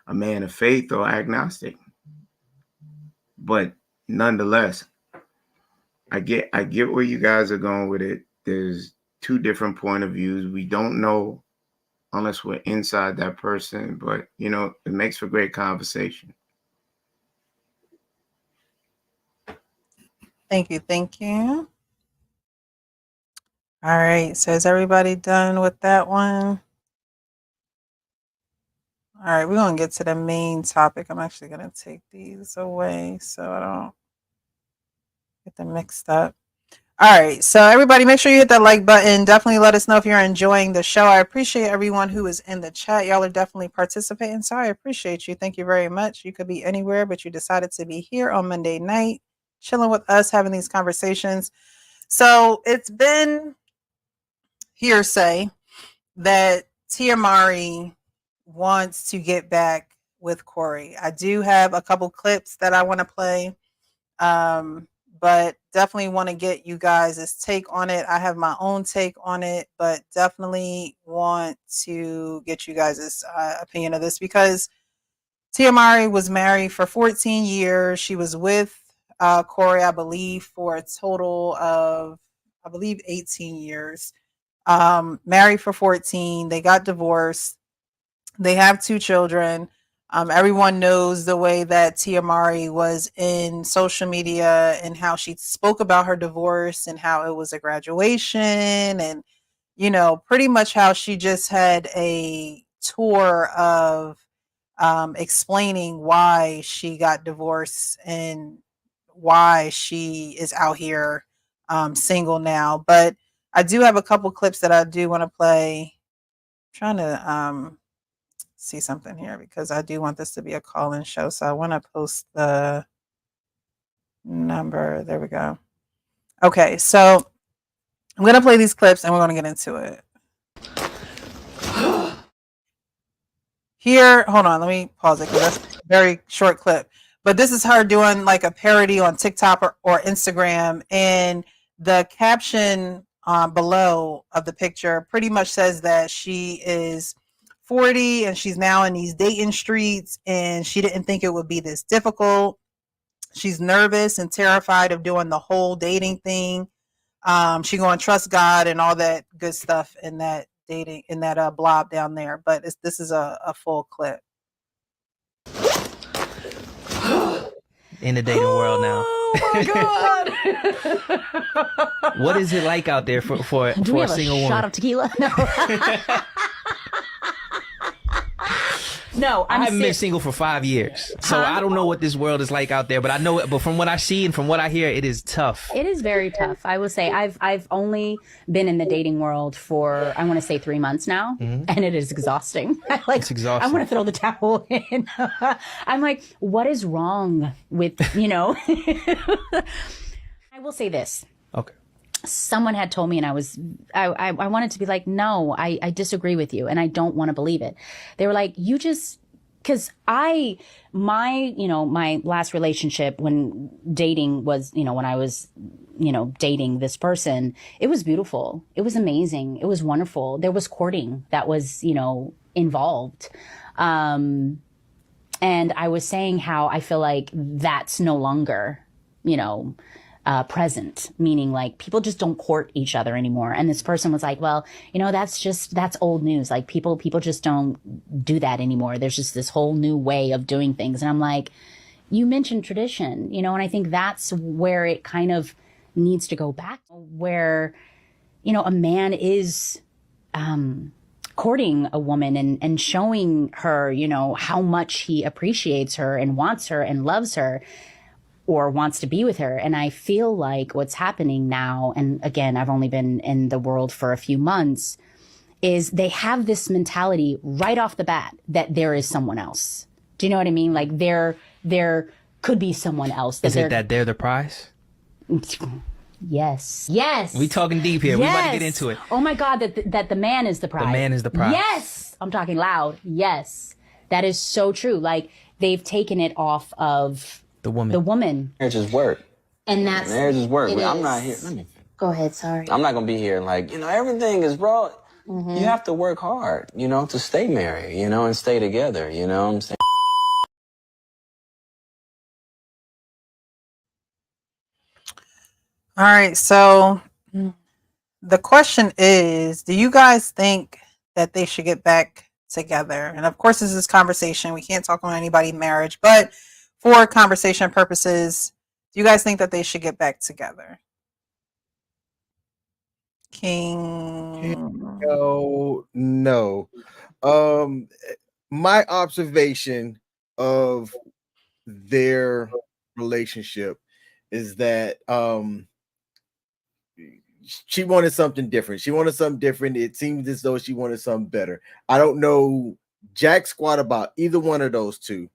a man of faith or agnostic, but nonetheless, I get where you guys are going with it. There's two different point of views. We don't know unless we're inside that person, but it makes for great conversation. Thank you. All right, so is everybody done with that one? All right, we're gonna get to the main topic. I'm actually gonna take these away so I don't get them mixed up. All right, so everybody make sure you hit that like button. Definitely let us know if you're enjoying the show. I appreciate everyone who is in the chat. Y'all are definitely participating, so I appreciate you. Thank you very much. You could be anywhere, but you decided to be here on Monday night, chilling with us, having these conversations. So it's been hearsay that Tia Mowry wants to get back with Corey. I do have a couple clips that I want to play. But definitely want to get you guys' take on it. I have my own take on it, but definitely want to get you guys' opinion of this, because Tia Mowry was married for 14 years. She was with Corey, I believe, for a total of, 18 years. Married for 14. They got divorced. They have 2 children. Everyone knows the way that Tia Mowry was in social media and how she spoke about her divorce and how it was a graduation, and pretty much how she just had a tour of explaining why she got divorced and why she is out here single now. But I do have a couple clips that I do want to play. I'm trying to see something here, because I do want this to be a call-in show, so I want to post the number. There we go. Okay, so I'm gonna play these clips and we're gonna get into it. Here, hold on, let me pause it because that's very short clip. But this is her doing like a parody on TikTok or Instagram, and the caption below of the picture pretty much says that she is 40 and she's now in these dating streets, and she didn't think it would be this difficult. She's nervous and terrified of doing the whole dating thing. She going to trust God and all that good stuff in that dating in that blob down there. But this is a full clip. In the dating world now. Oh my God. What is it like out there for a single woman? Shot of tequila? No. No, I haven't been single for 5 years, so I don't know what this world is like out there. But I know it. But from what I see and from what I hear, it is tough. It is very tough. I will say I've only been in the dating world for, I want to say 3 months now, and it is exhausting. It's exhausting. I want to throw the towel in. I'm like, what is wrong with, I will say this. Okay. Someone had told me, and I wanted to be like, no, I disagree with you, and I don't want to believe it. They were like, you just, because my last relationship when dating was, when I was, dating this person, it was beautiful. It was amazing. It was wonderful. There was courting that was, involved. And I was saying how I feel like that's no longer, present, meaning like people just don't court each other anymore. And this person was like, well, that's old news. Like people just don't do that anymore. There's just this whole new way of doing things. And I'm like, you mentioned tradition, and I think that's where it kind of needs to go back, where, a man is, courting a woman and showing her, how much he appreciates her and wants her and loves her, or wants to be with her. And I feel like what's happening now, and again, I've only been in the world for a few months, is they have this mentality right off the bat that there is someone else. Do you know what I mean? Like there could be someone else. Is it that they're the prize? Yes. We talking deep here. Yes. We about to get into it. Oh my God, that the man is the prize. The man is the prize. Yes. I'm talking loud. Yes. That is so true. Like they've taken it off of the woman. Marriage is work. And that's Marriage is work. it I'm is. not here. Let me. Go ahead. Sorry. I'm not gonna be here like everything is, bro. You have to work hard, to stay married, and stay together. You know what I'm saying? All right, so the question is, do you guys think that they should get back together? And of course, this is conversation. We can't talk about anybody's marriage, but for conversation purposes, do you guys think that they should get back together? King. No. My observation of their relationship is that she wanted something different. It seems as though she wanted something better. I don't know jack squat about either one of those two.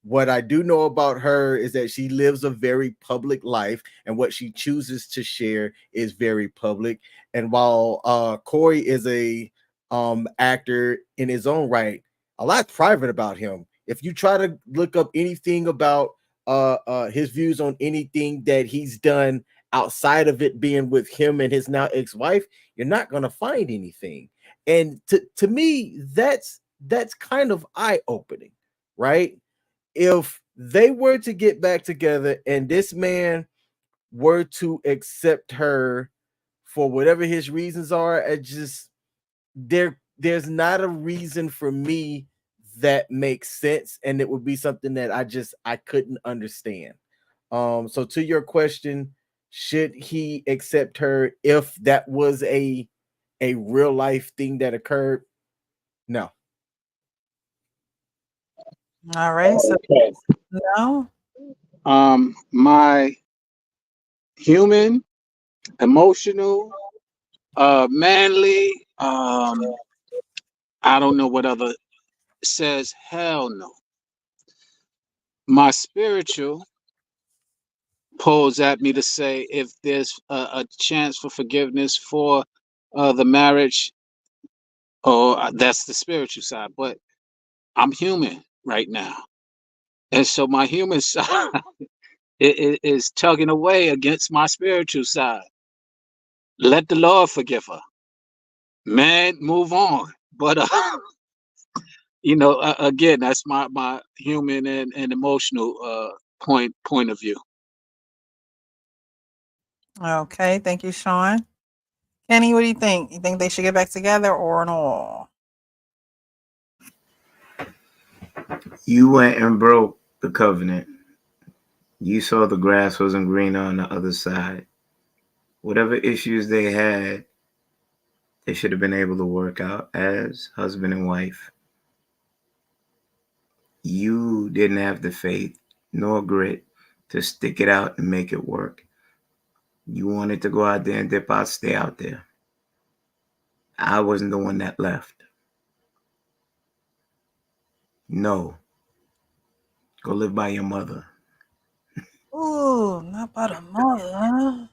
What I do know about her is that she lives a very public life, and what she chooses to share is very public. And while Corey is a actor in his own right, a lot's private about him. If you try to look up anything about his views on anything that he's done outside of it being with him and his now ex-wife, you're not going to find anything. And to me, that's kind of eye-opening, right? If they were to get back together and this man were to accept her for whatever his reasons are, there's not a reason for me that makes sense, and it would be something that I couldn't understand. So to your question, should he accept her if that was a real life thing that occurred? No. All right. So Okay. no. My human, emotional, manly, I don't know what other says hell no. My spiritual pulls at me to say if there's a chance for forgiveness for the marriage, or that's the spiritual side, but I'm human right now. And so my human side is tugging away against my spiritual side. Let the Lord forgive her. Man, move on. But again, that's my human and emotional point of view. Okay, thank you, Sean. Kenny, what do you think? You think they should get back together or no? You went and broke the covenant. You saw the grass wasn't greener on the other side. Whatever issues they had, they should have been able to work out as husband and wife. You didn't have the faith nor grit to stick it out and make it work. You wanted to go out there and dip out, stay out there. I wasn't the one that left. No. Go live by your mother. Ooh, not by the mother, huh?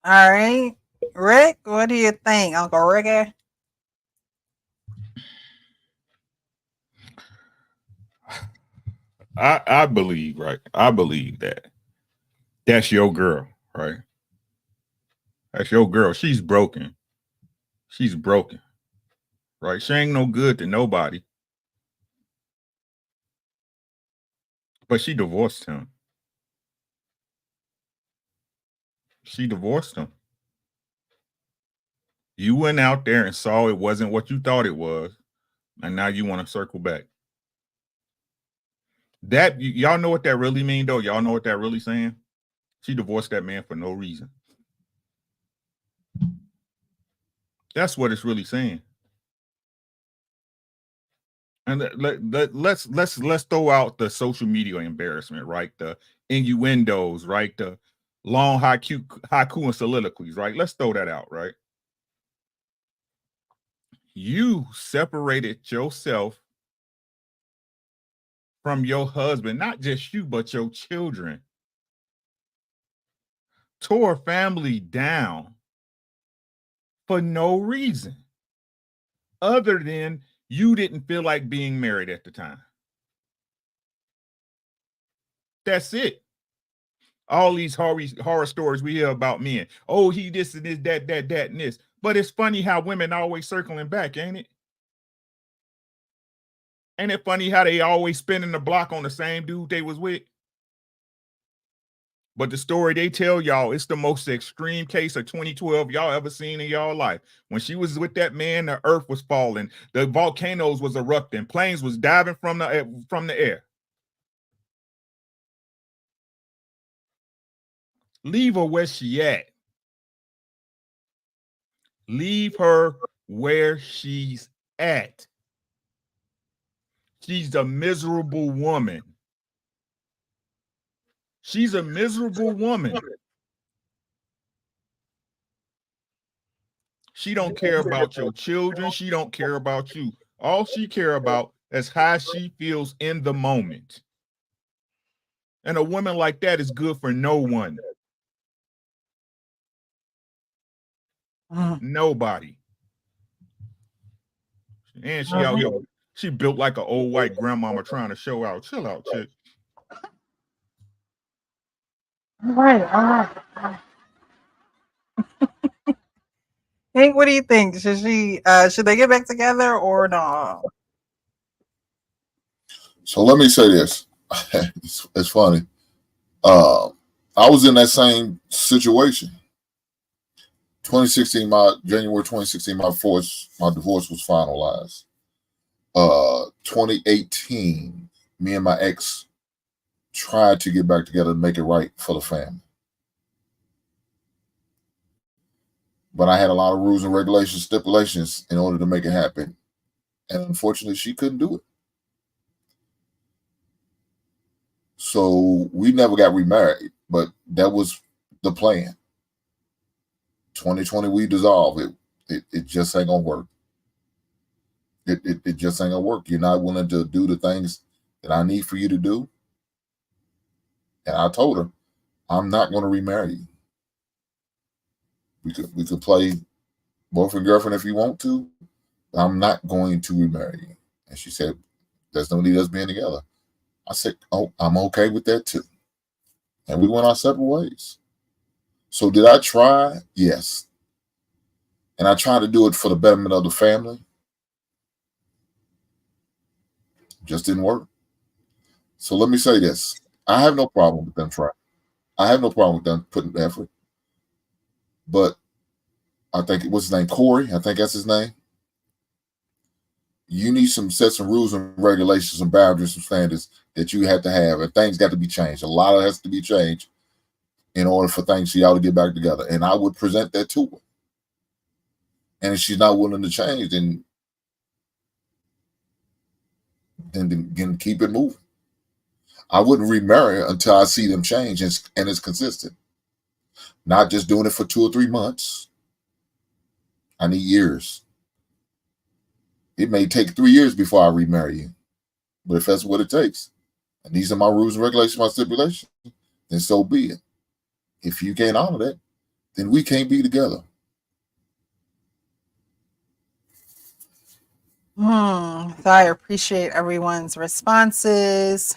All right. Rick, what do you think, Uncle Ricky? I believe, right? I believe that that's your girl, right? That's your girl. She's broken. She's broken, right? She ain't no good to nobody. But she divorced him. She divorced him. You went out there and saw it wasn't what you thought it was, and now you want to circle back. That y'all know what that really mean, though? Y'all know what that really saying? She divorced that man for no reason. That's what it's really saying. And let's throw out the social media embarrassment, right? The innuendos, right? The long haiku and soliloquies, right? Let's throw that out, right? You separated yourself from your husband, not just you, but your children. Tore family down for no reason other than you didn't feel like being married at the time. That's it. All these horror stories we hear about men. Oh, he this and this, that, and this. But it's funny how women always circling back, ain't it? Ain't it funny how they always spinning the block on the same dude they was with? But the story they tell y'all, it's the most extreme case of 2012 y'all ever seen in y'all life. When she was with that man, the earth was falling, the volcanoes was erupting, planes was diving from the air. Leave her where she at. Leave her where she's at. She's a miserable woman. She's a miserable woman. She don't care about your children. She don't care about you. All she care about is how she feels in the moment. And a woman like that is good for no one. Nobody. And she out here, she built like an old white grandmama trying to show out. Chill out, chick. All right. Hank, what do you think? Should they get back together or no? So let me say this. It's funny. I was in that same situation. 2016, January 2016, my divorce was finalized. 2018, me and my ex tried to get back together and make it right for the family. But I had a lot of rules and regulations, stipulations in order to make it happen. And unfortunately, she couldn't do it. So we never got remarried, but that was the plan. 2020, we dissolved it. It just ain't gonna work. It just ain't gonna work. You're not willing to do the things that I need for you to do. And I told her, I'm not going to remarry you. We could play boyfriend girlfriend if you want to. I'm not going to remarry you. And she said, there's no need us being together. I said, oh, I'm okay with that too. And we went our separate ways. So did I try? Yes. And I tried to do it for the betterment of the family. Just didn't work. So let me say this. I have no problem with them trying. I have no problem with them putting effort. But I think, what's his name? Corey, I think that's his name. You need some set some rules and regulations, some boundaries, some standards that you have to have. And things got to be changed. A lot of it has to be changed in order for things for y'all to get back together. And I would present that to her. And if she's not willing to change, then keep it moving. I wouldn't remarry her until I see them change and it's consistent. Not just doing it for 2 or 3 months. I need years. It may take 3 years before I remarry you. But if that's what it takes, and these are my rules and regulations, my stipulations, then so be it. If you can't honor that, then we can't be together. So I appreciate everyone's responses.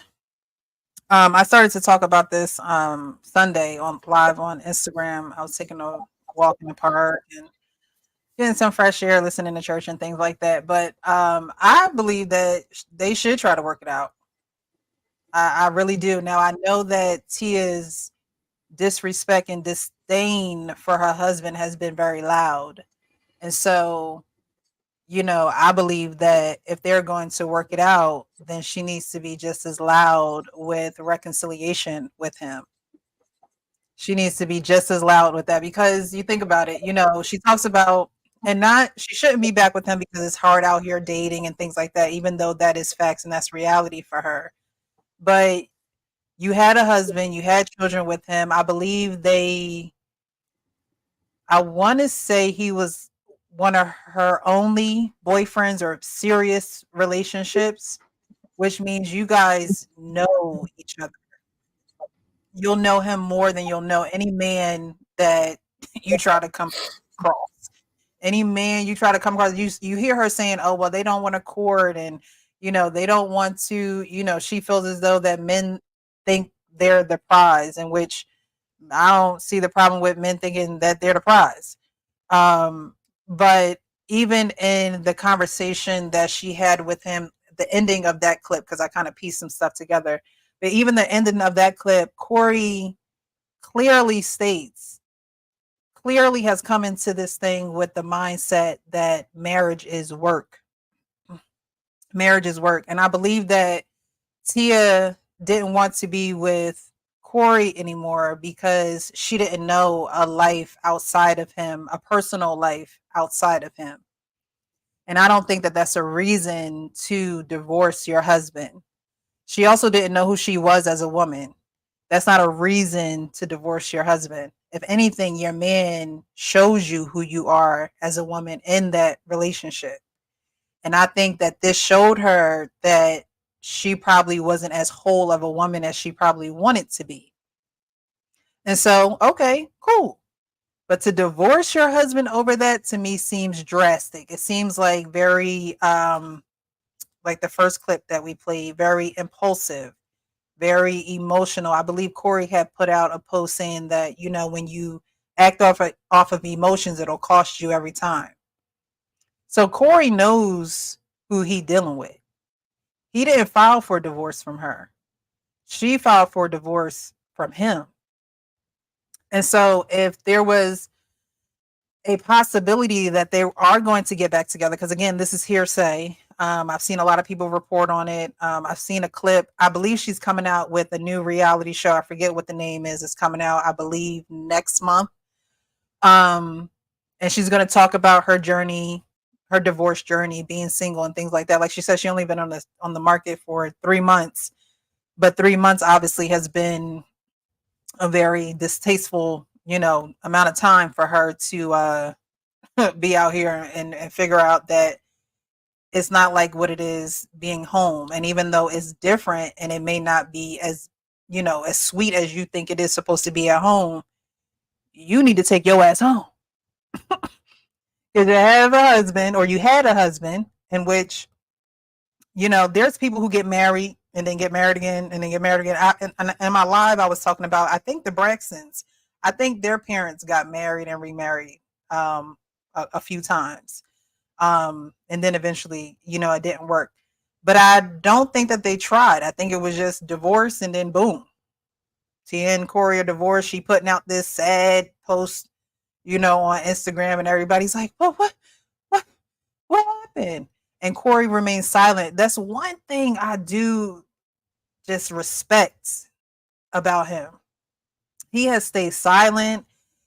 I started to talk about this Sunday live on Instagram. I was taking a walk in the park and getting some fresh air, listening to church and things like that. But I believe that they should try to work it out. I really do. Now, I know that Tia's disrespect and disdain for her husband has been very loud. And so, I believe that if they're going to work it out, then she needs to be just as loud with reconciliation with him. She needs to be just as loud with that, because you think about it, she talks about, she shouldn't be back with him because it's hard out here dating and things like that, even though that is facts and that's reality for her. But you had a husband, you had children with him. I believe I want to say he was one of her only boyfriends or serious relationships, which means you guys know each other. You'll know him more than you'll know any man that you try to come across. Any man you try to come across, you hear her saying, oh, well, they don't want to court, and they don't want to, she feels as though that men think they're the prize, in which I don't see the problem with men thinking that they're the prize. But even in the conversation that she had with him, the ending of that clip, because I kind of pieced some stuff together, but even the ending of that clip, Corey clearly has come into this thing with the mindset that marriage is work. Marriage is work. And I believe that Tia didn't want to be with Corey anymore because she didn't know a life outside of him, a personal life outside of him. And I don't think that that's a reason to divorce your husband. She also didn't know who she was as a woman. That's not a reason to divorce your husband. If anything, your man shows you who you are as a woman in that relationship. And I think that this showed her that she probably wasn't as whole of a woman as she probably wanted to be. And so, okay, cool. But to divorce your husband over that, to me, seems drastic. It seems like very, like the first clip that we played, very impulsive, very emotional. I believe Corey had put out a post saying that, when you act off of emotions, it'll cost you every time. So Corey knows who he dealing with. He didn't file for divorce from her. She filed for divorce from him. And so if there was a possibility that they are going to get back together, because again, this is hearsay. I've seen a lot of people report on it. I've seen a clip. I believe she's coming out with a new reality show. I forget what the name is. It's coming out, I believe, next month. And she's going to talk about her journey, her divorce journey, being single and things like that. Like she said, she only been on the market for 3 months, but 3 months obviously has been a very distasteful, amount of time for her to be out here and figure out that it's not like what it is being home. And even though it's different and it may not be as, as sweet as you think it is supposed to be at home, you need to take your ass home. Because you have a husband, or you had a husband, in which, there's people who get married and then get married again, and then get married again. In my live, I was talking about, I think the Braxtons, I think their parents got married and remarried a few times. And then eventually, it didn't work. But I don't think that they tried. I think it was just divorce and then boom. Tia and Corey are divorced. She putting out this sad post, on Instagram, and everybody's like, what happened? And Corey remains silent. That's one thing I do just respect about him. He has stayed silent.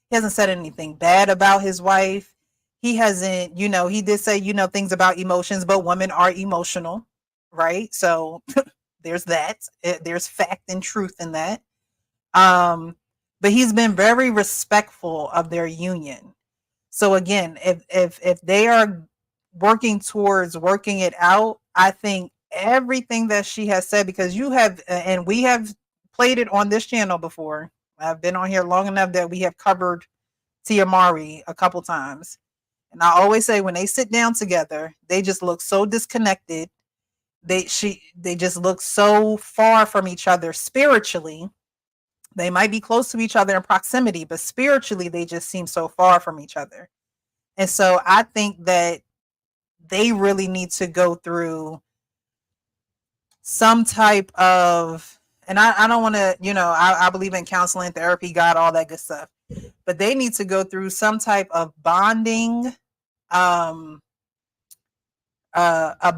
He hasn't said anything bad about his wife. He hasn't, he did say, things about emotions, but women are emotional, right? So there's that. There's fact and truth in that. But he's been very respectful of their union. So again, if they are working towards working it out, I think everything that she has said, because you have, and we have played it on this channel before. I've been on here long enough that we have covered Tia Mowry a couple times. And I always say, when they sit down together, they just look so disconnected. They just look so far from each other spiritually. They might be close to each other in proximity, but spiritually, they just seem so far from each other. And so I think that they really need to go through some type of, and I don't want to, I believe in counseling, therapy, God, all that good stuff, but they need to go through some type of bonding, a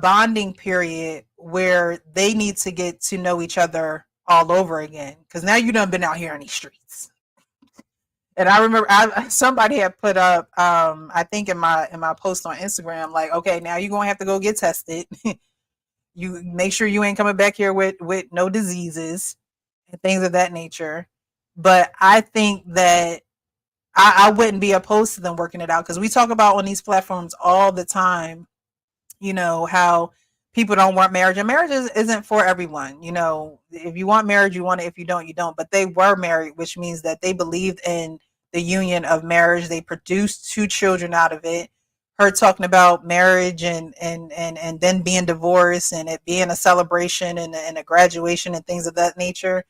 bonding period where they need to get to know each other all over again. Because now you done been out here in these streets. And I remember somebody had put up, I think in my post on Instagram, like, okay, now you're going to have to go get tested. You make sure you ain't coming back here with no diseases and things of that nature. But I think that I wouldn't be opposed to them working it out, because we talk about on these platforms all the time, how people don't want marriage, and marriage isn't for everyone. If you want marriage, you want it. If you don't, you don't. But they were married, which means that they believed in the union of marriage. They produced 2 children out of it. Her talking about marriage and then being divorced and it being a celebration and a graduation and things of that nature.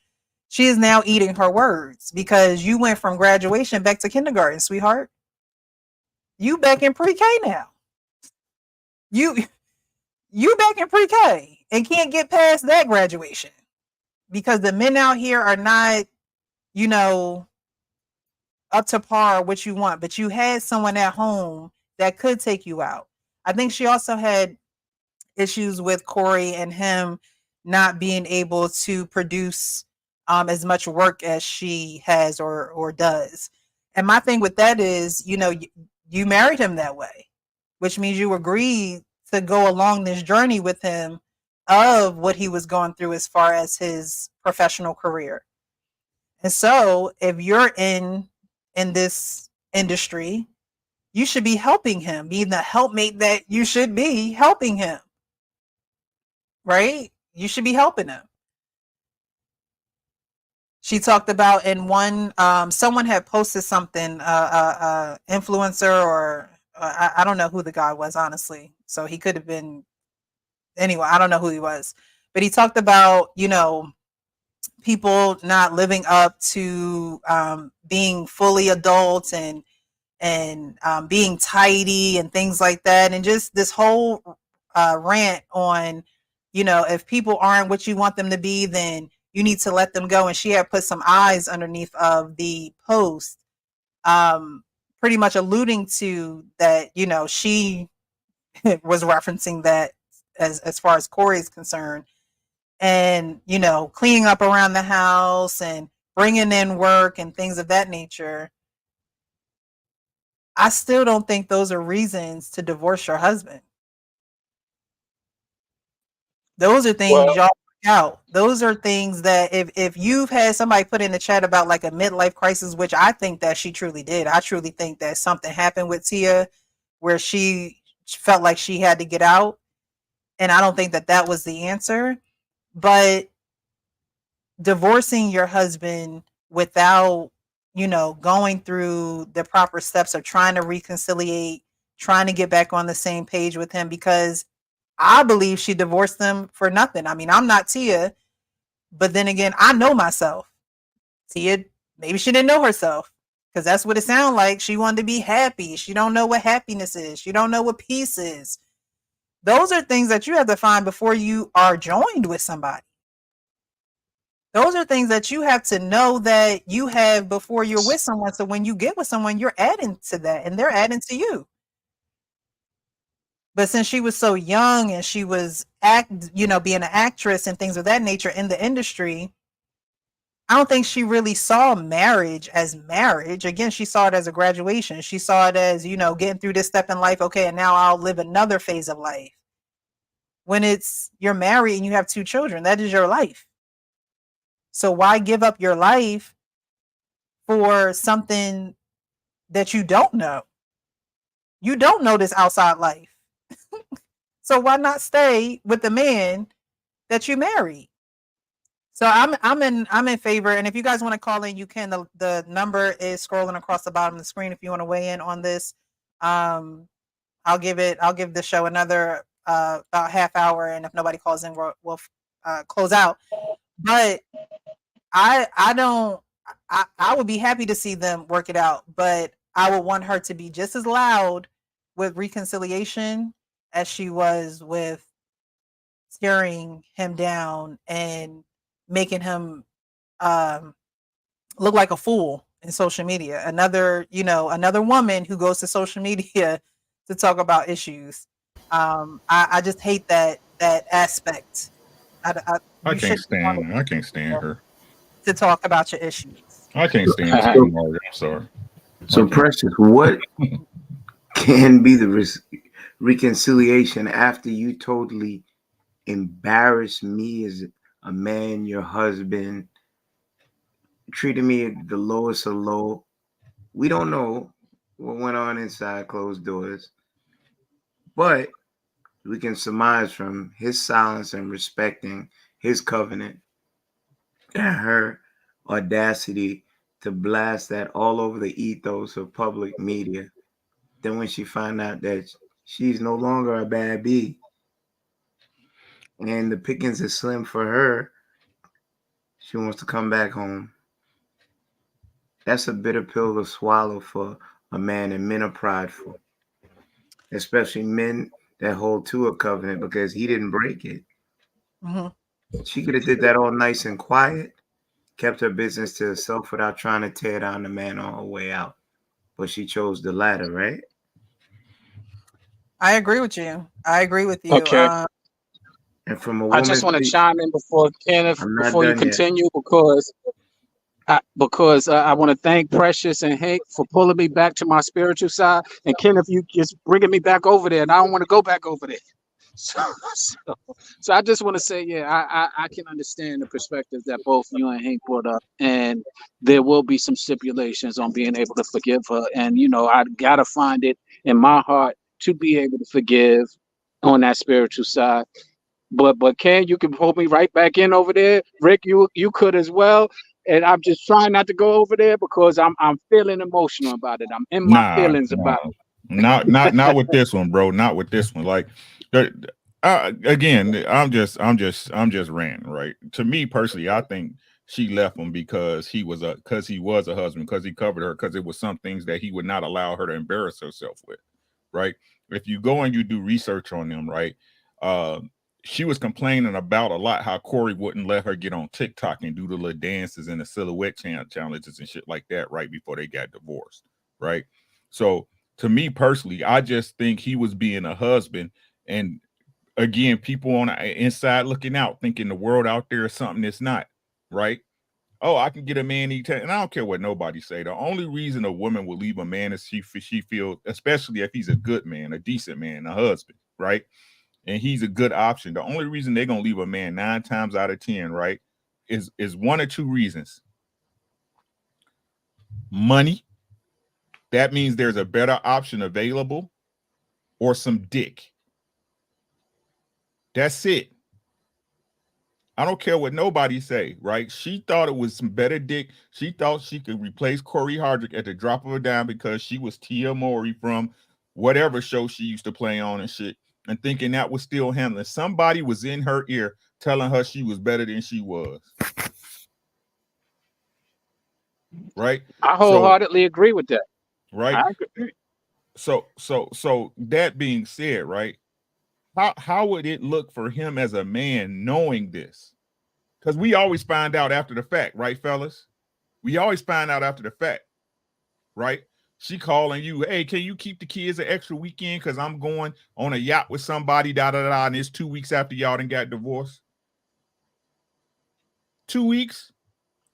She is now eating her words, because you went from graduation back to kindergarten, sweetheart. You back in pre-K now. You back in pre-K and can't get past that graduation, because the men out here are not, up to par what you want. But you had someone at home that could take you out. I think she also had issues with Corey and him not being able to produce as much work as she has or does. And my thing with that is, you married him that way, which means you agreed to go along this journey with him of what he was going through as far as his professional career. And so if you're in this industry, you should be helping him, being the helpmate that you should be, helping him, right? You should be helping him. She talked about in one, someone had posted something, influencer, or I don't know who the guy was, honestly. So he could have been, anyway, I don't know who he was, but he talked about, people not living up to being fully adult and being tidy and things like that. And just this whole rant on, if people aren't what you want them to be, then you need to let them go. And she had put some eyes underneath of the post, pretty much alluding to that, she was referencing that as far as Corey is concerned, and, cleaning up around the house and bringing in work and things of that nature. I still don't think those are reasons to divorce your husband. Those are things y'all work out. Those are things that if you've had somebody put in the chat about like a midlife crisis, which I think that she truly did. I truly think that something happened with Tia where she felt like she had to get out. And I don't think that was the answer. But divorcing your husband without, going through the proper steps of trying to reconciliate, trying to get back on the same page with him, because I believe she divorced him for nothing. I mean, I'm not Tia, but then again, I know myself. Tia, maybe she didn't know herself, because that's what it sounded like. She wanted to be happy. She don't know what happiness is. She don't know what peace is. Those are things that you have to find before you are joined with somebody. Those are things that you have to know that you have before you're with someone. So when you get with someone, you're adding to that and they're adding to you. But since she was so young and she was being an actress and things of that nature in the industry, I don't think she really saw marriage as marriage. Again, she saw it as a graduation. She saw it as, getting through this step in life. Okay, and now I'll live another phase of life. When you're married and you have 2 children, that is your life. So why give up your life for something that you don't know? You don't know this outside life. So why not stay with the man that you married? So I'm in favor. And if you guys want to call in, you can. The number is scrolling across the bottom of the screen if you want to weigh in on this. I'll give the show another about half hour, and if nobody calls in, we'll close out. But I would be happy to see them work it out, but I would want her to be just as loud with reconciliation as she was with tearing him down and making him look like a fool in social media. Another woman who goes to social media to talk about issues. I just hate that aspect. I can't stand her. To talk about your issues. I can't stand her. I'm sorry. So Precious, what can be the reconciliation after you totally embarrassed me as a man, your husband, treated me at the lowest of low? We don't know what went on inside closed doors, but we can surmise from his silence and respecting his covenant and her audacity to blast that all over the ethos of public media. Then when she found out that she's no longer a bad bee and the pickings is slim for her, she wants to come back home. That's a bitter pill to swallow for a man, and men are prideful, especially men that hold to a covenant because he didn't break it. Mm-hmm. She could have did that all nice and quiet, kept her business to herself without trying to tear down the man on her way out. But she chose the latter, right? I agree with you. Okay. And from a I just want to chime in before Kenneth, I'm not before you done yet. continue, because I want to thank Precious and Hank for pulling me back to my spiritual side, and Kenneth, you just bringing me back over there, and I don't want to go back over there. So I just want to say, I can understand the perspective that both you and Hank brought up, and there will be some stipulations on being able to forgive her, and I gotta find it in my heart to be able to forgive on that spiritual side. But Ken, you can pull me right back in over there. Rick, you could as well. And I'm just trying not to go over there because I'm feeling emotional about it. I'm in my feelings about it. Not with this one, bro. Not with this one. Like, again, I'm just ranting, right? To me personally, I think she left him because he was a husband, because he covered her, because it was some things that he would not allow her to embarrass herself with, right? If you go and you do research on them, right? She was complaining about a lot how Corey wouldn't let her get on TikTok and do the little dances and the silhouette challenges and shit like that right before they got divorced, right? So to me personally, I just think he was being a husband. And again, people on the inside looking out, thinking the world out there is something that's not, right? Oh, I can get a man anytime. And I don't care what nobody say. The only reason a woman will leave a man is she feels, especially if he's a good man, a decent man, a husband, right? And he's a good option. The only reason they're going to leave a man 9 times out of 10, right, is 1 or 2 reasons. Money. That means there's a better option available, or some dick. That's it. I don't care what nobody say, right? She thought it was some better dick. She thought she could replace Corey Hardrick at the drop of a dime because she was Tia Mowry from whatever show she used to play on and shit. and thinking that was still handling. Somebody was in her ear telling her she was better than she was. Right? I wholeheartedly agree with that. Right? I agree. So that being said, right? How would it look for him as a man knowing this? Because we always find out after the fact, right, fellas? We always find out after the fact, right? She calling you, hey, can you keep the kids an extra weekend? Because I'm going on a yacht with somebody, and it's 2 weeks after y'all done got divorced. 2 weeks?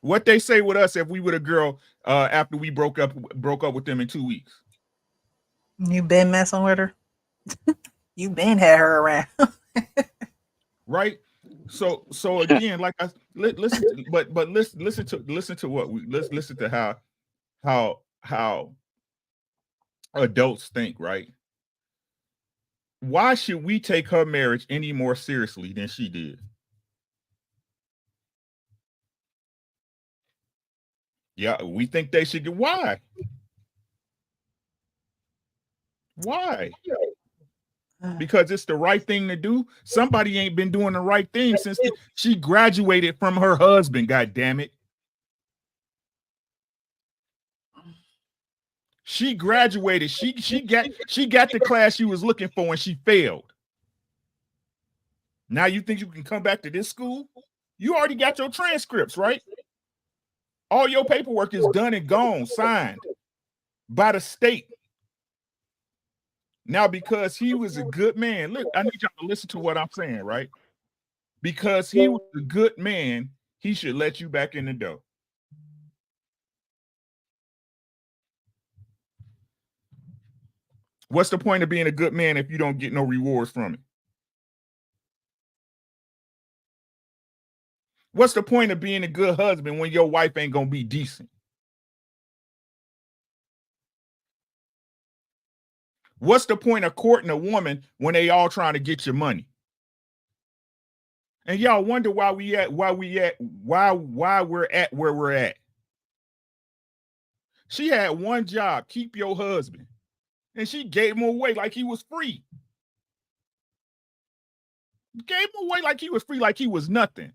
What they say with us if we were a girl after we broke up with them in 2 weeks? You been messing with her? You been had her around. Right? So again, like I listen to what we listen to how adults think, right? Why should we take her marriage any more seriously than she did? Yeah, we think they should get. Why? Because it's the right thing to do. Somebody ain't been doing the right thing since she graduated from her husband. God damn it. She graduated. She got the class she was looking for and she failed. Now you think you can come back to this school? You already got your transcripts, right? All your paperwork is done and gone, signed by the state. Now, because he was a good man, look, I need y'all to listen to what I'm saying, right? Because he was a good man, he should let you back in the door. What's the point of being a good man if you don't get no rewards from it? What's the point of being a good husband when your wife ain't gonna be decent? What's the point of courting a woman when they all trying to get your money? And y'all wonder why we're at where we're at. She had one job, keep your husband. And she gave him away like he was free. Gave him away like he was free, like he was nothing.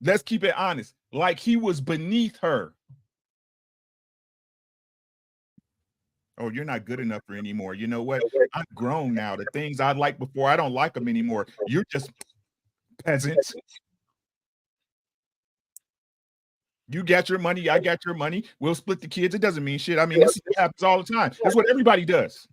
Let's keep it honest, like he was beneath her. Oh, you're not good enough for anymore. You know what? I'm grown now. The things I liked before, I don't like them anymore. You're just peasants. You got your money, I got your money. We'll split the kids. It doesn't mean shit. I mean, this happens all the time. That's what everybody does.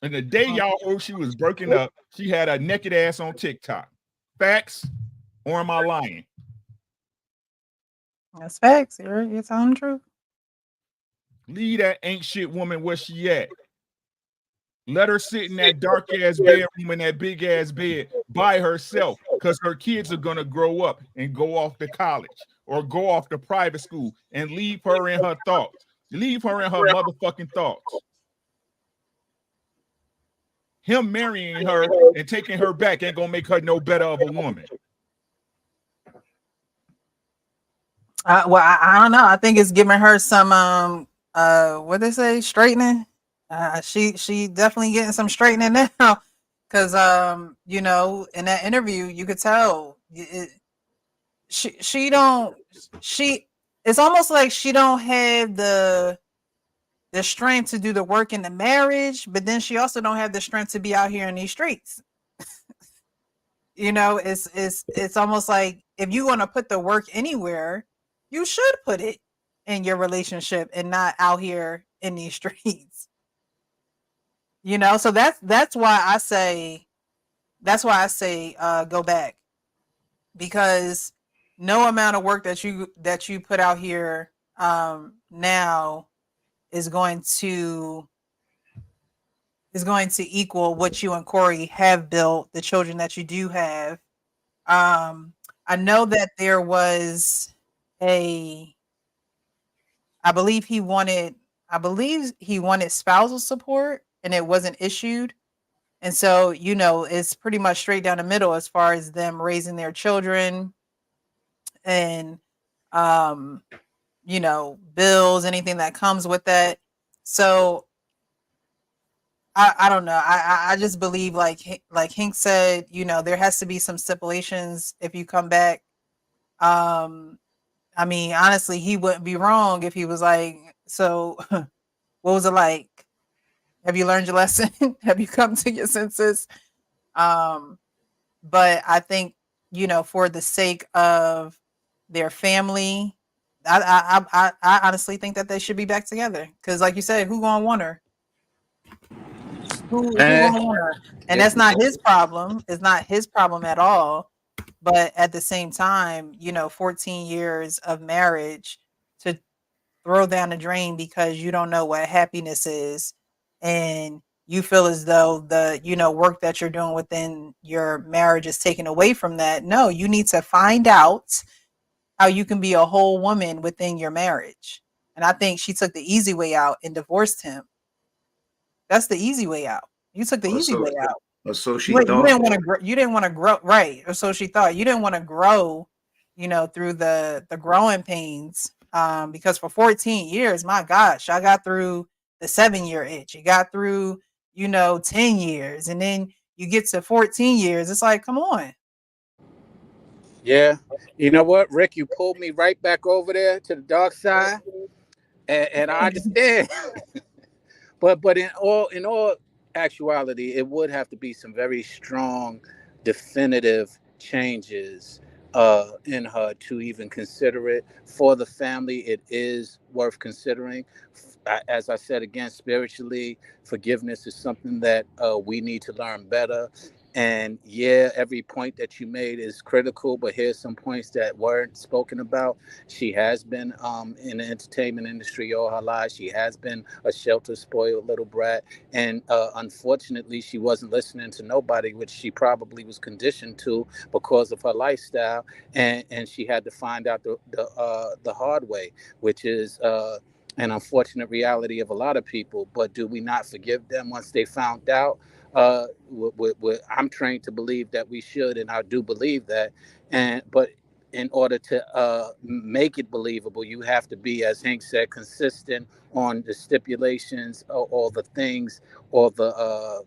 And the day y'all heard she was breaking up, she had a naked ass on TikTok. Facts, or am I lying? That's facts. You're telling the truth. Leave that ain't shit woman where she at. Let her sit in that dark ass bedroom in that big ass bed by herself, because her kids are gonna grow up and go off to college or go off to private school, and leave her in her thoughts. Leave her in her motherfucking thoughts. Him marrying her and taking her back ain't gonna make her no better of a woman. Well, I don't know. I think it's giving her some what they say, straightening. She definitely getting some straightening now, because you know, in that interview you could tell it's almost like she don't have the strength to do the work in the marriage, but then she also don't have the strength to be out here in these streets. You know, it's almost like if you're gonna put the work anywhere, you should put it in your relationship and not out here in these streets. You know, so that's why I say go back, because no amount of work that you put out here now is going to equal what you and Corey have built, the children that you do have. I know that there was I believe he wanted spousal support and it wasn't issued. And so, you know, it's pretty much straight down the middle as far as them raising their children and, you know, bills, anything that comes with that. So I don't know. I just believe like Hank said, you know, there has to be some stipulations if you come back. I mean, honestly, he wouldn't be wrong if he was like, so what was it like? Have you learned your lesson? Have you come to your senses? But I think, you know, for the sake of their family, I honestly think that they should be back together. Because like you said, who gonna want her? Who gonna want her? And that's not his problem. It's not his problem at all. But at the same time, you know, 14 years of marriage to throw down the drain because you don't know what happiness is, and you feel as though the, you know, work that you're doing within your marriage is taken away from that. No, you need to find out how you can be a whole woman within your marriage. And I think she took the easy way out and divorced him. That's the easy way out. You took the easy way out. Or so she You thought. didn't want to. You didn't want to grow, right? Or so she thought. You didn't want to grow, you know, through the growing pains. Because for 14 years, my gosh, I got through the 7-year itch. You got through, you know, 10 years, and then you get to 14 years. It's like, come on. Yeah. You know what, Rick? You pulled me right back over there to the dark side, and I understand. but in all actuality, it would have to be some very strong, definitive changes in her to even consider it. For the family, it is worth considering. As I said again, spiritually, forgiveness is something that we need to learn better. And yeah, every point that you made is critical, but here's some points that weren't spoken about. She has been in the entertainment industry all her life. She has been a sheltered, spoiled little brat. And unfortunately, she wasn't listening to nobody, which she probably was conditioned to because of her lifestyle. And she had to find out the hard way, which is an unfortunate reality of a lot of people. But do we not forgive them once they found out? I'm trained to believe that we should, and I do believe that. But in order to make it believable, you have to be, as Hank said, consistent on the stipulations or the things or the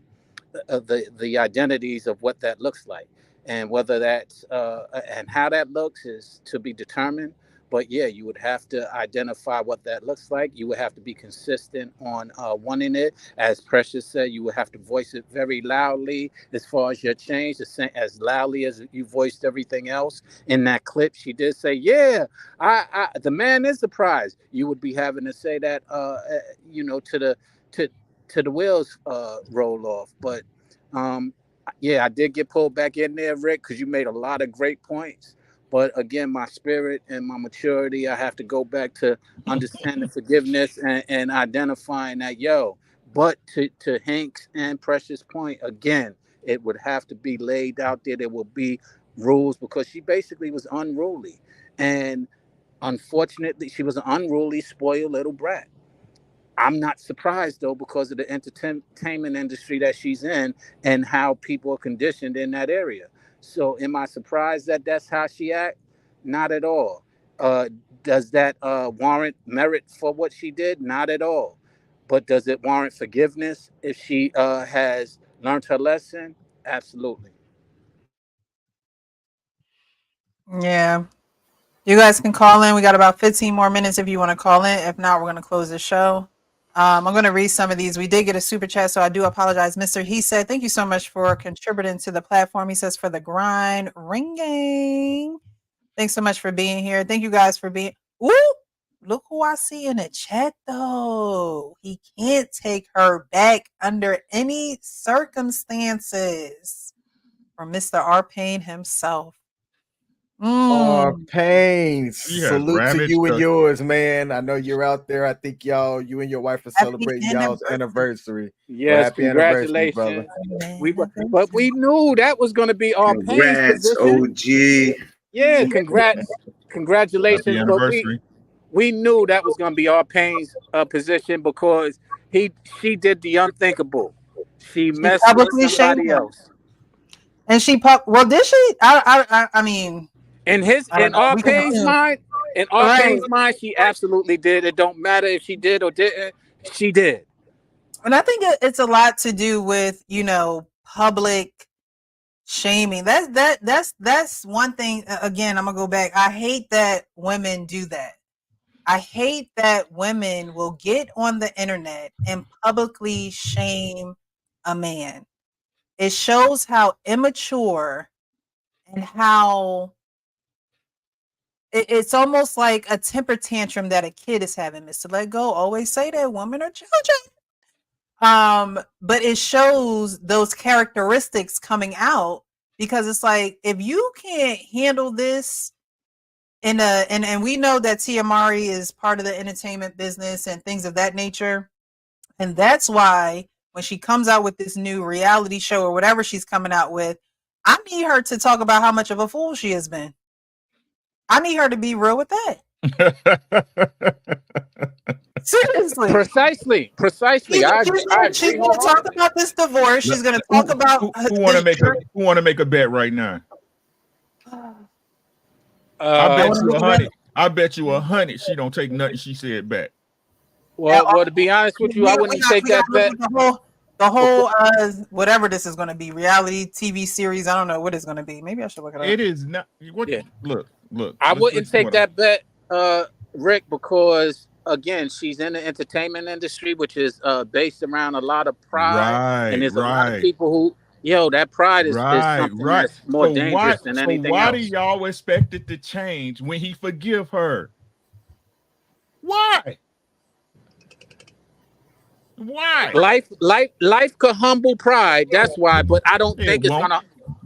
identities of what that looks like, and whether that's and how that looks is to be determined. But yeah, you would have to identify what that looks like. You would have to be consistent on wanting it. As Precious said, you would have to voice it very loudly as far as your change, as loudly as you voiced everything else. In that clip, she did say, yeah, the man is the prize. You would be having to say that, you know, to the wheels roll off. But yeah, I did get pulled back in there, Rick, because you made a lot of great points. But again, my spirit and my maturity, I have to go back to understanding forgiveness and identifying that, but to Hank's and Precious' point, again, it would have to be laid out there. There will be rules because she basically was unruly. And unfortunately, she was an unruly, spoiled little brat. I'm not surprised, though, because of the entertainment industry that she's in and how people are conditioned in that area. So am I surprised that that's how she act? Not at all. Does that warrant merit for what she did? Not at all. But does it warrant forgiveness if she has learned her lesson? Absolutely. Yeah. You guys can call in. We got about 15 more minutes if you want to call in. If not, we're going to close the show. I'm going to read some of these. We did get a super chat, so I do apologize. Mr. He said, thank you so much for contributing to the platform. He says, for the grind ringing. Thanks so much for being here. Thank you guys for being. Ooh, look who I see in the chat, though. He can't take her back under any circumstances. From Mr. R. Payne himself. Pain. He has Salute to ravaged you and us. yours, man. I know you're out there. I think you and your wife are celebrating y'all's anniversary. Yes, Well, happy anniversary, congratulations. brother. But we knew that was going to be our Payne's Congrats, position. OG. Yeah, congratulations. Happy But anniversary. we knew that was going to be our Payne's position because she did the unthinkable. She messed with publicly somebody shamed him. else. And she well, did she? I mean, In our Payne's mind, she absolutely did. It don't matter if she did or didn't. She did. And I think it's a lot to do with, public shaming. That's one thing. Again, I'm gonna go back. I hate that women do that. I hate that women will get on the internet and publicly shame a man. It shows how immature and how it's almost like a temper tantrum that a kid is having. Mr. Let Go always say that women are children. But it shows those characteristics coming out because it's like, if you can't handle this and we know that Tia Mowry is part of the entertainment business and things of that nature. And that's why when she comes out with this new reality show or whatever she's coming out with, I need her to talk about how much of a fool she has been. I need her to be real with that. Seriously. Precisely. She's going to talk about this divorce. She's going to talk about who want to make a bet right now. I bet you 100 she don't take nothing she said back. Well, to be honest with you, I wouldn't take that bet. The whole whatever this is going to be, reality TV series. I don't know what it's going to be. Maybe I should look it up. It is not. Look. I wouldn't take that bet, Rick, because again, she's in the entertainment industry, which is based around a lot of pride, and there's a lot of people who, that pride is something that's more dangerous than anything why else. do y'all expect it to change when he forgive her? Why? Life could humble pride. That's why, but I don't think it's gonna.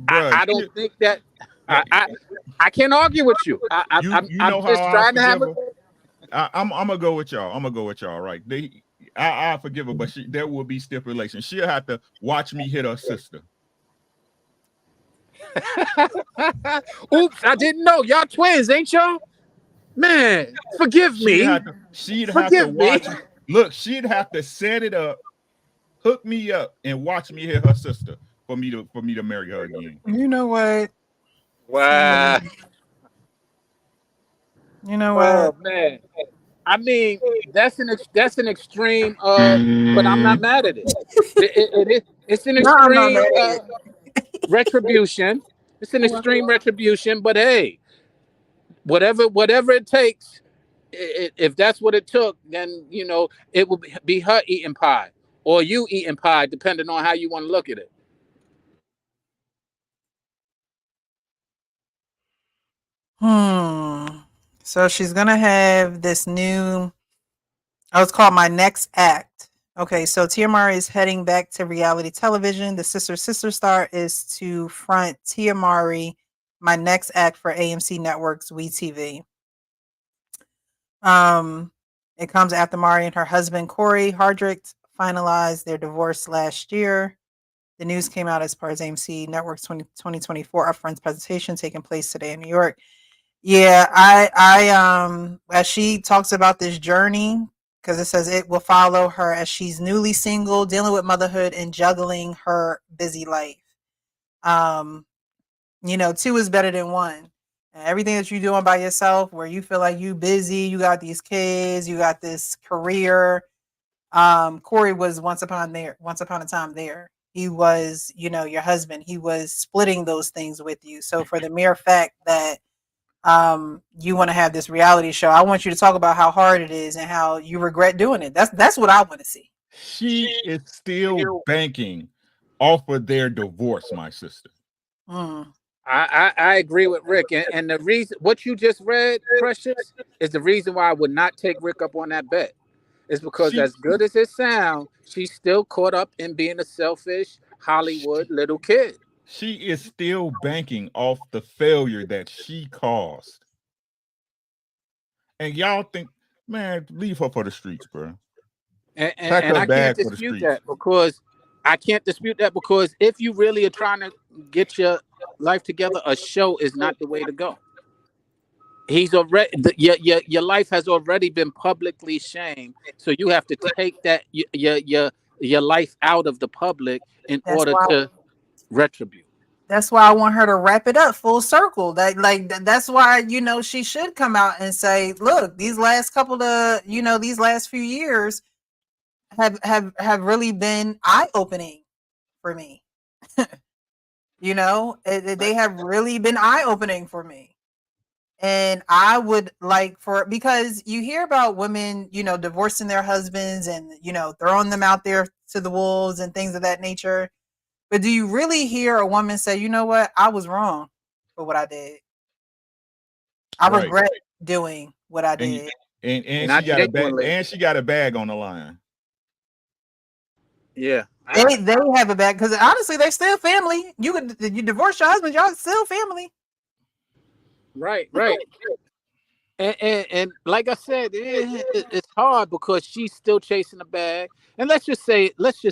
I don't think that. I can't argue with you. I'm just trying to have it. I'm gonna go with y'all. Right? I forgive her, but there will be stipulations. She'll have to watch me hit her sister. Oops, I didn't know. Y'all twins, ain't y'all? Man, forgive me. She'd have to watch. Look, she'd have to set it up, hook me up, and watch me hit her sister for me to marry her again. You know what? Wow. You know what? Man. I mean, that's an extreme, but I'm not mad at it. It's an extreme retribution. It's an extreme retribution, but hey, whatever it takes, if that's what it took, then it will be her eating pie or you eating pie, depending on how you want to look at it. So she's gonna have this new. It's called My Next Act. Okay, so Tia Mowry is heading back to reality television. The Sister star is to front Tia Mowry, My Next Act for AMC Network's WeTV. It comes after Mowry and her husband Corey Hardrict finalized their divorce last year. The news came out as part of AMC Network's 2024 Upfront presentation taking place today in New York. Yeah, I as she talks about this journey, because it says it will follow her as she's newly single, dealing with motherhood and juggling her busy life. Two is better than one. And everything that you're doing by yourself, where you feel like you busy, you got these kids, you got this career. Corey was once upon a time there. He was, your husband. He was splitting those things with you. So for the mere fact that you want to have this reality show, I want you to talk about how hard it is and how you regret doing it. That's what I want to see. She is still banking off of their divorce, my sister. I agree with Rick, and the reason what you just read, Precious, is the reason why I would not take Rick up on that bet. It's because as good as it sounds, she's still caught up in being a selfish Hollywood little kid. She is still banking off the failure that she caused. And y'all think, man, leave her for the streets, bro. And I can't dispute that because if you really are trying to get your life together, a show is not the way to go. He's already your life has already been publicly shamed, so you have to take that your life out of the public in order to retribute. That's why I want her to wrap it up full circle. That's why she should come out and say, look, these last few years, have really been eye-opening for me. You know, they have really been eye-opening for me. And I would like for, because you hear about women, you know, divorcing their husbands and, you know, throwing them out there to the wolves and things of that nature. But do you really hear a woman say, you know what, I was wrong for what I did. I Right. regret doing what I And did. and Not she got a bag, genuinely. and she got a bag on the line. Yeah. They have a bad, because honestly, they still family. You divorce your husband, y'all still family. Right. And like I said, it's hard because she's still chasing the bag. And let's just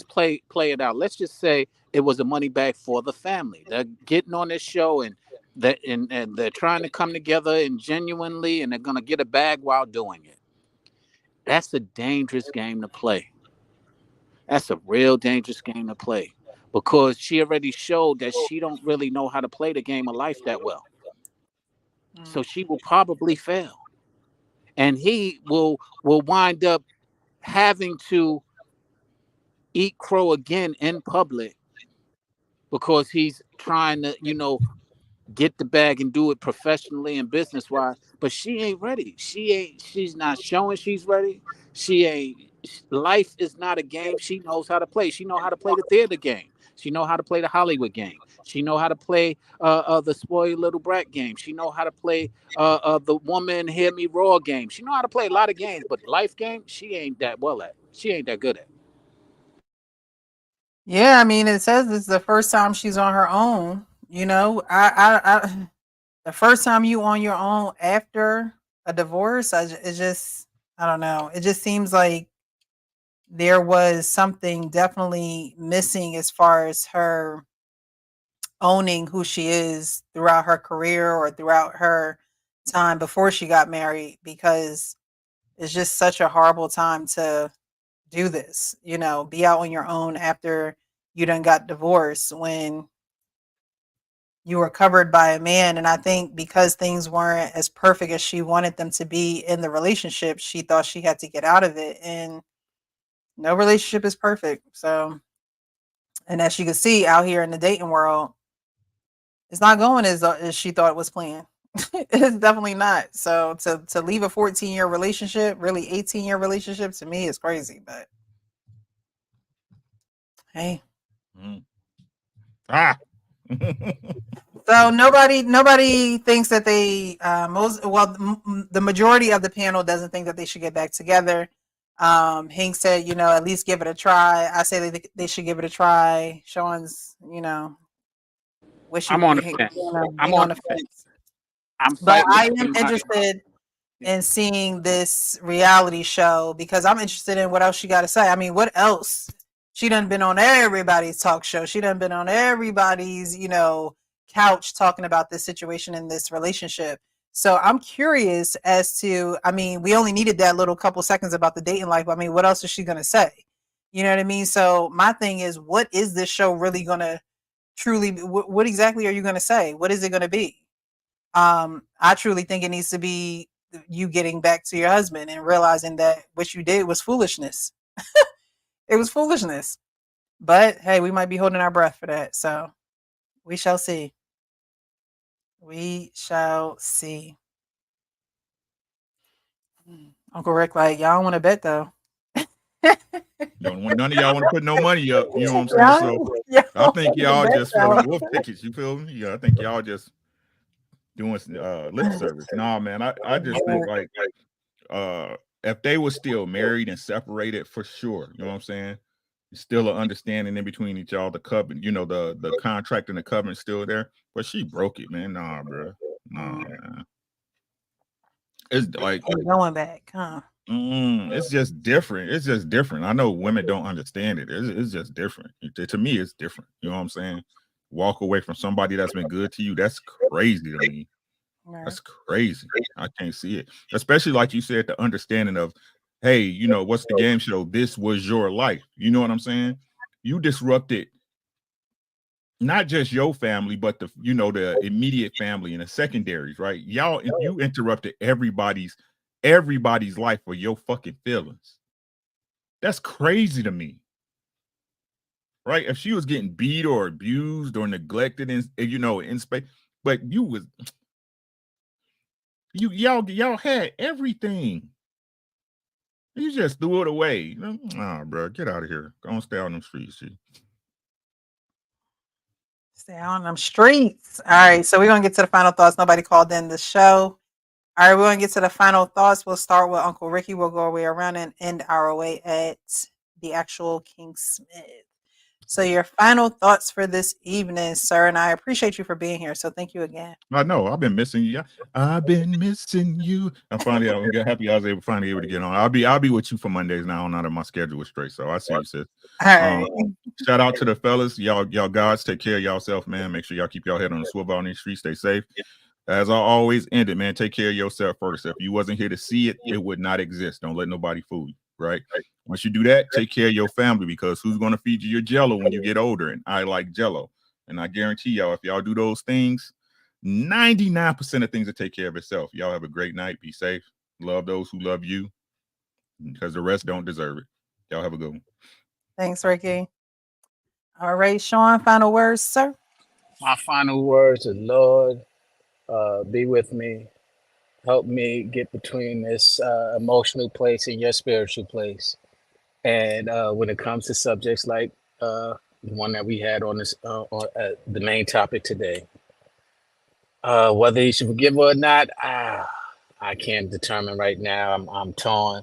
play it out. Let's just say it was a money bag for the family. They're getting on this show and they're trying to come together and genuinely, and they're gonna get a bag while doing it. That's a dangerous game to play. That's a real dangerous game to play because she already showed that she don't really know how to play the game of life that well. So she will probably fail. And he will wind up having to eat crow again in public because he's trying to, you know, get the bag and do it professionally and business wise. But she ain't ready. She's not showing she's ready. Life is not a game she knows how to play. She know how to play the theater game. She know how to play the Hollywood game. She know how to play the spoiled little brat game. She know how to play the woman hear me roar game. She know how to play a lot of games, but life game she ain't that well at. She ain't that good at. Yeah, I mean, it says it's the first time she's on her own. You know, I the first time you on your own after a divorce, it just, I don't know. It just seems like there was something definitely missing as far as her owning who she is throughout her career or throughout her time before she got married, because it's just such a horrible time to do this, you know, be out on your own after you done got divorced when you were covered by a man. And I think because things weren't as perfect as she wanted them to be in the relationship, she thought she had to get out of it. And no relationship is perfect. So, and as you can see out here in the dating world, it's not going as she thought it was planned. It's definitely not. So to leave a 14-year relationship, really 18-year relationship, to me is crazy. But hey. So nobody thinks that they the majority of the panel doesn't think that they should get back together. Hank said, you know, at least give it a try. I say they should give it a try. Sean's, you know, I'm on the fence. I'm on the fence. But I am interested in seeing this reality show because I'm interested in what else she got to say. I mean, what else? She done been on everybody's talk show. She done been on everybody's, you know, couch talking about this situation in this relationship. So I'm curious as to, I mean, we only needed that little couple seconds about the dating life. I mean, what else is she going to say? You know what I mean? So my thing is, what is this show really going to truly, what exactly are you going to say? What is it going to be? I truly think it needs to be you getting back to your husband and realizing that what you did was foolishness. It was foolishness. But hey, we might be holding our breath for that. So we shall see. We shall see. Uncle Rick, like, y'all want to bet though. None of y'all want to put no money up. You know what I'm saying? So I think y'all just filling wolf tickets. You feel me? Yeah, I think y'all just doing lip service. Nah, man, I just think like if they were still married and separated, for sure, you know what I'm saying? Still an understanding in between each other, the covenant, you know, the contract and the covenant still there. But she broke it, man. Nah, bro. Nah, man. It's like going back, huh? It's just different. It's just different. I know women don't understand it. It's just different. To me, it's different. You know what I'm saying? Walk away from somebody that's been good to you. That's crazy to me. That's crazy. I can't see it. Especially like you said, the understanding of, hey, you know, what's the game show? This was your life. You know what I'm saying? You disrupted not just your family, but the, you know, the immediate family and the secondaries, right? Y'all, you interrupted everybody's life for your fucking feelings. That's crazy to me. Right? If she was getting beat or abused or neglected in space, but y'all had everything. You just threw it away. Nah, bro, get out of here. Go and stay out on them streets. G. Stay on them streets. All right, so we're gonna get to the final thoughts. Nobody called in the show. All right, we're gonna get to the final thoughts. We'll start with Uncle Ricky. We'll go our way around and end our way at the actual King Smith. So your final thoughts for this evening, sir, and I appreciate you for being here. So thank you again. I know I've been missing you. I've been missing you. I'm happy I was finally able to get on. I'll be with you for Mondays now. Now that my schedule is straight, so I see you, sis. All right. Shout out to the fellas, y'all guys. Take care of yourself, man. Make sure y'all keep your head on the swivel on these streets. Stay safe. As I always end it, man. Take care of yourself first. If you wasn't here to see it, it would not exist. Don't let nobody fool you. Right. Once you do that, take care of your family, because who's going to feed you your Jello when you get older? And I like Jello. And I guarantee y'all, if y'all do those things, 99% of things will take care of itself. Y'all have a great night. Be safe. Love those who love you, because the rest don't deserve it. Y'all have a good one. Thanks, Ricky. All right, Sean, final words, sir. My final words are, Lord, be with me. Help me get between this emotional place and your spiritual place. And when it comes to subjects like the one that we had on this, the main topic today, whether you should forgive or not, I can't determine right now. I'm torn.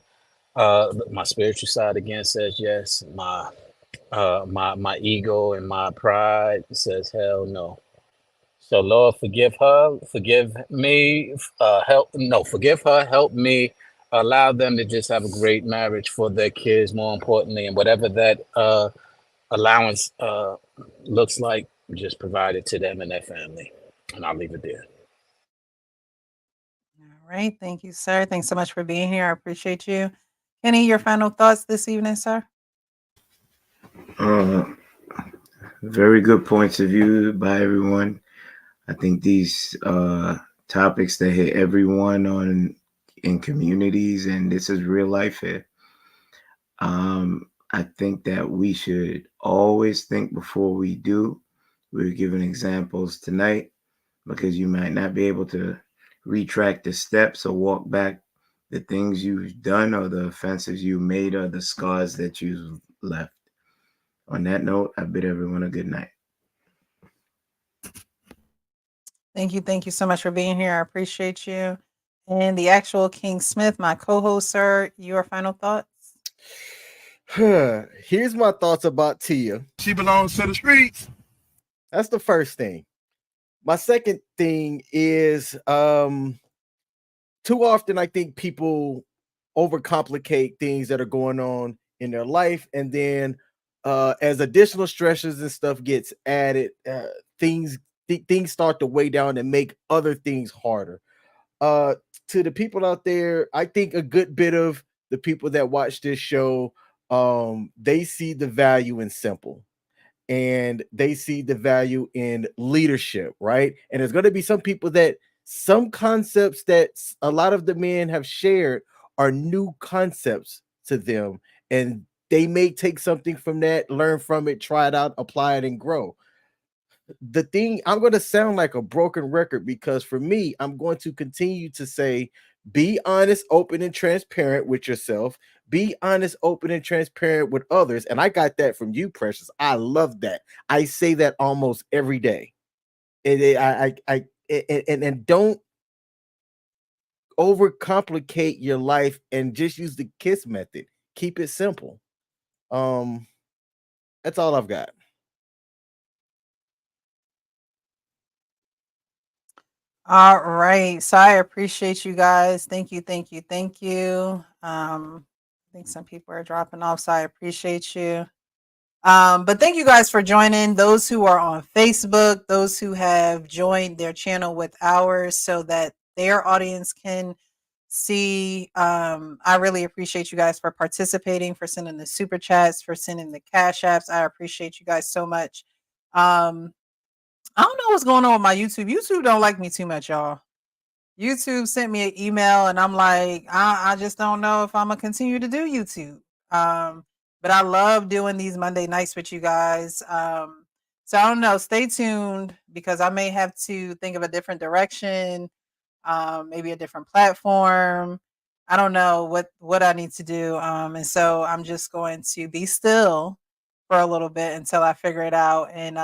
My spiritual side again says yes. My ego and my pride says hell no. So Lord, forgive her, forgive me, forgive her, help me, allow them to just have a great marriage for their kids, more importantly, and whatever that allowance looks like, just provide it to them and their family. And I'll leave it there. All right, thank you, sir. Thanks so much for being here. I appreciate you. Kenny, your final thoughts this evening, sir? Very good points of view by everyone. I think these topics that hit everyone in communities, and this is real life here. I think that we should always think before we do. We're giving examples tonight because you might not be able to retract the steps or walk back the things you've done or the offenses you made or the scars that you've left. On that note, I bid everyone a good night. Thank you so much for being here. I appreciate you. And the actual King Smith, my co-host, sir, your final thoughts? Here's my thoughts about Tia. She belongs to the streets. That's the first thing. My second thing is too often I think people overcomplicate things that are going on in their life, and then as additional stresses and stuff gets added, things start to weigh down and make other things harder. To the people out there, I think a good bit of the people that watch this show, they see the value in simple, and they see the value in leadership, right? And there's going to be some people that some concepts that a lot of the men have shared are new concepts to them, and they may take something from that, learn from it, try it out, apply it, and grow. The thing, I'm going to sound like a broken record, because for me, I'm going to continue to say, be honest, open, and transparent with yourself. Be honest, open, and transparent with others. And I got that from you, Precious. I love that. I say that almost every day. And don't overcomplicate your life, and just use the KISS method. Keep it simple. That's all I've got. All right. So I appreciate you guys. Thank you. I think some people are dropping off, so I appreciate you. But thank you guys for joining. Those who are on Facebook, those who have joined their channel with ours so that their audience can see. I really appreciate you guys for participating, for sending the super chats, for sending the cash apps. I appreciate you guys so much. I don't know what's going on with my YouTube. YouTube don't like me too much, y'all. YouTube sent me an email, and I'm like, I just don't know if I'm gonna continue to do YouTube. But I love doing these Monday nights with you guys. So I don't know. Stay tuned because I may have to think of a different direction, maybe a different platform. I don't know what I need to do. And so I'm just going to be still for a little bit until I figure it out and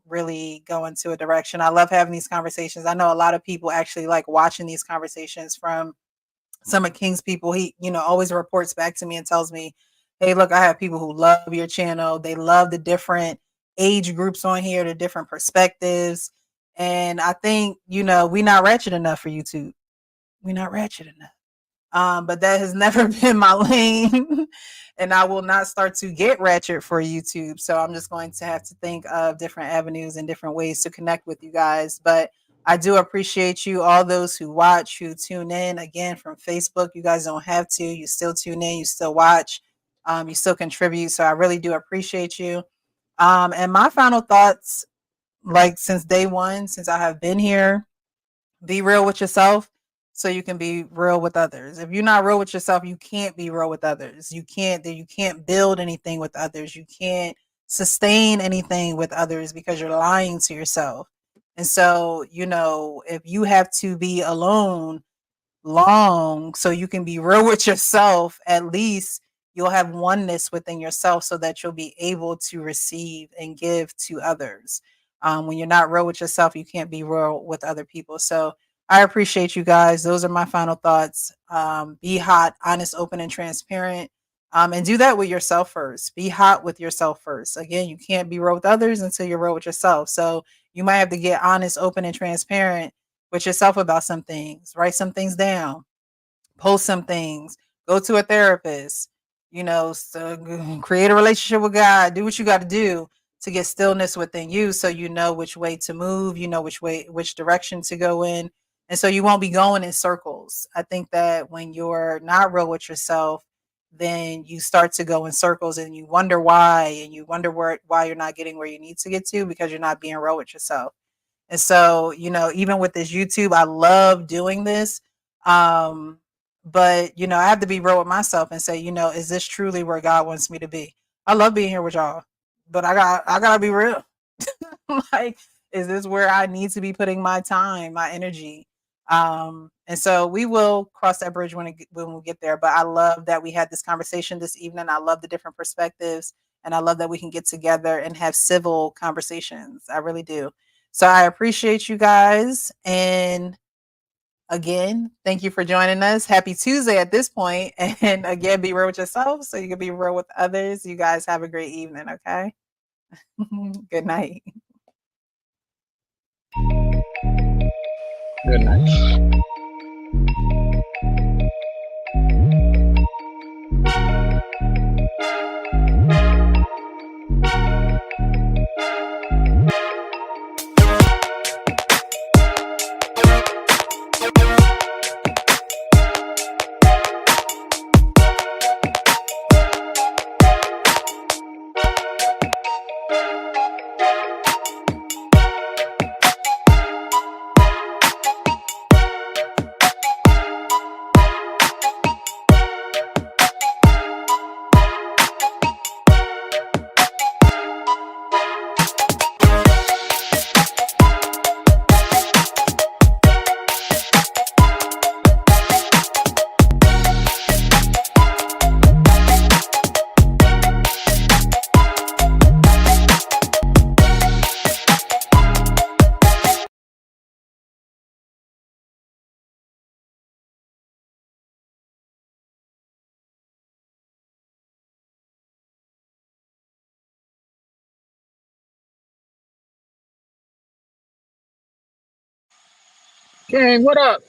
really go into a direction. I love having these conversations. I know a lot of people actually like watching these conversations from some of King's people. He, always reports back to me and tells me, hey, look, I have people who love your channel. They love the different age groups on here, the different perspectives. And I think, we're not ratchet enough for YouTube. We're not ratchet enough. But that has never been my lane. And I will not start to get ratchet for YouTube. So I'm just going to have to think of different avenues and different ways to connect with you guys. But I do appreciate you, all those who watch, who tune in. Again, from Facebook, you guys don't have to. You still tune in, you still watch, you still contribute. So I really do appreciate you. And my final thoughts, like since day one, since I have been here, be real with yourself so you can be real with others. If you're not real with yourself, you can't be real with others. You can't build anything with others. You can't sustain anything with others because you're lying to yourself. And so, if you have to be alone long so you can be real with yourself, at least you'll have oneness within yourself so that you'll be able to receive and give to others. When you're not real with yourself, you can't be real with other people. So I appreciate you guys. Those are my final thoughts. Be hot, honest, open, and transparent. And do that with yourself first. Be hot with yourself first. Again, you can't be real with others until you're real with yourself. So you might have to get honest, open, and transparent with yourself about some things. Write some things down, post some things, go to a therapist, create a relationship with God, do what you got to do to get stillness within you so you know which way to move, which direction to go in. And so you won't be going in circles. I think that when you're not real with yourself, then you start to go in circles and you wonder why, and you wonder why you're not getting where you need to get to because you're not being real with yourself. And so, even with this YouTube, I love doing this. But, I have to be real with myself and say, is this truly where God wants me to be? I love being here with y'all, but I gotta be real. Like, is this where I need to be putting my time, my energy? And so we will cross that bridge when we get there. But I love that we had this conversation this evening. I love the different perspectives, and I love that we can get together and have civil conversations. I really do. So I appreciate you guys. And again, thank you for joining us. Happy Tuesday at this point. And again, be real with yourself so you can be real with others. You guys have a great evening, okay? Good night. Good night. Gang, what up?